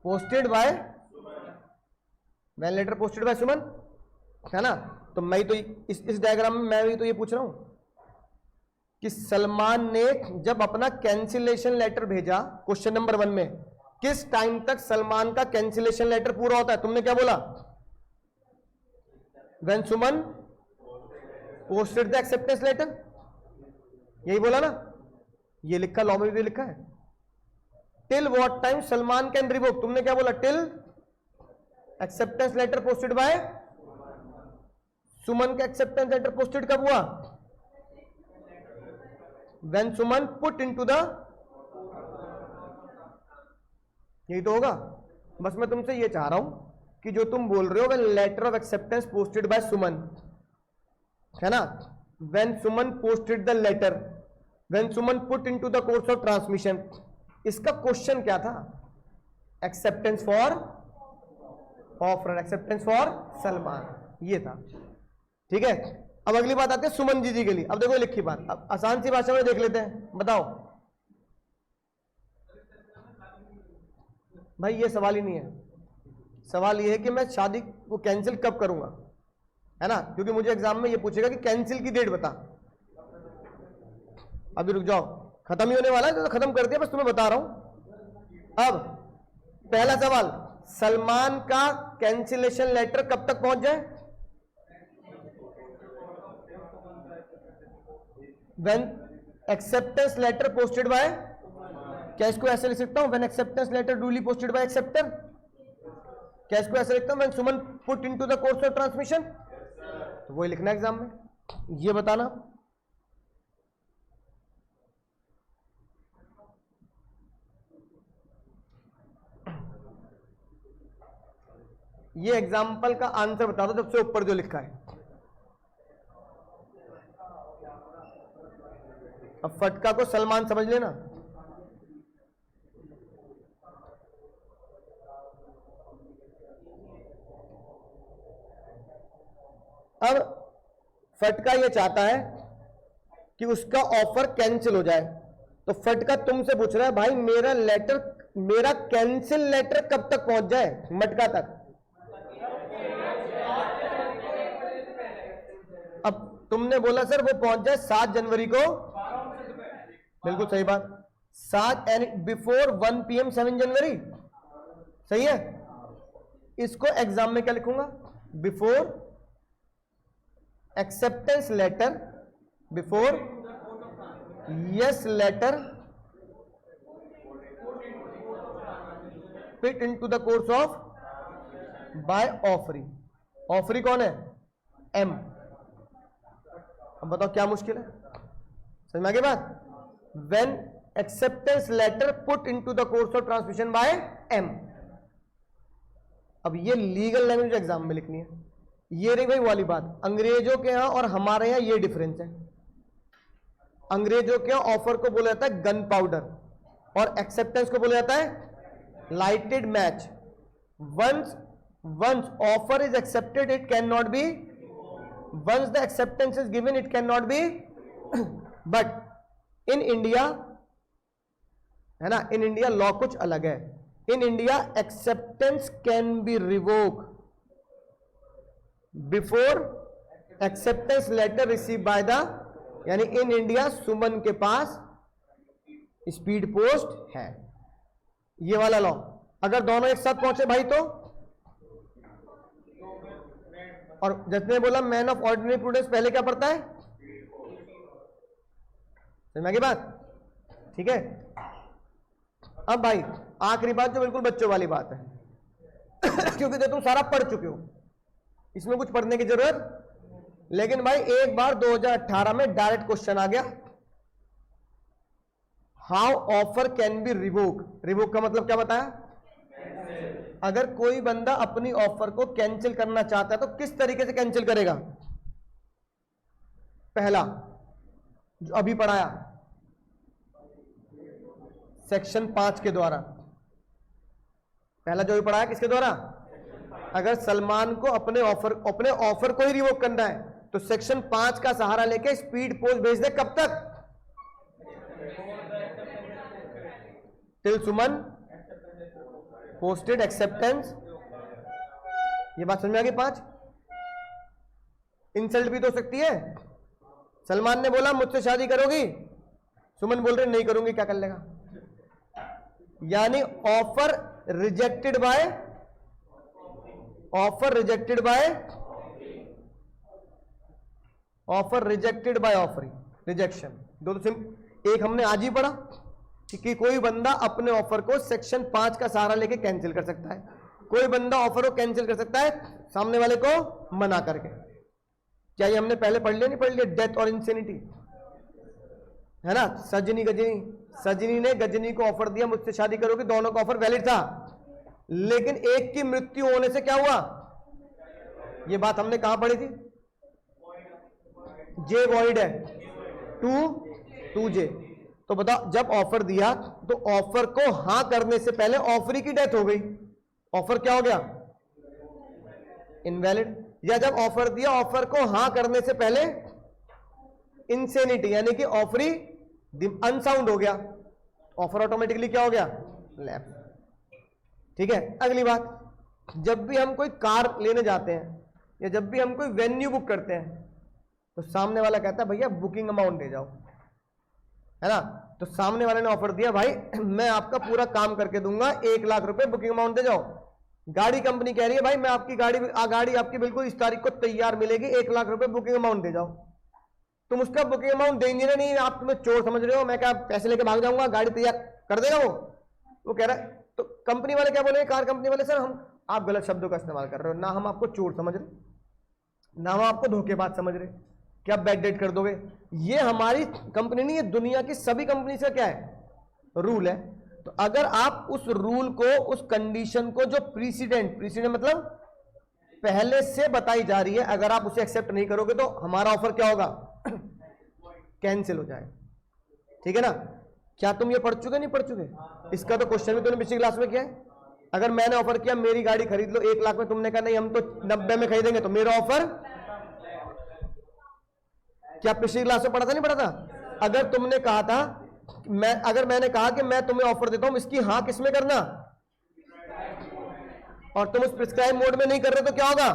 posted by Suman, है ना? तो मैं तो इस डायग्राम में मैं भी तो ये पूछ रहा हूं कि सलमान ने जब अपना कैंसिलेशन लेटर भेजा क्वेश्चन नंबर 1 में, किस टाइम तक सलमान का कैंसिलेशन लेटर पूरा होता है? तुमने क्या बोला? When Suman posted the acceptance letter, यही बोला ना? ये लिखा, लॉ में भी लिखा है till what time Salman can revoke, तुमने क्या बोला? Till acceptance letter posted by Suman का एक्सेप्टेंस लेटर पोस्टेड कब हुआ? When Suman put into the, यही तो होगा। बस मैं तुमसे ये चाह रहा हूं कि जो तुम बोल रहे हो when letter of acceptance posted by Suman, है ना? When Suman posted the letter, when Suman put into the course of transmission, इसका क्वेश्चन क्या था? Acceptance for offer, acceptance for Salman, ये था। ठीक है। अब अगली बात आती है सुमन जी के लिए। अब देखो लिखी बात, अब आसान सी भाषा में देख लेते हैं। बताओ भाई, ये सवाल ही नहीं है। सवाल ये है कि मैं शादी को कैंसिल कब करूंगा, है ना? क्योंकि मुझे एग्जाम में ये पूछेगा कि कैंसिल की डेट बता। अभी रुक जाओ, खत्म ही होने वाला है तो खत्म कर दिया, बस तुम्हें बता रहा हूं। अब पहला सवाल, सलमान का कैंसिलेशन लेटर कब तक पहुंच जाए? When acceptance letter posted by, क्या इसको ऐसे लिख सकता हूं? When acceptance letter duly posted by acceptor. क्या इसको ऐसे लिखता हूं? When Suman put into the course of transmission. तो वही लिखना एग्जाम में, ये बताना। ये एग्जाम्पल का आंसर बता दो सबसे ऊपर जो लिखा है। अब फटका को सलमान समझ लेना। अब फटका ये चाहता है कि उसका ऑफर कैंसिल हो जाए, तो फटका तुमसे पूछ रहा है भाई मेरा कैंसिल लेटर कब तक पहुंच जाए मटका तक। अब तुमने बोला सर वो पहुंच जाए 7 जनवरी को, बिल्कुल सही बात, 7 बिफोर 1 PM 7 जनवरी, सही है। इसको एग्जाम में क्या लिखूंगा, before acceptance letter, before yes letter fit into the course of by offeree. Offeree कौन है, एम। अब बताओ क्या मुश्किल है, समझ में आ गई बात। When acceptance letter put into the course of transmission by M. अब ये लीगल लैंग्वेज एग्जाम में लिखनी है। ये रही भाई वाली बात, अंग्रेजों के यहां और हमारे यहां ये डिफरेंस है। अंग्रेजों के यहां ऑफर को बोला जाता है गन पाउडर और एक्सेप्टेंस को बोला जाता है lighted match. Once offer is accepted it can not be, once the acceptance is given it can not be. But in India है ना, इन इंडिया लॉ कुछ अलग है। In India acceptance can be revoke before acceptance letter receive by the, यानी इन इंडिया सुमन के पास स्पीड पोस्ट है, ये वाला लॉ। अगर दोनों एक साथ पहुंचे भाई तो, और जिसने बोला मैन ऑफ ऑर्डिनरी प्रूडेंस पहले क्या पढ़ता है, समझ में बात, ठीक है। अब भाई आखिरी बात जो बिल्कुल बच्चों वाली बात है क्योंकि जो तुम सारा पढ़ चुके हो, इसमें कुछ पढ़ने की जरूरत। लेकिन भाई एक बार 2018 में डायरेक्ट क्वेश्चन आ गया, how offer can be revoke. Revoke का मतलब क्या बताया, अगर कोई बंदा अपनी ऑफर को कैंसिल करना चाहता है तो किस तरीके से कैंसिल करेगा। पहला जो अभी पढ़ाया सेक्शन 5 के द्वारा, पहला जो भी पढ़ाया किसके द्वारा, अगर सलमान को अपने ऑफर को ही रिवोक करना है तो सेक्शन 5 का सहारा लेके स्पीड पोस्ट भेज दे, कब तक, टिल सुमन पोस्टेड एक्सेप्टेंस। ये बात समझ में आ गई। 5 इंसल्ट भी तो हो सकती है। सलमान ने बोला मुझसे शादी करोगी, सुमन बोल रहे नहीं करूंगी, क्या कर लेगा। यानी offer rejected by, offer rejected by, offer rejected by offering, rejection. दो तो एक हमने आज ही पढ़ा कि कोई बंदा अपने ऑफर को सेक्शन 5 का सहारा लेके कैंसिल कर सकता है, कोई बंदा ऑफर को कैंसिल कर सकता है सामने वाले को मना करके। क्या ये हमने पहले पढ़ लिया, नहीं पढ़ लिया, डेथ और इंसेनिटी, है ना। सजनी गजनी, सजनी ने गजनी को ऑफर दिया मुझसे शादी करोगे, दोनों का ऑफर वैलिड था, लेकिन एक की मृत्यु होने से क्या हुआ, ये बात हमने कहां पढ़ी थी, जे वॉइड है, 2J। तो बताओ जब ऑफर दिया तो ऑफर को हां करने से पहले ऑफरी की डेथ हो गई, ऑफर क्या हो गया, इनवैलिड। या जब ऑफर दिया ऑफर को हां करने से पहले इंसेनिटी, यानी कि ऑफरी अनसाउंड हो गया, ऑफर ऑटोमेटिकली क्या हो गया, लैप्स। ठीक है। अगली बात, जब भी हम कोई कार लेने जाते हैं या जब भी हम कोई वेन्यू बुक करते हैं तो सामने वाला कहता है भैया बुकिंग अमाउंट दे जाओ, है ना। तो सामने वाले ने ऑफर दिया भाई मैं आपका पूरा काम करके दूंगा, 1 लाख रुपए बुकिंग अमाउंट दे जाओ। गाड़ी कंपनी कह रही है भाई मैं आपकी गाड़ी आपकी बिल्कुल इस तारीख को तैयार मिलेगी, 1 लाख रुपए बुकिंग अमाउंट दे जाओ। तुम उसका बुकिंग अमाउंट देंगे ना, नहीं आप तुम्हें चोर समझ रहे हो, मैं क्या पैसे लेके भाग जाऊंगा, गाड़ी तैयार कर देगा वो कह रहा है। तो कंपनी वाले क्या बोले, कार कंपनी वाले, सर आप गलत शब्दों का इस्तेमाल कर रहे हो, ना हम आपको चोर समझ रहे, ना हम आपको धोखेबाज समझ रहे, क्या बैक डेट कर दोगे। ये हमारी कंपनी नहीं, ये दुनिया की सभी कंपनी का क्या है, रूल है। तो अगर आप उस रूल को, उस कंडीशन को जो प्रीसीडेंट मतलब पहले से बताई जा रही है, अगर आप उसे एक्सेप्ट नहीं करोगे तो हमारा ऑफर क्या होगा, कैंसिल हो जाए। ठीक है ना। क्या तुम ये पढ़ चुके, नहीं पढ़ चुके, इसका तो क्वेश्चन भी तुमने पिछली क्लास में किया है। अगर मैंने ऑफर किया मेरी गाड़ी खरीद लो 1 लाख में, तुमने कहा नहीं हम तो 90 में खरीदेंगे, तो मेरा ऑफर क्या पिछली क्लास में पढ़ा था, नहीं पढ़ा था? अगर तुमने कहा था, अगर मैंने कहा कि मैं तुम्हें ऑफर देता हूं, इसकी हाँ किसमें करना, और तुम उस प्रिस्क्राइब मोड में नहीं कर रहे तो क्या होगा?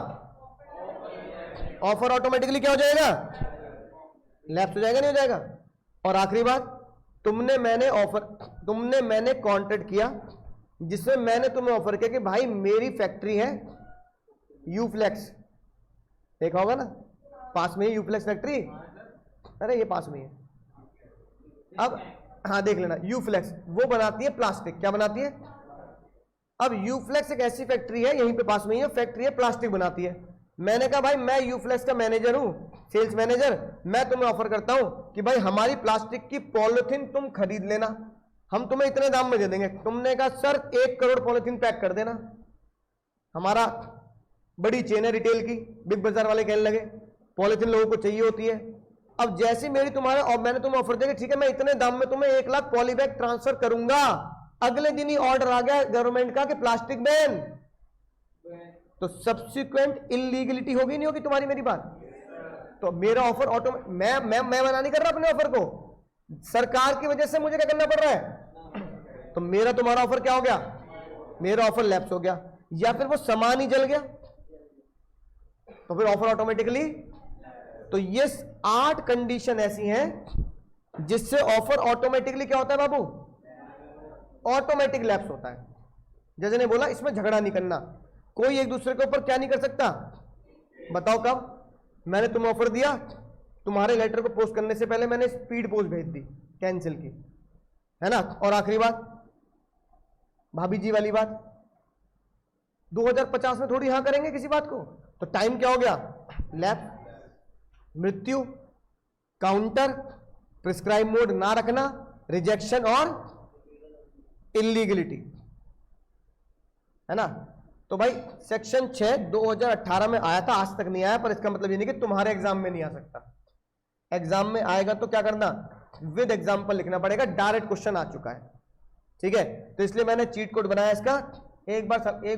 ऑफर ऑटोमेटिकली क्या हो जाएगा? लैप्स हो जाएगा, नहीं हो जाएगा? और आखिरी बात, तुमने मैंने कॉन्ट्रैक्ट किया जिसमें मैंने तुम्हें ऑफर किया कि भाई मेरी फैक्ट्री है यूफ्लेक्स, देखा होगा ना पास में ही यूफ्लेक्स फैक्ट्री, अरे ये पास में ही है। अब हाँ देख लेना, यूफ्लेक्स वो बनाती है प्लास्टिक, क्या बनाती है? अब यूफ्लेक्स एक ऐसी फैक्ट्री है, यहीं पे पास में ही है फैक्ट्री है, प्लास्टिक बनाती है। मैंने कहा भाई मैं यूफ्लेक्स का मैनेजर हूं, सेल्स मैनेजर, मैं तुम्हें ऑफर करता हूं कि भाई हमारी प्लास्टिक की पॉलिथीन तुम खरीद लेना, हम तुम्हें इतने दाम में दे देंगे। तुमने कहा सर 1 करोड़ पॉलिथीन पैक कर देना, हमारा बड़ी चेन है रिटेल की, बिग बाजार वाले कहने लगे पॉलिथीन लोगों को चाहिए होती है। अब जैसे मेरी तुम्हारा और मैंने तुम्हें ऑफर दिया, ठीक है मैं इतने दाम में तुम्हें 1 लाख पॉली बैग ट्रांसफर करूंगा, अगले दिन ही ऑर्डर आ गया गवर्नमेंट का कि प्लास्टिक बैन, तो सब्सिक्वेंट इलीगलिटी होगी नहीं होगी तुम्हारी मेरी बात? तो मेरा ऑफर मैं मना नहीं कर रहा अपने ऑफर को, सरकार की वजह से मुझे क्या करना पड़ रहा है, तो मेरा तुम्हारा ऑफर क्या हो गया? मेरा ऑफर लैप्स हो गया, या फिर वो सामान ही जल गया तो फिर ऑफर ऑटोमेटिकली। तो ये 8 कंडीशन ऐसी हैं जिससे ऑफर ऑटोमेटिकली क्या होता है बाबू? ऑटोमेटिक लैप्स होता है। जैसे ने बोला इसमें झगड़ा नहीं करना, कोई एक दूसरे के ऊपर क्या नहीं कर सकता, बताओ कब? मैंने तुम्हें ऑफर दिया, तुम्हारे लेटर को पोस्ट करने से पहले मैंने स्पीड पोस्ट भेज दी कैंसिल की, है ना? और आखिरी बात भाभी जी वाली बात, 2050 में थोड़ी हाँ करेंगे किसी बात को, तो टाइम क्या हो गया? लैप, मृत्यु, काउंटर, प्रिस्क्राइब मोड ना रखना, रिजेक्शन और इलीगलिटी, है ना? तो भाई सेक्शन 6 2018 में आया था, आज तक नहीं आया, पर इसका मतलब ये नहीं कि तुम्हारे एग्जाम में नहीं आ सकता। एग्जाम में आएगा तो क्या करना? विद एग्जाम्पल लिखना पड़ेगा, डायरेक्ट क्वेश्चन आ चुका है, ठीक है? तो इसलिए मैंने चीट कोड बनाया इसका। एक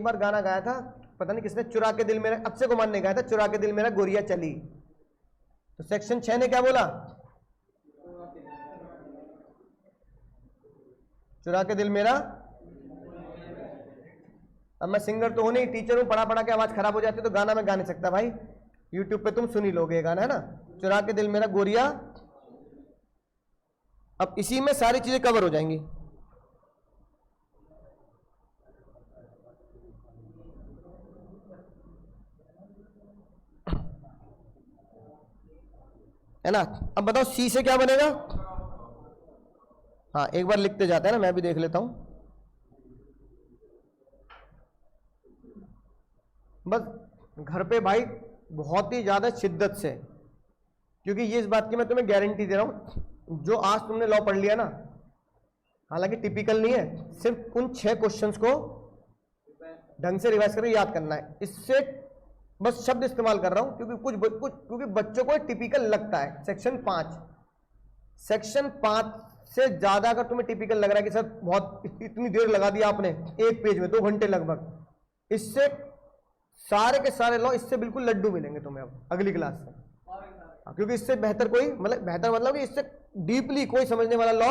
बार गाना गाया था, पता नहीं किसने, चुरा के दिल मेरा, अक्षय कुमार ने गाया था, चुरा के दिल मेरा गोरिया चली। तो सेक्शन 6 ने क्या बोला? चुरा के दिल मेरा। अब मैं सिंगर तो हूं नहीं, टीचर हूं, पढ़ा पढ़ा के आवाज खराब हो जाती है तो गाना मैं गा नहीं सकता भाई, यूट्यूब पे तुम सुन ही लोगे गाना, है ना? चुरा के दिल मेरा गोरिया। अब इसी में सारी चीजें कवर हो जाएंगी। है ना? अब बताओ सी से क्या बनेगा? हाँ एक बार लिखते जाते हैं ना, मैं भी देख लेता हूं बस घर पे भाई, बहुत ही ज्यादा शिद्दत से, क्योंकि ये इस बात की मैं तुम्हें गारंटी दे रहा हूं, जो आज तुमने लॉ पढ़ लिया ना, हालांकि टिपिकल नहीं है, सिर्फ उन 6 क्वेश्चंस को ढंग से रिवाइज करके याद करना है। इससे बस शब्द इस्तेमाल कर रहा हूं क्योंकि बच्चों को टिपिकल लगता है। सेक्शन 5 से ज्यादा अगर तुम्हें टिपिकल लग रहा है कि सर बहुत इतनी देर लगा दिया आपने एक पेज में, 2 घंटे लगभग, इससे सारे के सारे लॉ इससे बिल्कुल लड्डू मिलेंगे तुम्हें अब अगली क्लास से, क्योंकि इससे बेहतर कोई, मतलब बेहतर मतलब कि इससे डीपली कोई समझने वाला लॉ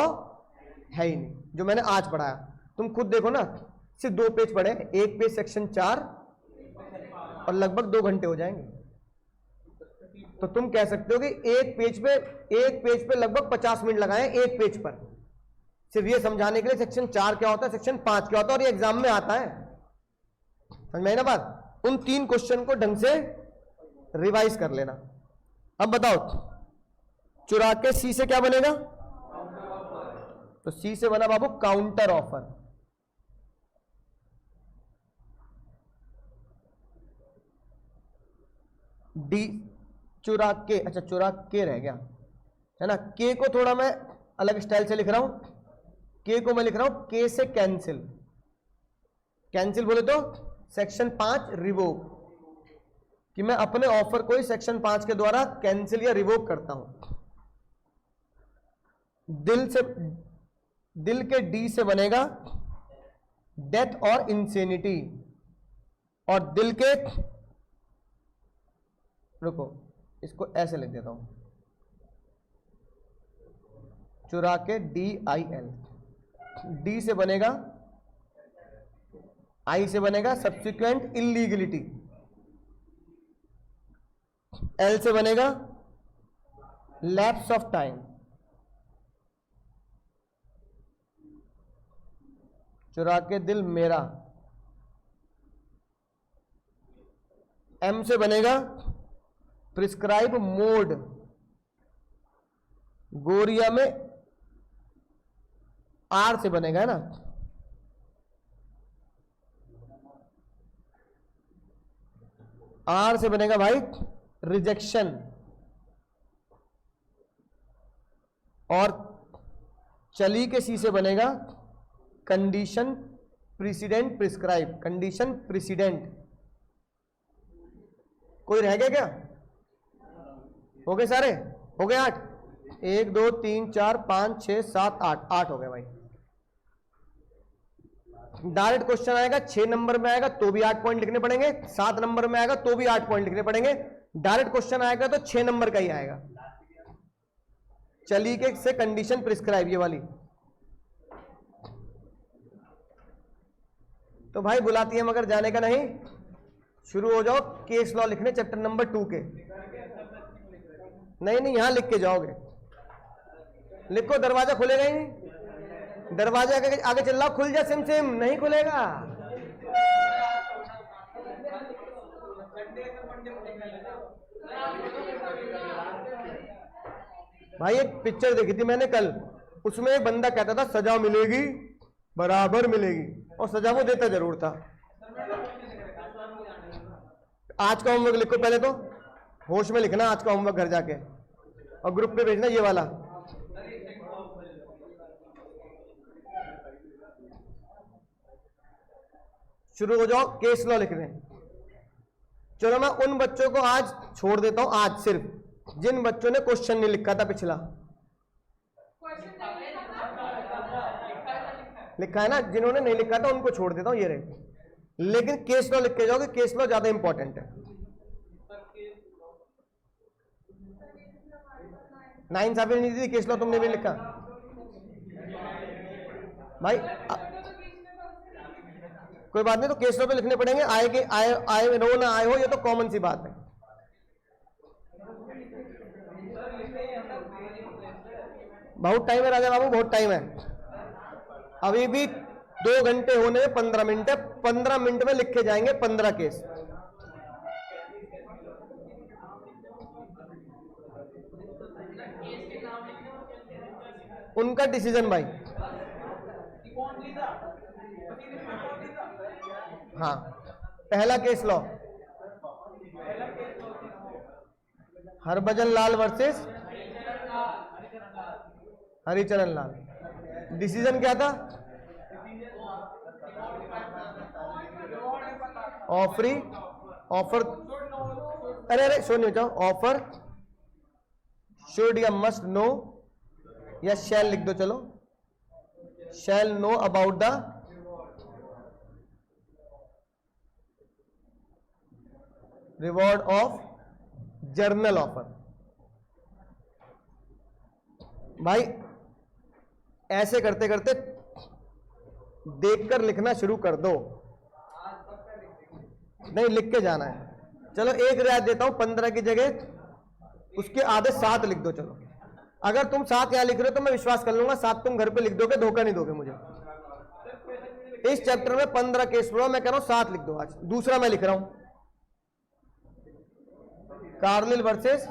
है ही नहीं जो मैंने आज पढ़ाया। तुम खुद देखो ना, सिर्फ 2 पेज पढ़े, एक पेज सेक्शन 4 और लगभग 2 घंटे हो जाएंगे। तो तुम कह सकते हो कि एक पेज पे लगभग 50 मिनट लगाए एक पेज पर, सिर्फ ये समझाने के लिए सेक्शन 4 क्या होता है, सेक्शन 5 क्या होता है, और ये एग्जाम में आता है। समझ में आई ना बात? उन 3 क्वेश्चन को ढंग से रिवाइज कर लेना। अब बताओ चुरा के सी से क्या बनेगा? तो सी से बना बाबू काउंटर ऑफर। डी चुरा के, अच्छा चुरा के रह गया, है ना? के को थोड़ा मैं अलग स्टाइल से लिख रहा हूं, के को मैं लिख रहा हूं के से कैंसिल। कैंसिल बोले तो सेक्शन 5 रिवोक, कि मैं अपने ऑफर को ही सेक्शन 5 के द्वारा कैंसिल या रिवोक करता हूं। दिल के डी से बनेगा डेथ और इंसेनिटी, और दिल के, रुको इसको ऐसे लिख देता हूं, चुरा के DIL, डी से बनेगा, आई से बनेगा सब्सिक्वेंट इलीगलिटी, एल से बनेगा लैप्स ऑफ टाइम, चुरा के दिल मेरा, एम से बनेगा प्रिस्क्राइब मोड, गोरिया में आर से बनेगा, है ना, आर से बनेगा भाई रिजेक्शन, और चली के सी से बनेगा condition president prescribe, condition president. कोई रह गया क्या? हो गए सारे? हो गए 8? 1 2 3 4 5 6 7 8, 8 हो गए भाई। डायरेक्ट क्वेश्चन आएगा 6 नंबर में आएगा तो भी 8 पॉइंट लिखने पड़ेंगे, 7 नंबर में आएगा तो भी 8 पॉइंट लिखने पड़ेंगे। डायरेक्ट क्वेश्चन आएगा तो 6 नंबर का ही आएगा। चली के से कंडीशन प्रिस्क्राइब, ये वाली। तो भाई बुलाती है मगर जाने का नहीं। शुरू हो जाओ केस लॉ लिखने चैप्टर नंबर 2 के। नहीं नहीं, यहां लिख के जाओगे। लिखो, दरवाजा खुलेगा ही नहीं। दरवाजा आगे चल रहा, खुल जा सिम सिम, नहीं खुलेगा। भाई एक पिक्चर देखी थी मैंने कल, उसमें एक बंदा कहता था सजा मिलेगी, बराबर मिलेगी, और सजा वो देता जरूर था। आज का होमवर्क लिखो पहले, तो होश में लिखना आज का होमवर्क घर जाके, और ग्रुप पे भेजना ये वाला। शुरू हो जाओ केस लॉ लिखने। चलो मैं उन बच्चों को आज छोड़ देता हूं, आज सिर्फ जिन बच्चों ने क्वेश्चन नहीं लिखा था पिछला। लिखा है ना, जिन्होंने नहीं लिखा था उनको छोड़ देता हूं, ये रहे। लेकिन केस लॉ लिख के जाओगे, केस लॉ ज्यादा इंपॉर्टेंट है। 9 साबिर नहीं दी केस लॉ, तुमने भी लिखा भाई। कोई बात नहीं, तो केस लॉ पे लिखने पड़ेंगे। आए के आए रो ना आए हो, ये तो कॉमन सी बात है। बहुत टाइम है राजा बाबू, बहुत टाइम है। अभी भी 2 घंटे होने में 15 मिनट है। 15 मिनट में लिखे जाएंगे 15 केस। उनका डिसीजन भाई। हाँ, पहला case law Harbhajan Lal versus Haricharan Lal. Decision क्या था? ऑफर, अरे सुनिए जाओ, ऑफर शुड या मस्ट नो या शैल लिख दो। चलो, shall know about the reward of general offer. भाई ऐसे करते करते देखकर लिखना शुरू कर दो, नहीं लिख के जाना है। चलो एक रियायत देता हूं, 15 की जगह उसके आधे 7 लिख दो। चलो, अगर तुम 7 यहां लिख रहे हो तो मैं विश्वास कर लूंगा, 7 तुम घर पे लिख दोगे, धोखा नहीं दोगे मुझे। इस चैप्टर में 15 केस पढ़ो, मैं कह रहा हूं 7 लिख दो आज। दूसरा मैं लिख रहा हूं, कार्लिल वर्सेस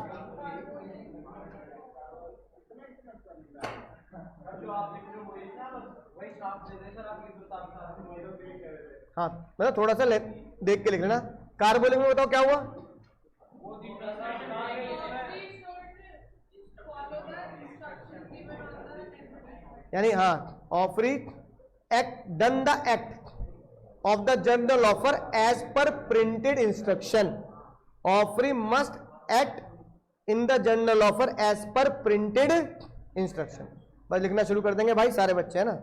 हाँ, मतलब थोड़ा सा देख के लिख लेना। कार्बोलिंग में बताओ क्या हुआ? यानी हाँ, offeree act done the act of the general offer as per printed instruction. Offeree must act in the general offer as per printed instruction. बस लिखना शुरू कर देंगे भाई, सारे बच्चे है ना।